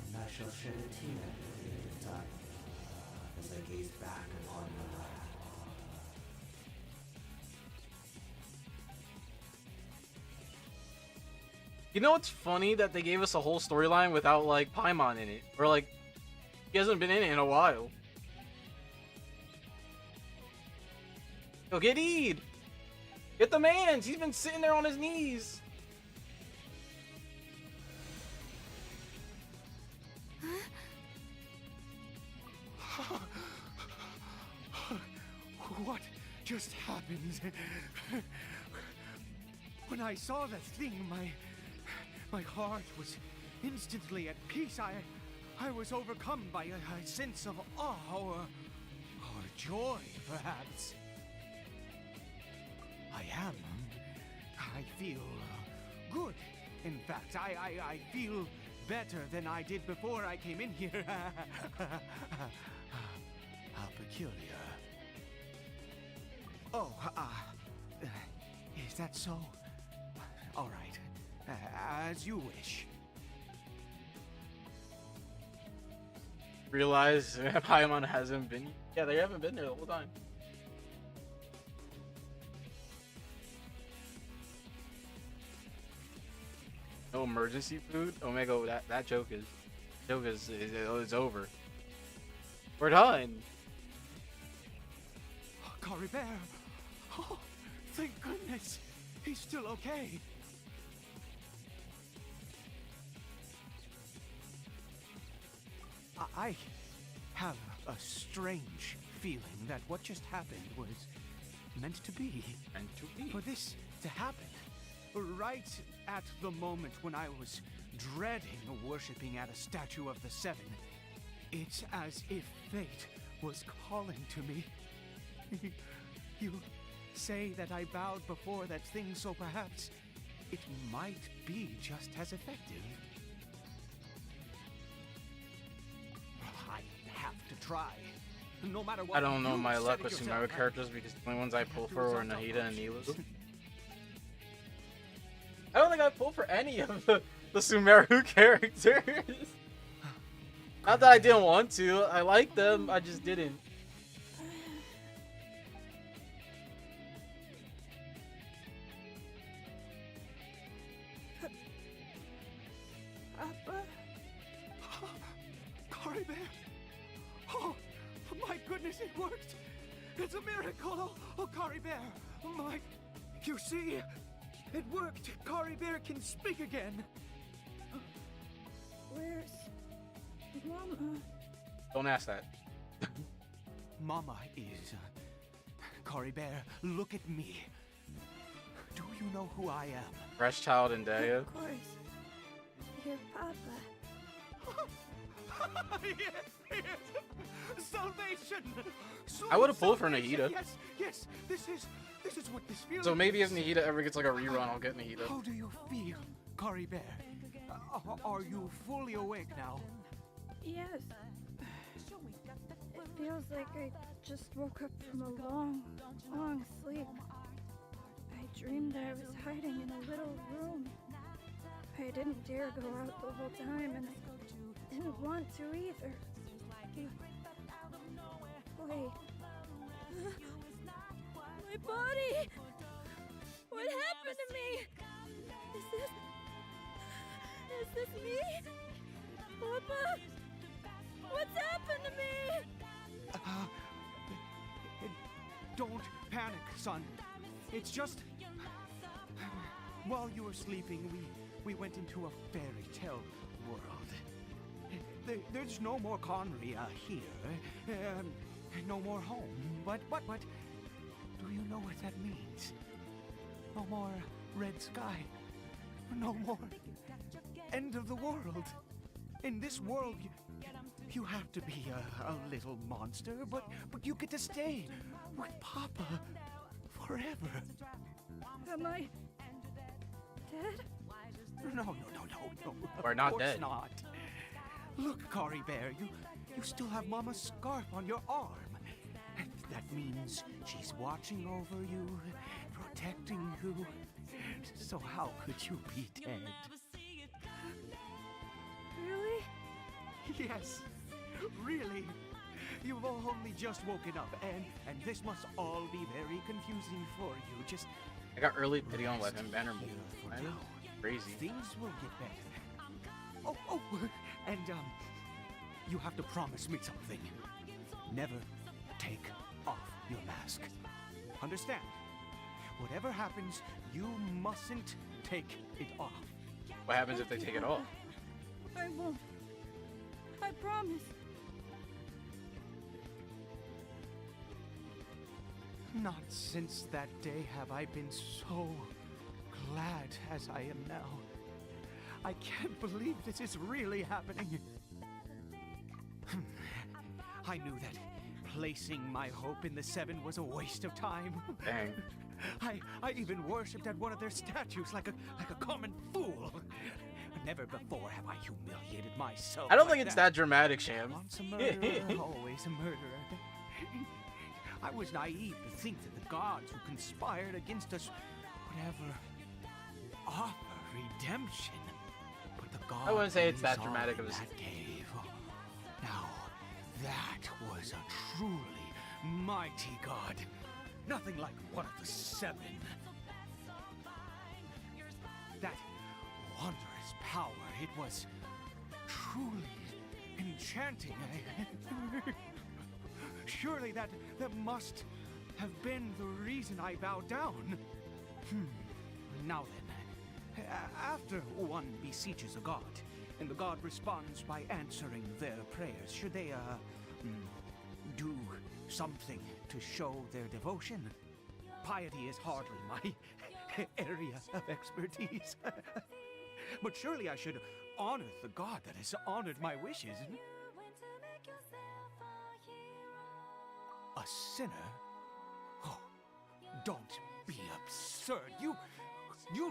S9: And I shall shed a tear at the end of time, as I gaze back upon your life.
S1: You know what's funny? That they gave us a whole storyline without like Paimon in it. Or like, he hasn't been in it in a while. Go get Eid! Get the man! He's been sitting there on his knees!
S7: What just happened? When I saw that thing, my heart was instantly at peace. I was overcome by a sense of awe or joy, perhaps. I am. I feel good. In fact, I feel better than I did before I came in here. How peculiar. Oh, is that so? All right, as you wish.
S1: Realize Paimon hasn't been. Yeah, they haven't been there the whole time. No emergency food? Omega, that joke is over. We're done.
S7: Cory Bear. Oh, thank goodness. He's still okay. I have a strange feeling that what just happened was meant to be.
S1: Meant to be.
S7: For this to happen, right at the moment when I was dreading worshipping at a statue of the Seven, it's as if fate was calling to me. You say that I bowed before that thing, so perhaps it might be just as effective. I have to try. No matter what.
S1: I don't know
S7: you
S1: my
S7: said
S1: luck
S7: it
S1: with
S7: yourself.
S1: Sumeru characters because the only ones I pull for were Nahida and Nilu. I don't think I pulled for any of the Sumeru characters. Not that I didn't want to. I like them. I just didn't.
S7: Papa? Cory Bear? Oh, my goodness, it worked! It's a miracle! Oh, Cory Bear! My... You see? It worked! Cory Bear can speak again!
S6: Where's Mama?
S1: Don't ask that.
S7: Mama is... Cory Bear, look at me. Do you know who I am?
S1: Fresh Child and Daya.
S6: Of course. Your Papa.
S7: Yes, yes! Salvation!
S1: I would've pulled for
S7: Salvation!
S1: Nahida.
S7: Yes, yes! This is what this feels
S1: So
S7: like.
S1: maybe if Nahida ever gets like a rerun, I'll get Nahida.
S7: How do you feel, Cory Bear? Are you fully awake now?
S6: Yes. It feels like I just woke up from a long, long sleep. I dreamed that I was hiding in a little room. I didn't dare go out the whole time, and I didn't want to either. Wait. My body! What happened to me? Is
S7: son. It's just... While you were sleeping, we went into a fairy tale world. There's no more Conria here. No more home. But, do you know what that means? No more red sky. No more end of the world. In this world, you have to be a little monster, but you get to stay with Papa forever.
S6: Am I dead?
S7: No.
S1: We're not
S7: Of course
S1: dead.
S7: not. Look, Kari Bear, you still have Mama's scarf on your arm. That means she's watching over you, protecting you. So how could you be dead?
S6: Really?
S7: Yes, really. You've only just woken up, and this must all be very confusing for you. Just
S1: I got early pity on Weapon Banner.
S7: beautiful
S1: Man,
S7: down.
S1: crazy.
S7: Things will get better. Oh, and you have to promise me something. Never take off your mask. Understand? Whatever happens, you mustn't take it off.
S1: What happens if they take it off?
S6: I won't. I promise.
S7: Not since that day have I been so glad as I am now. I can't believe this is really happening. I knew that placing my hope in the Seven was a waste of time.
S1: Dang.
S7: I even worshipped at one of their statues like a common fool. Never before have I humiliated myself.
S1: I don't
S7: like
S1: think it's that dramatic, Sham.
S7: Once a murderer, always a murderer. I was naive to think that the gods who conspired against us would ever offer redemption. But the gods
S1: I wouldn't say it's that
S7: lives
S1: dramatic
S7: on
S1: of a
S7: that cave. Now, that was a truly mighty god. Nothing like one of the Seven. That wondrous power, it was truly enchanting. Surely that must have been the reason I bowed down. Now then, after one beseeches a god, and the god responds by answering their prayers, should they, do something to show their devotion? Piety is hardly my area of expertise. But surely I should honor the god that has honored my wishes. A sinner? Oh, don't be absurd. You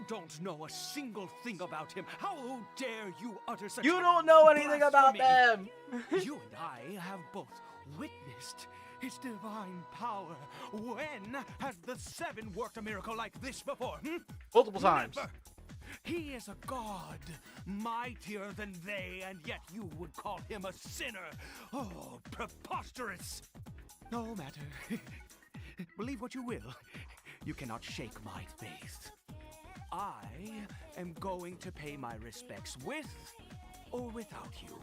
S7: don't know a single thing about him. How dare you utter such
S1: You don't know anything about
S7: blasphemy?
S1: them.
S7: You and I have both witnessed his divine power. When has the Seven worked a miracle like this before?
S1: Multiple times.
S7: Never. He is a god, mightier than they, and yet you would call him a sinner. Oh, preposterous. No matter. Believe what you will. You cannot shake my faith. I am going to pay my respects with or without you.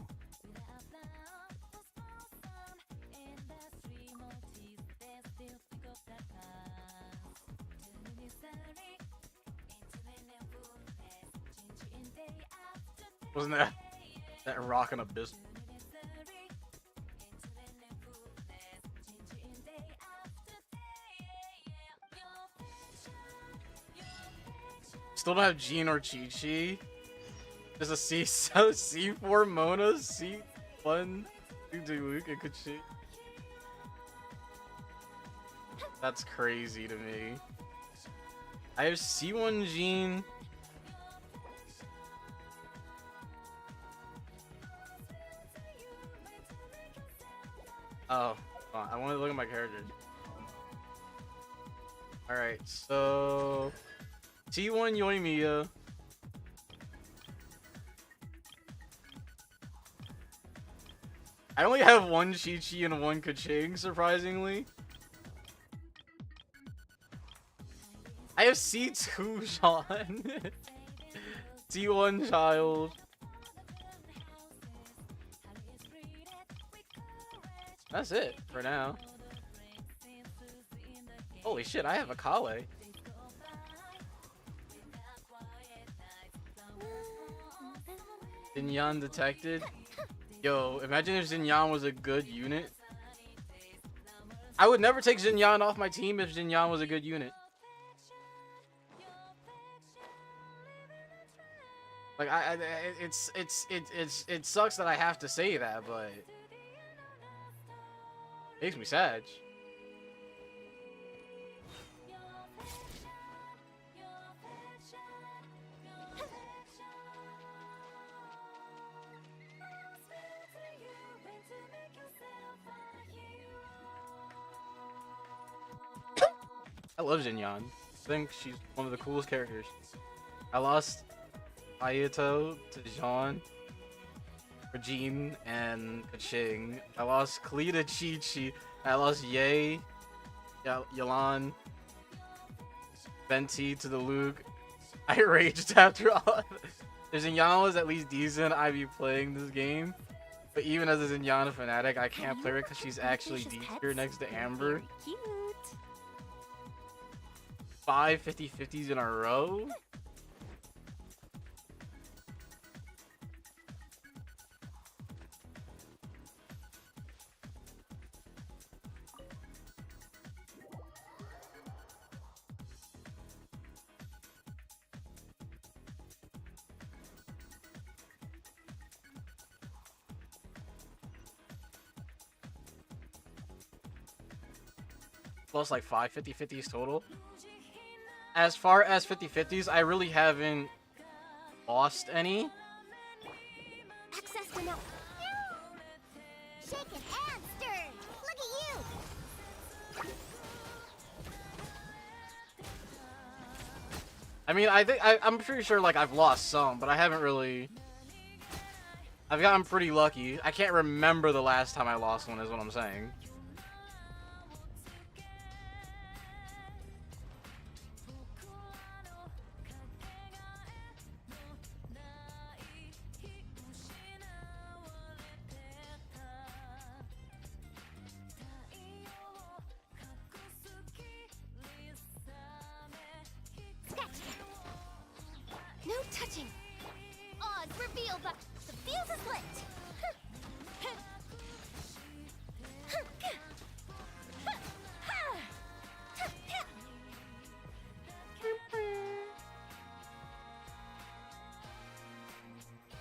S1: Wasn't that rockin' abyss? Still don't have Jean or Chi-Chi. There's a C4 Mona, C1 Duke and Kuchi. That's crazy to me. I have C1 Jean. Oh, I want to look at my characters. Alright, so T1 Yoimiya. I only have one Chi-Chi and one Kaching, surprisingly. I have C2 Sean. T1 Child. That's it for now. Holy shit, I have a Kale. Xinyan detected. Yo, imagine if Xinyan was a good unit. I would never take Xinyan off my team if Xinyan was a good unit. Like it sucks that I have to say that, but it makes me sad. I love Xinyan. I think she's one of the coolest characters. I lost Ayato to Jean, Regine, and Kaching. I lost Klee to Chi-Chi. I lost Ye, Yalan, Venti to the Luke. I raged after all. If Xinyan was at least decent, I'd be playing this game. But even as a Xinyan fanatic, I can't play her because she's actually deeper next to Amber.
S2: Cute.
S1: 5 50-50s in a row? Lost like 5 50-50s total. As far as 50-50s, I really haven't lost any.
S2: Access window. Shaken and stirred. Look at you.
S1: I mean, I'm pretty sure like I've lost some, but I haven't really. I've gotten pretty lucky. I can't remember the last time I lost one, is what I'm saying.
S2: No touching. Odds reveal, but the fuse is lit.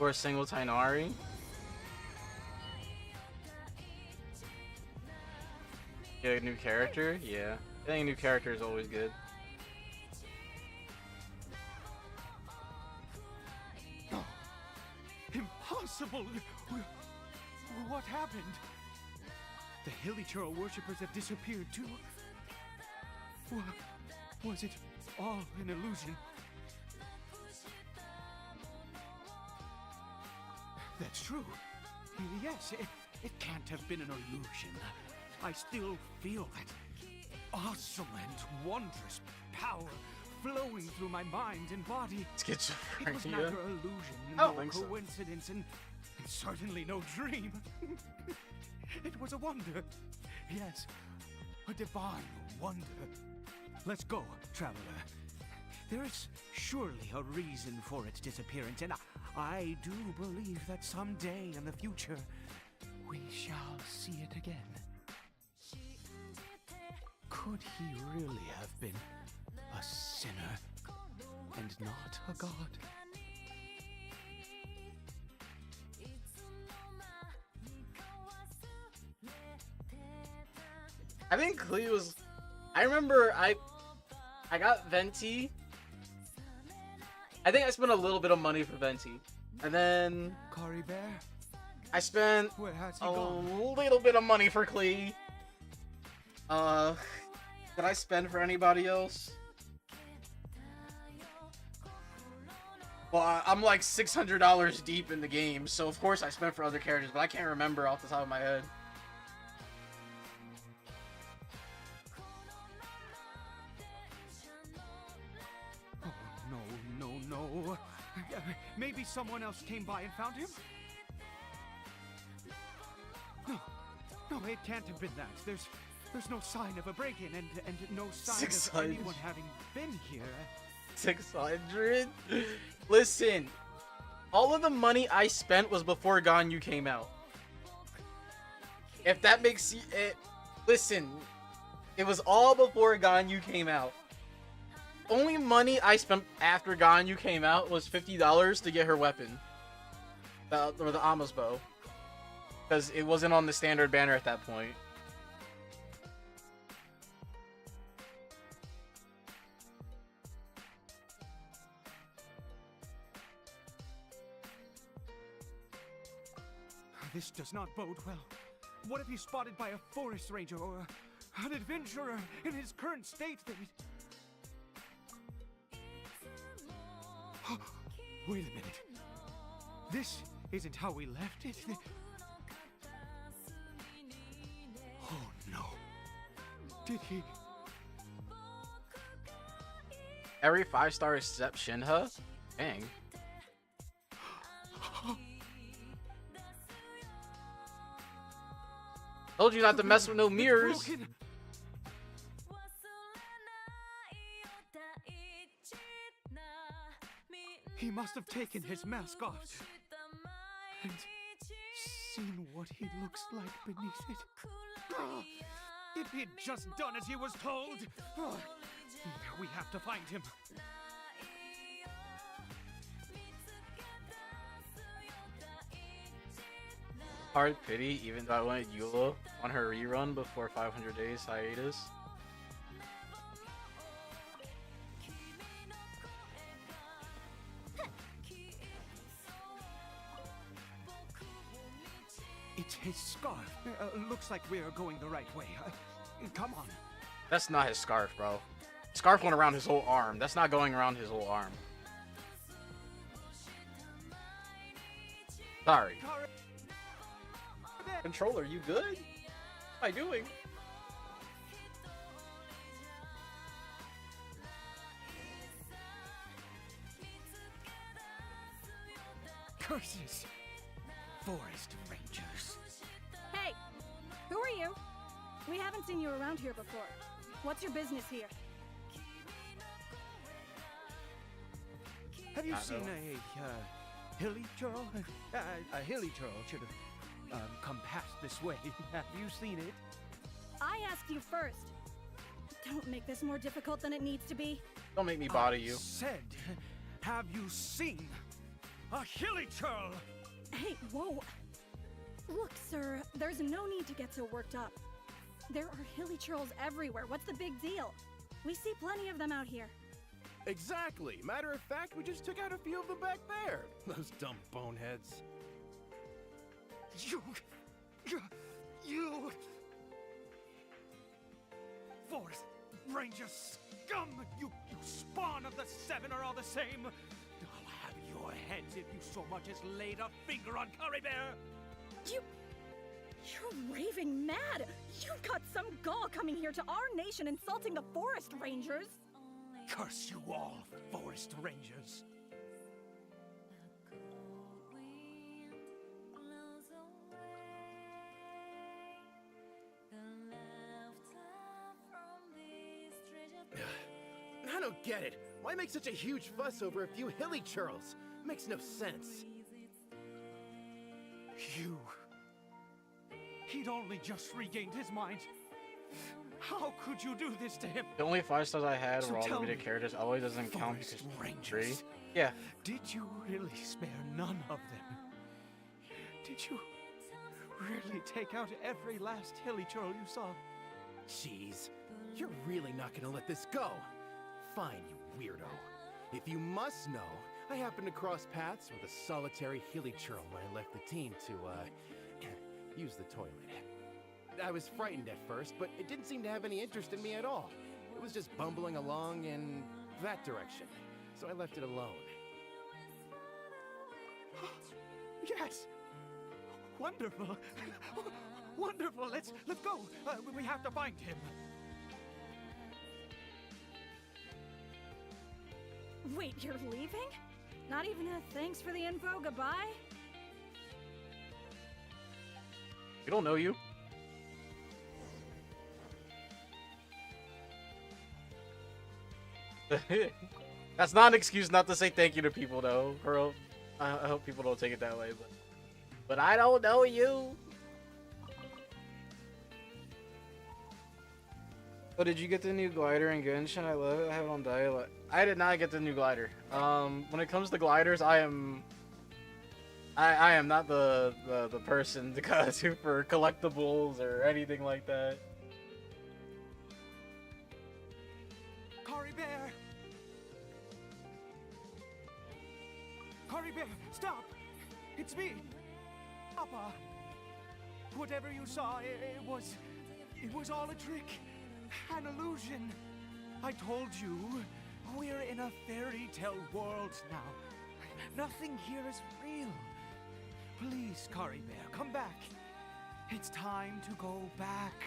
S1: Or a single Tainari. Get a new character? Yeah. I think a new character is always good.
S7: Impossible! What happened? The Hilichurl worshippers have disappeared too. Was it all an illusion? That's true. Yes, it can't have been an illusion. I still feel that awesome and wondrous power flowing through my mind and body. It was
S1: Schizophrenia.
S7: neither illusion
S1: I don't
S7: nor
S1: think so.
S7: coincidence, and certainly no dream. It was a wonder. Yes, a divine wonder. Let's go, traveler. There is surely a reason for its disappearance, and I do believe that someday in the future we shall see it again. Could he really have been a sinner and not a god?
S1: I think Klee was. I remember I got Venti. I think I spent a little bit of money for Venti, and then
S7: Kari Bear?
S1: I spent
S7: Where has he
S1: a
S7: gone?
S1: little bit of money for Klee. Did I spend for anybody else? Well, I'm like $600 deep in the game, so of course I spent for other characters, but I can't remember off the top of my head.
S7: Oh, no. Maybe someone else came by and found him? No, it can't have been that. There's no sign of a break-in and no sign
S1: 600.
S7: of anyone having been here.
S1: 600? Listen, all of the money I spent was before Ganyu came out. If that makes you... listen, it was all before Ganyu came out. Only money I spent after Ganyu came out was $50 to get her weapon. Or the Amos bow. Because it wasn't on the standard banner at that point.
S7: This does not bode well. What if he's spotted by a forest ranger or an adventurer in his current state that Wait a minute. This isn't how we left it. Oh no. Did he?
S1: Every 5-star except Shinha? Dang. Told you not to mess with no mirrors.
S7: Broken. He must have taken his mask off and seen what he looks like beneath it. Ah, if he'd just done as he was told! Ah, we have to find him.
S1: Hard pity, even though I wanted Eula on her rerun before 500 days hiatus.
S7: It's his scarf. Looks like we're going the right way. Come on.
S1: That's not his scarf, bro. Scarf went around his whole arm. That's not going around his whole arm. Sorry. Controller, you good? What am I doing?
S7: Curses! Forest Rangers.
S6: Hey, who are you? We haven't seen you around here before. What's your business here?
S7: Have you
S1: I
S7: seen
S1: know.
S7: a hilly churl? A hilly churl should have come past this way. Have you seen it?
S6: I asked you first. Don't make this more difficult than it needs to be.
S1: Don't make me bother you.
S7: Said, have you seen a hilly churl?
S6: Hey, whoa. Look, sir, there's no need to get so worked up. There are hilly churls everywhere. What's the big deal? We see plenty of them out here.
S10: Exactly. Matter of fact, we just took out a few of them back there. Those dumb boneheads.
S7: You... Forest Ranger scum! You spawn of the Seven are all the same! I'll have your heads if you so much as laid a finger on Curry Bear!
S6: You're raving mad! You've got some gall coming here to our nation insulting the Forest Rangers!
S7: Curse you all, Forest Rangers!
S10: I don't get it. Why make such a huge fuss over a few hilly churls? Makes no sense.
S7: He'd only just regained his mind. How could you do this to him?
S1: The only 5 stars I had
S7: So
S1: were all
S7: tell
S1: limited
S7: me,
S1: characters. Always doesn't count
S7: Forest
S1: because
S7: Rangers.
S1: 3. Yeah.
S7: Did you really spare none of them? Did you really take out every last hilly churl you saw?
S10: Jeez, you're really not gonna let this go. Fine, you weirdo. If you must know, I happened to cross paths with a solitary hilly churl when I left the team to, use the toilet. I was frightened at first, but it didn't seem to have any interest in me at all. It was just bumbling along in that direction, so I left it alone.
S7: Yes! Wonderful! Wonderful! Let's go! We have to find him!
S6: Wait, you're leaving? Not even a thanks for the info, goodbye?
S1: We don't know you. That's not an excuse not to say thank you to people, though, girl. I hope people don't take it that way, but I don't know you. Oh, did you get the new glider in Genshin? I love it. I have it on dial. I did not get the new glider. When it comes to gliders, I am not the person to go to for collectibles or anything like that.
S7: Cory Bear! Cory Bear, stop! It's me! Papa! Whatever you saw, it was all a trick. An illusion. I told you, we're in a fairy tale world now. Nothing here is real. Please, Cory Bear, come back. It's time to go back.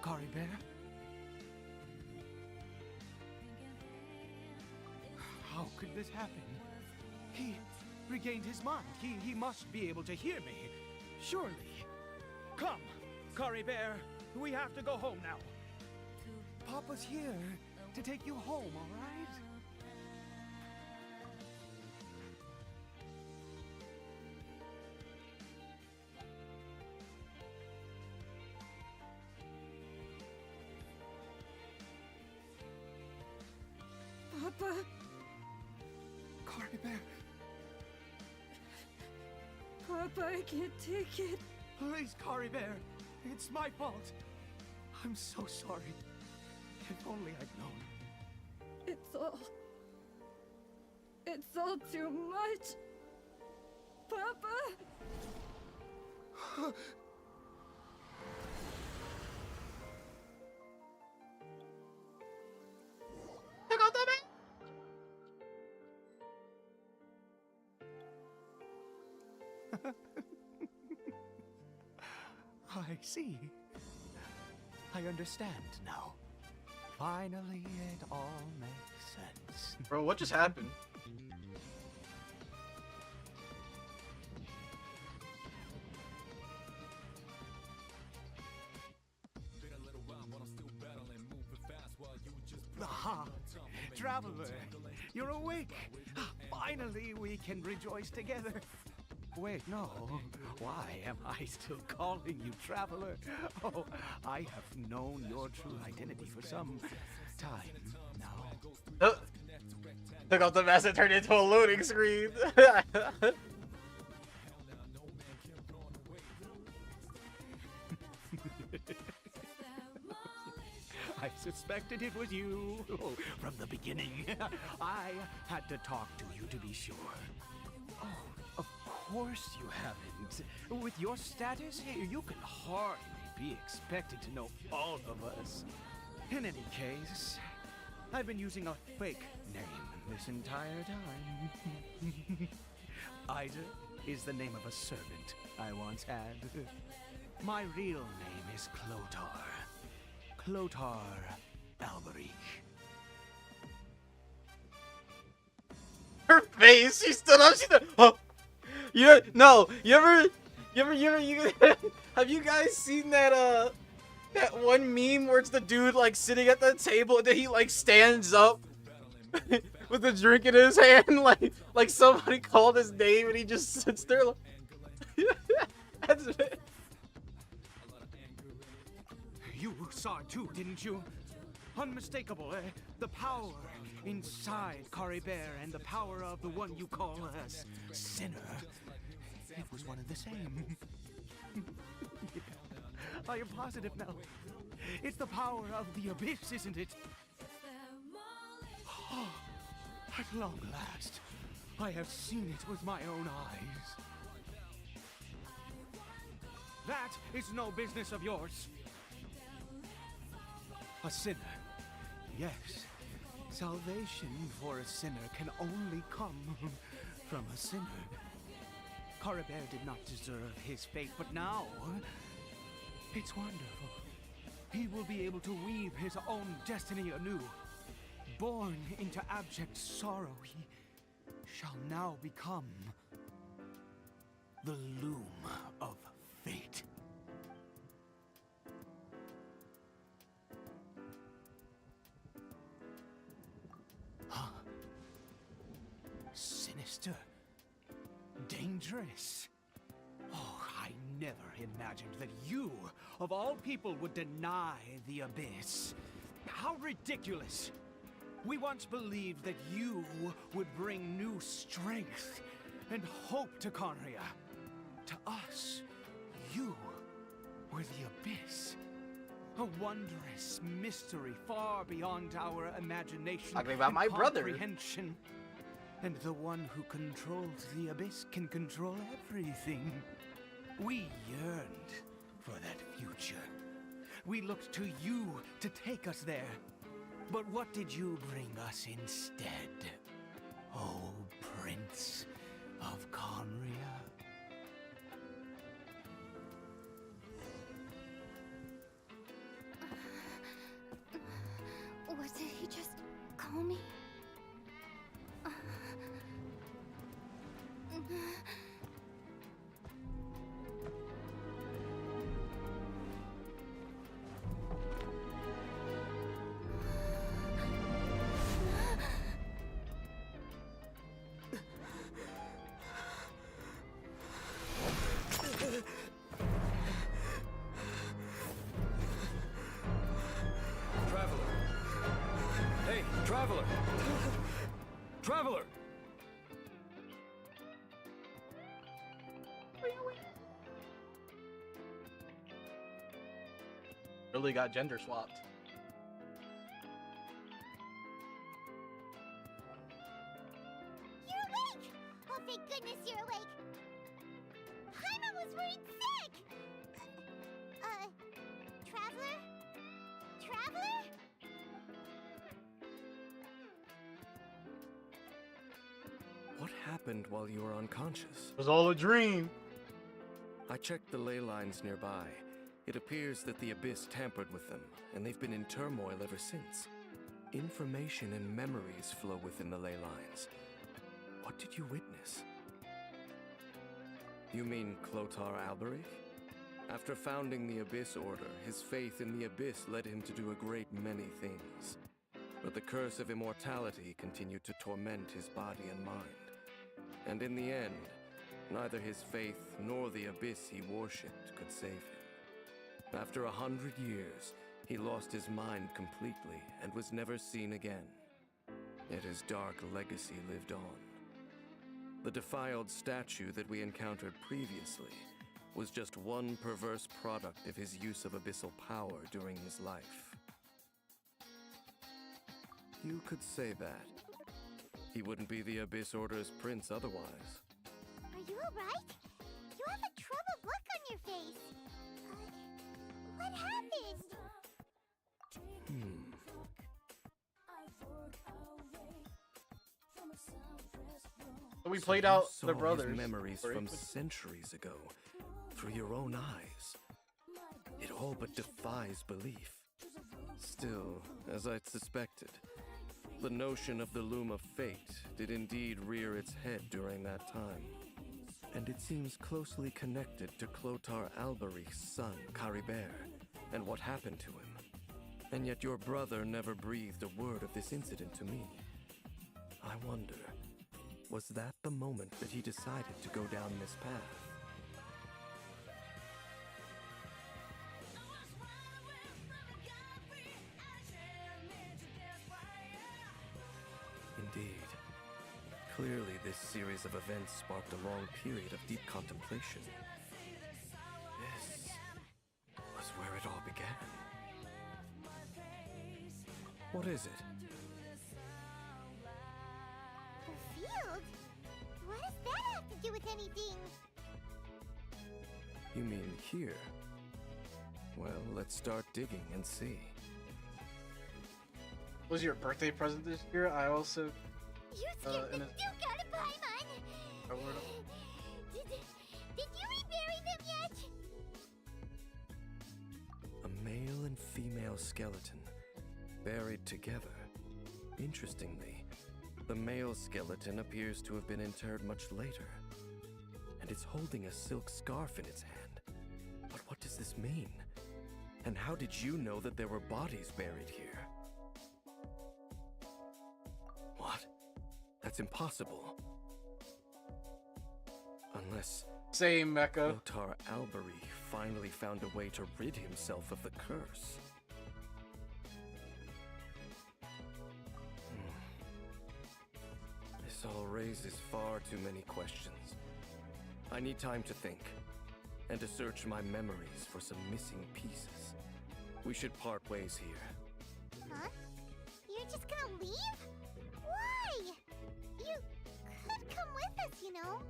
S7: Cory Bear? How could this happen? He regained his mind. He must be able to hear me. Surely. Come, Cory Bear. We have to go home now. Papa's here to take you home, all right?
S6: Papa.
S7: Cory Bear,
S6: Papa, I can't take it.
S7: please, Cory Bear. It's my fault. I'm so sorry. If only I'd known.
S6: It's all too much. Papa.
S7: I see. I understand now. Finally, it all makes sense.
S1: Bro, what just happened?
S7: Aha! Traveler, you're awake! Finally, we can rejoice together. Wait, no. Why am I still calling you Traveler? Oh, I have known your true identity for some time now.
S1: Took off the mask and turned it into a loading screen.
S7: I suspected it was you from the beginning. I had to talk to you to be sure. Oh, of course you haven't. With your status, you can hardly be expected to know all of us. In any case, I've been using a fake name this entire time. Ida is the name of a servant I once had. My real name is Clotar. Clotar Alberich.
S1: Her face, she stood up, she said, oh. You have you guys seen that that one meme where it's the dude like sitting at the table and then he like stands up with a drink in his hand, like somebody called his name and he just sits there like that's it.
S7: You saw it too, didn't you? Unmistakable, eh? The power inside Cory Bear and the power of the one you call a sinner. It was one and the same. Yeah. I am positive now. It's the power of the abyss, isn't it? Oh, at long last, I have seen it with my own eyes. That is no business of yours. A sinner. Yes. Salvation for a sinner can only come from a sinner. Cory Bear did not deserve his fate, but now it's wonderful. He will be able to weave his own destiny anew. Born into abject sorrow, he shall now become the loom of fate. sinister, dangerous. Oh, I never imagined that you, of all people, would deny the abyss. How ridiculous! We once believed that you would bring new strength and hope to Conria. To us, you were the abyss. A wondrous mystery far beyond our imagination
S1: Talking about
S7: and
S1: my brother.
S7: comprehension. And the one who controls the abyss can control everything. We yearned for that future. We looked to you to take us there. But what did you bring us instead? Oh, Prince of Conria.
S2: What did he just call me?
S5: Traveler! Hey, Traveler! Traveler!
S1: Really got gender swapped.
S2: You're awake! Oh, thank goodness you're awake! Paimon was worried sick! Traveler? Traveler?
S5: What happened while you were unconscious?
S1: It was all a dream.
S5: I checked the ley lines nearby. It appears that the Abyss tampered with them, and they've been in turmoil ever since. Information and memories flow within the ley lines. What did you witness? You mean Clotar Alberich? After founding the Abyss Order, his faith in the Abyss led him to do a great many things. But the curse of immortality continued to torment his body and mind. And in the end, neither his faith nor the Abyss he worshipped could save him. After 100 years, he lost his mind completely and was never seen again. Yet his dark legacy lived on. The defiled statue that we encountered previously was just one perverse product of his use of abyssal power during his life. You could say that. He wouldn't be the Abyss Order's prince otherwise.
S2: Are you alright? You have a troubled look on your face. What happened?
S1: So we played out
S5: You
S1: the
S5: saw
S1: brothers.
S5: his memories
S1: Right?
S5: from centuries ago, through your own eyes. It all but defies belief. Still, as I'd suspected, the notion of the loom of fate did indeed rear its head during that time. And it seems closely connected to Clotar Alberich's son, Caribert, and what happened to him. And yet your brother never breathed a word of this incident to me. I wonder, was that the moment that he decided to go down this path? Indeed. Clearly, this series of events sparked a long period of deep contemplation. This was where it all began. What is it?
S2: The field? What does that have to do with anything?
S5: You mean here? Well, let's start digging and see.
S1: Was your birthday present this year? I also.
S2: You skipped the
S1: in a-
S2: Duke out of Paimon!
S1: I wrote
S2: Did you rebury them yet?
S5: A male and female skeleton, buried together. Interestingly, the male skeleton appears to have been interred much later. And it's holding a silk scarf in its hand. But what does this mean? And how did you know that there were bodies buried here? What? That's impossible. Unless
S1: Same, Mecha.
S5: Lothar Albery finally found a way to rid himself of the curse. This all raises far too many questions. I need time to think, and to search my memories for some missing pieces. We should part ways here.
S2: Huh? You're just gonna leave? Why? You could come with us, you know?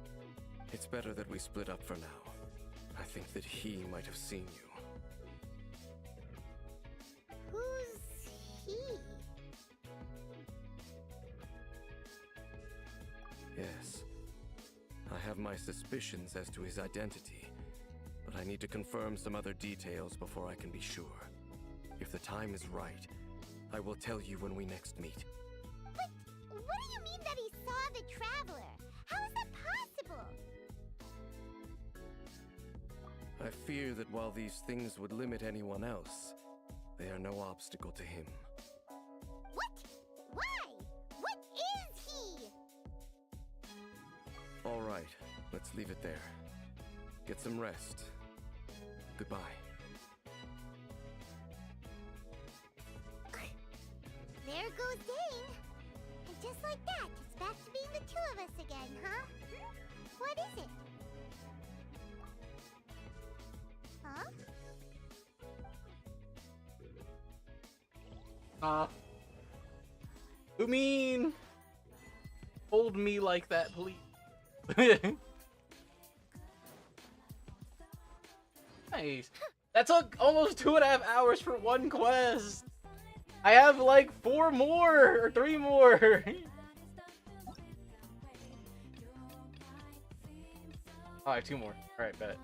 S5: It's better that we split up for now. I think that he might have seen you.
S2: Who's he?
S5: Yes. I have my suspicions as to his identity, but I need to confirm some other details before I can be sure. If the time is right, I will tell you when we next meet.
S2: But what do you mean that he saw the Traveler? How is that possible?
S5: I fear that while these things would limit anyone else, they are no obstacle to him.
S2: What? Why? What is he?
S5: All right, let's leave it there. Get some rest. Goodbye.
S2: There goes Dane. And just like that, it's back to being the two of us again, huh? What is it? Huh?
S1: You mean? Hold me like that, please. Nice. That took almost 2.5 hours for one quest. I have like 4 more or 3 more. Oh, I have 2 more. All right, bet.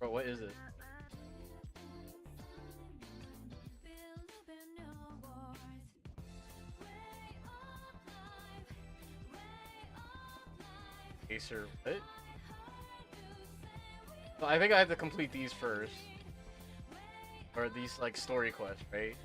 S1: Bro, what is it? Acer, what? Well, I think I have to complete these first. Or these, like, story quests, right?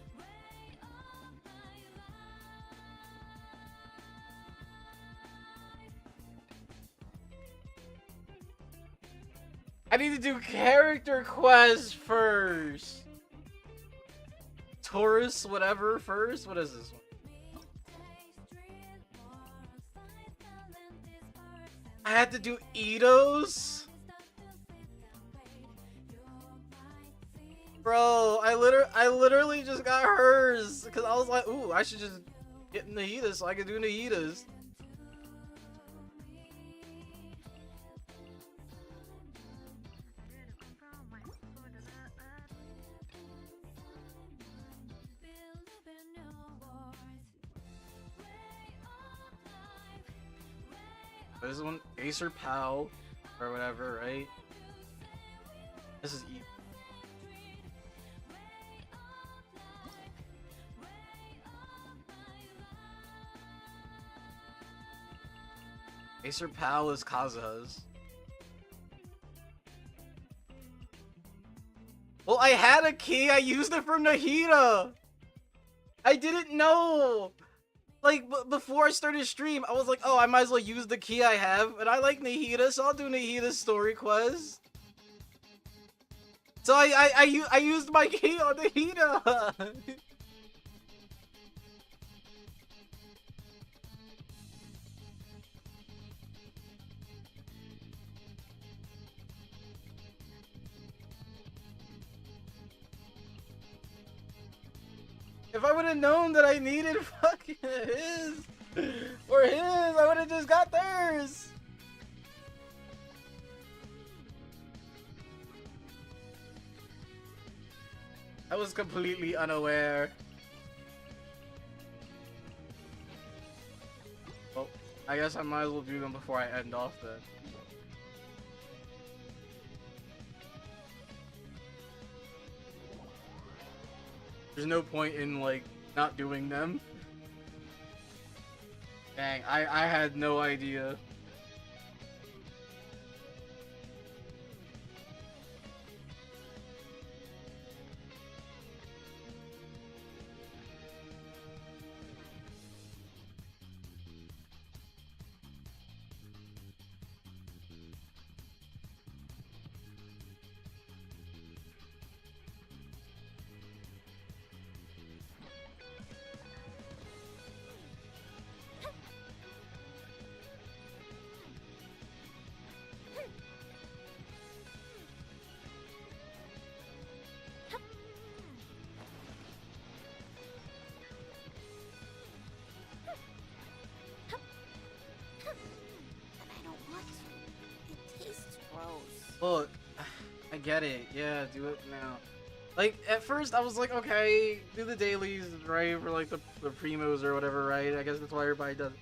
S1: I need to do character quests first! Taurus, whatever, first? What is this one? I had to do Eidos? Bro, I literally just got hers because I was like, ooh, I should just get Nahidas so I can do Nahidas. This is one Acer Pal or whatever, right? This is E. Acer Pal is Kazuha's. Well, I had a key. I used it for Nahida. I didn't know. Like, before I started stream, I was like, oh, I might as well use the key I have. And I like Nahida, so I'll do Nahida's story quest. So I used my key on Nahida. If I would have known that I needed fucking his or his, I would have just got theirs. I was completely unaware. Well, I guess I might as well do them before I end off then. There's no point in, like, not doing them. Dang, I had no idea. Look, I get it. Yeah, do it now. Like, at first I was like, okay, do the dailies, right, for like the primos or whatever, right? I guess that's why everybody does it.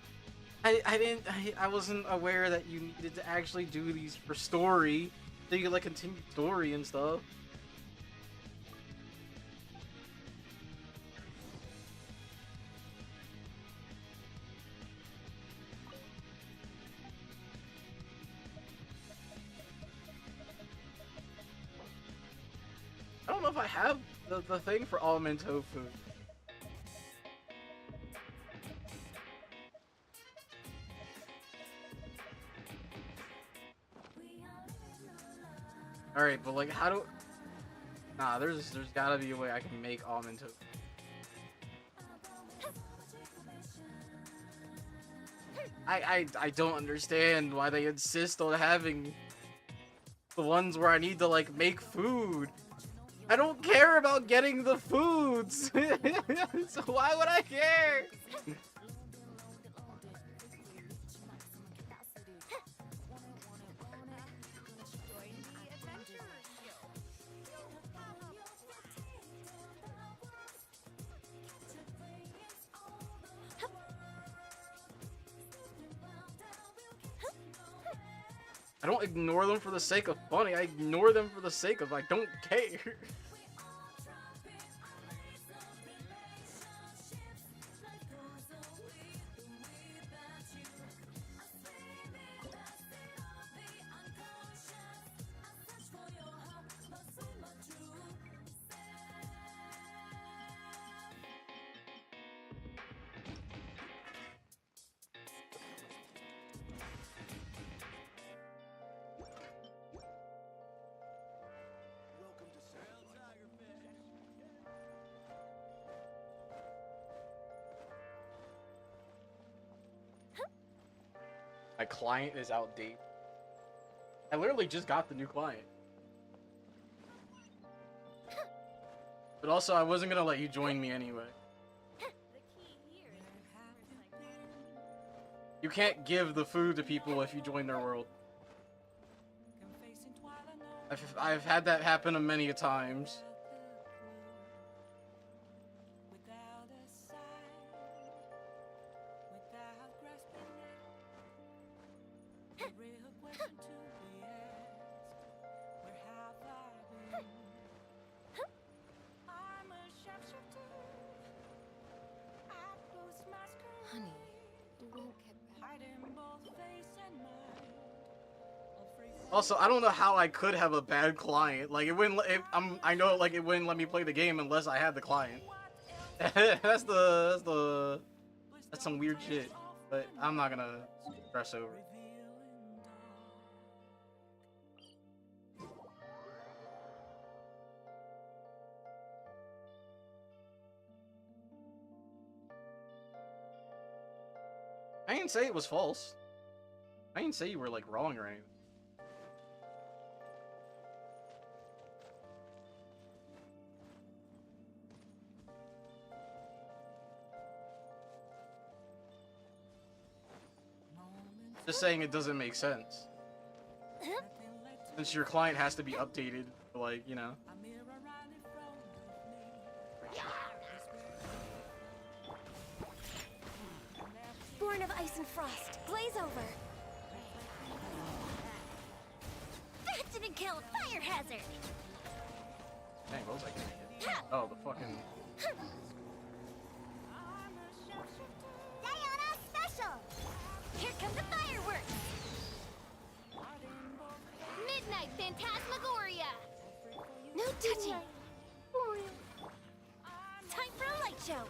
S1: I wasn't aware that you needed to actually do these for story, so you could like continue story and stuff. I don't know if I have the thing for almond tofu. Alright, but like how do... Nah, there's gotta be a way I can make almond tofu. I don't understand why they insist on having the ones where I need to like make food. I don't care about getting the foods. So why would I care? I don't ignore them for the sake of funny. I ignore them for the sake of I don't care. My client is outdated. I literally just got the new client. But also, I wasn't gonna let you join me anyway. You can't give the food to people if you join their world. I've had that happen many a times.
S11: Honey, the wind kept back.
S1: Also, I don't know how I could have a bad client. Like it wouldn't. I know like it wouldn't let me play the game unless I had the client. That's some weird shit. But I'm not gonna stress over it. I didn't say it was false. I didn't say you were like wrong or anything. Just saying it doesn't make sense. Since your client has to be updated, like, you know.
S2: Born of ice and frost, blaze over. That didn't count. Fire hazard.
S1: Dang, what was I gonna hit? Oh, the fucking...
S2: Diana special. Here come the fireworks. Midnight Phantasmagoria. No touching. Time for a light show.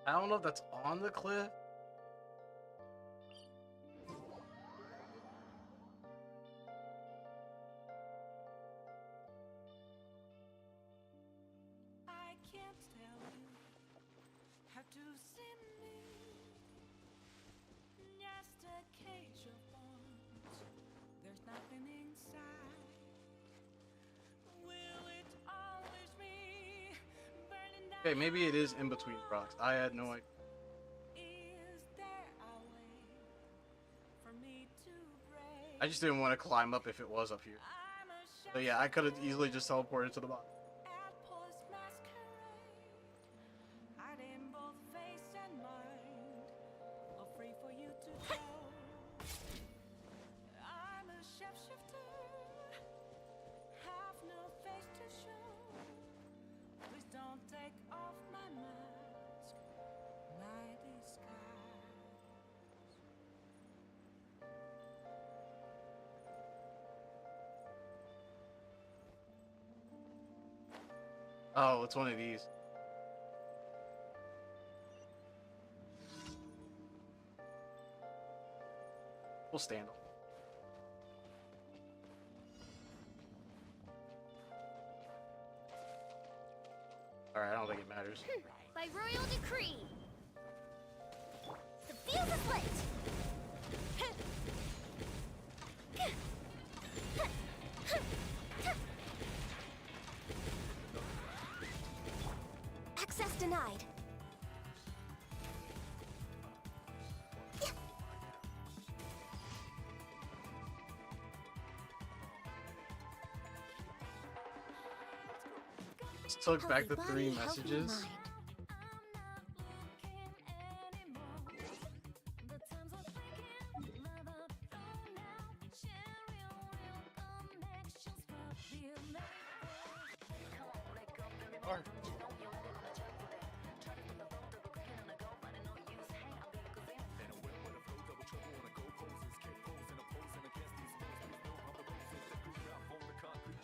S1: I don't know if that's on the cliff. Okay, maybe it is in between rocks. I had no idea. I just didn't want to climb up if it was up here. So yeah, I could have easily just teleported to the bottom. Oh, it's one of these. We'll stand. Alright, I don't think it matters.
S2: By royal decree, the fuse is lit. Access denied.
S1: Just took back the
S2: Healthy
S1: 3
S2: body, healthy
S1: messages.
S2: mind.
S1: Or-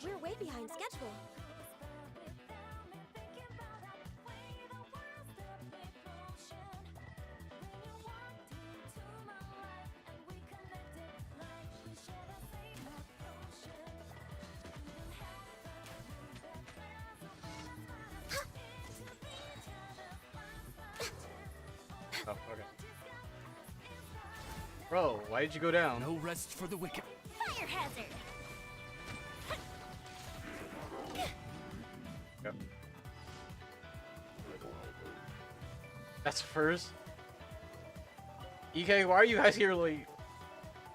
S2: We're way behind schedule.
S1: Oh, okay. Bro, why did you go down?
S10: No rest for the wicked.
S2: Fire hazard.
S1: Yep. That's first. EK, why are you guys here late?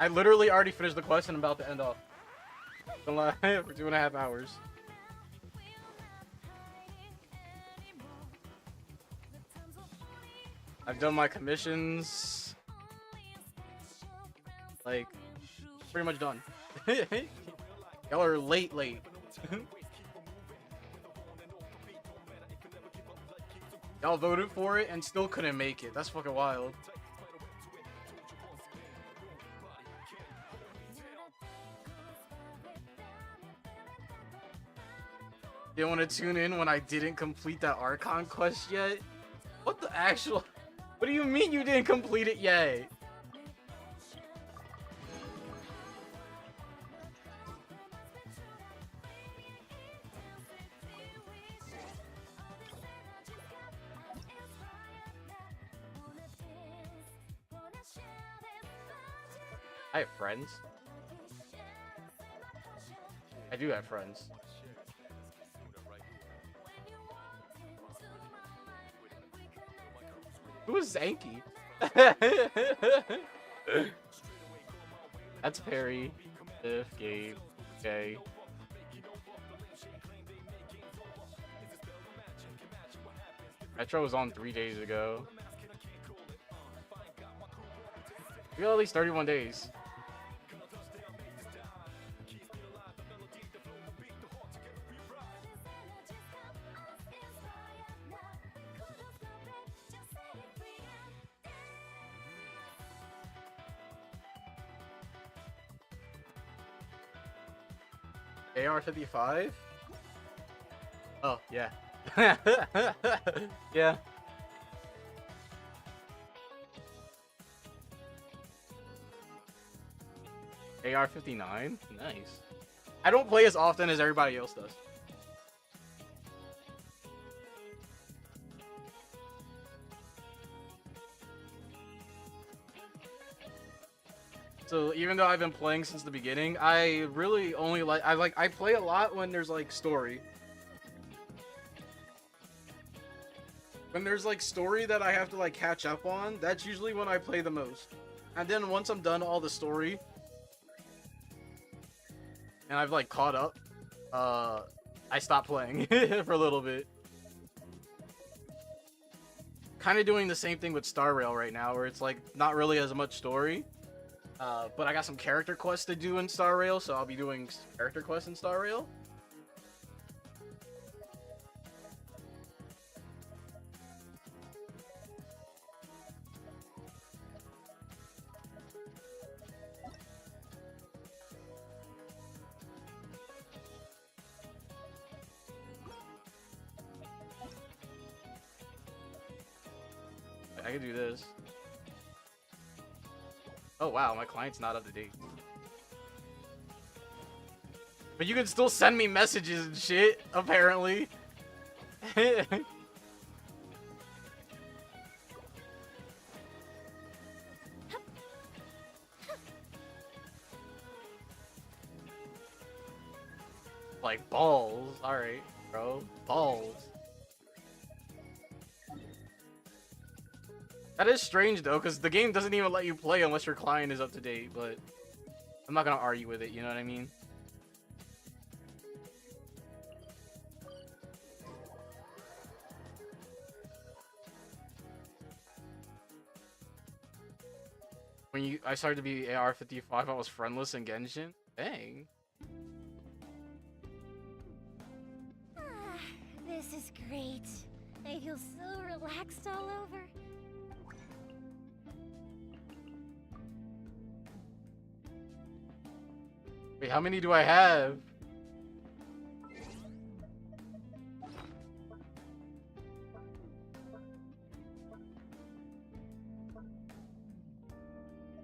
S1: I literally already finished the quest and I'm about to end off. Don't lie, for 2.5 hours. I've done my commissions. Like, pretty much done. Y'all are late. Y'all voted for it and still couldn't make it. That's fucking wild. Didn't want to tune in when I didn't complete that Archon quest yet? What the actual... What do you mean you didn't complete it yet? I have friends. I do have friends. Who is Zanky? That's Perry, Biff, Gabe, Jay. Metro was on 3 days ago. We got at least 31 days. AR-55? Oh, yeah. Yeah. AR-59? Nice. I don't play as often as everybody else does. So even though I've been playing since the beginning, I really only I play a lot when there's like story. When there's like story that I have to like catch up on, that's usually when I play the most. And then once I'm done all the story and I've like caught up, I stop playing for a little bit. Kind of doing the same thing with Star Rail right now, where it's like not really as much story. But I got some character quests to do in Star Rail, so I'll be doing character quests in Star Rail. I can do this. Oh wow, my client's not up to date. But you can still send me messages and shit, apparently. Like balls. Alright, bro. Balls. That is strange though, because the game doesn't even let you play unless your client is up to date, but I'm not gonna argue with it, you know what I mean? When I started to be AR-55, I was friendless in Genshin. Dang.
S2: This is great. I feel so relaxed all over.
S1: Wait, how many do I have?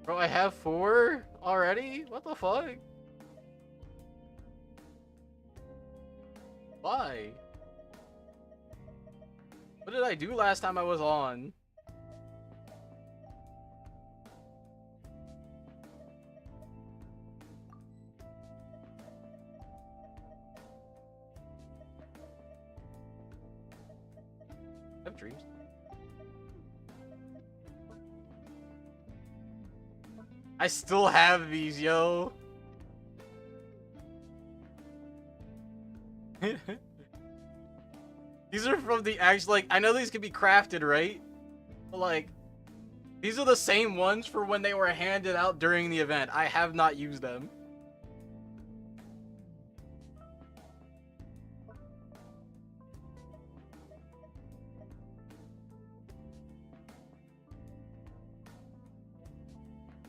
S1: Bro, I have 4 already? What the fuck? Why? What did I do last time I was on? I have dreams. I still have these, yo. These are from the actual, like, I know these can be crafted, right? But, like, these are the same ones for when they were handed out during the event. I have not used them.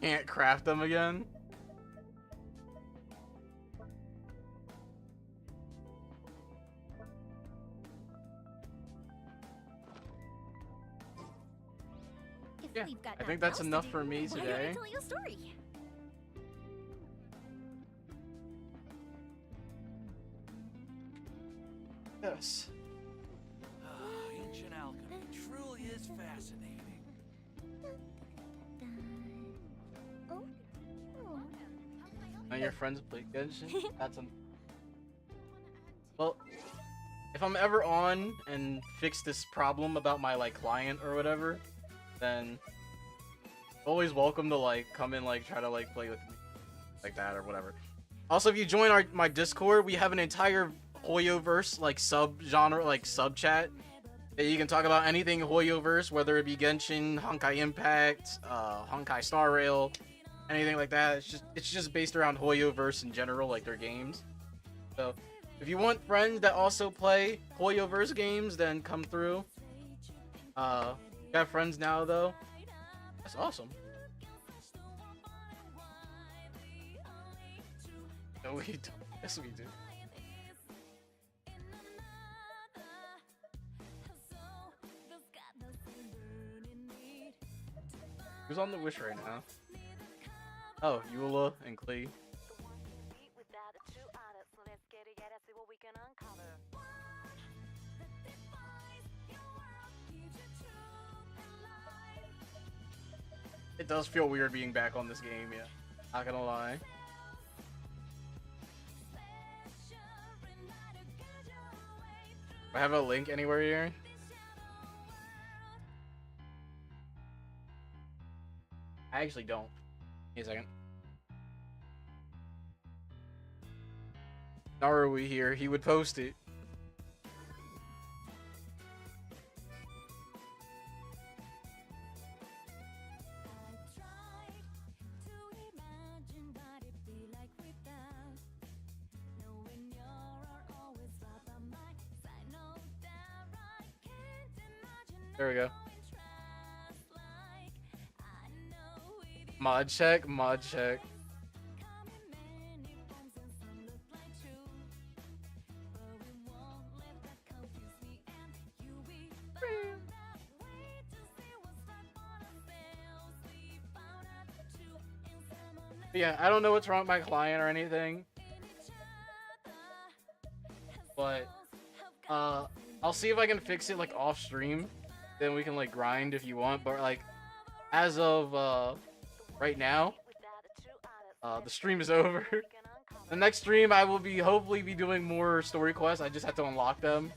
S1: Can't craft them again. Yeah, I think that's enough for me today.
S2: Why don't I tell you a story?
S1: Yes.
S8: Ancient alchemy truly is fascinating.
S2: Oh. Oh.
S1: And your friends play Genshin? That's well, if I'm ever on and fix this problem about my like client or whatever, then always welcome to like come in, like try to like play with me like that or whatever. Also, if you join my Discord, we have an entire Hoyoverse like sub genre, like sub chat that you can talk about anything Hoyoverse, whether it be Genshin, Honkai Impact, Honkai Star Rail, anything like that. It's just based around Hoyoverse in general, like their games. So if you want friends that also play Hoyoverse games, then come through. Got friends now though. That's awesome. No, we don't. Yes, we do. Who's on the Wish right now? Oh, Eula and Klee. It does feel weird being back on this game, yeah. Not gonna lie. Do I have a link anywhere here? I actually don't. Give me a second. Are we here? He would post it. There we go. Mod check, mod check. Yeah, I don't know what's wrong with my client or anything, but I'll see if I can fix it like off stream. Then we can like grind if you want, but like as of right now, the stream is over. The next stream I will be hopefully be doing more story quests. I just have to unlock them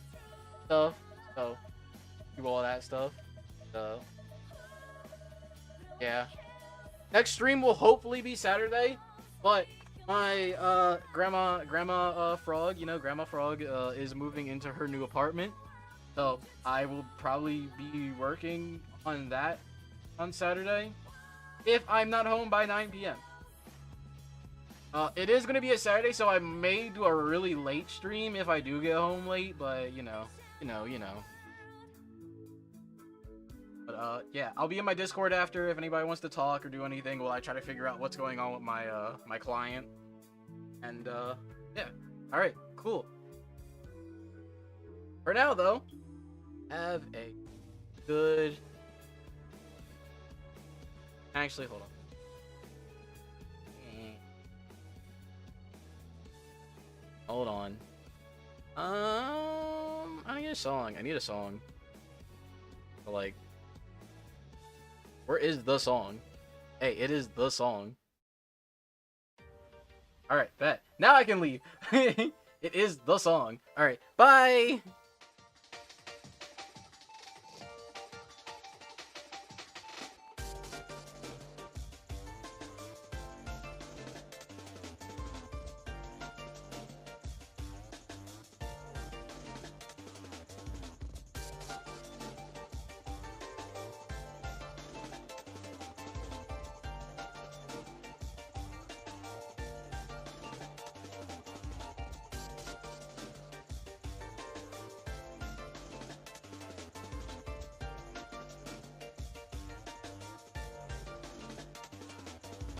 S1: stuff, so do all that stuff. So yeah, next stream will hopefully be Saturday, but my grandma Frog, you know, Grandma Frog is moving into her new apartment. So I will probably be working on that on Saturday if I'm not home by 9 p.m. It is going to be a Saturday, so I may do a really late stream if I do get home late, but you know. But yeah, I'll be in my Discord after if anybody wants to talk or do anything while I try to figure out what's going on with my my client. And yeah. All right, cool. For now though, have a good... Actually, hold on. Hold on. I need a song. I need a song. But like, where is the song? Hey, it is the song. Alright, bet. Now I can leave. It is the song. Alright, bye!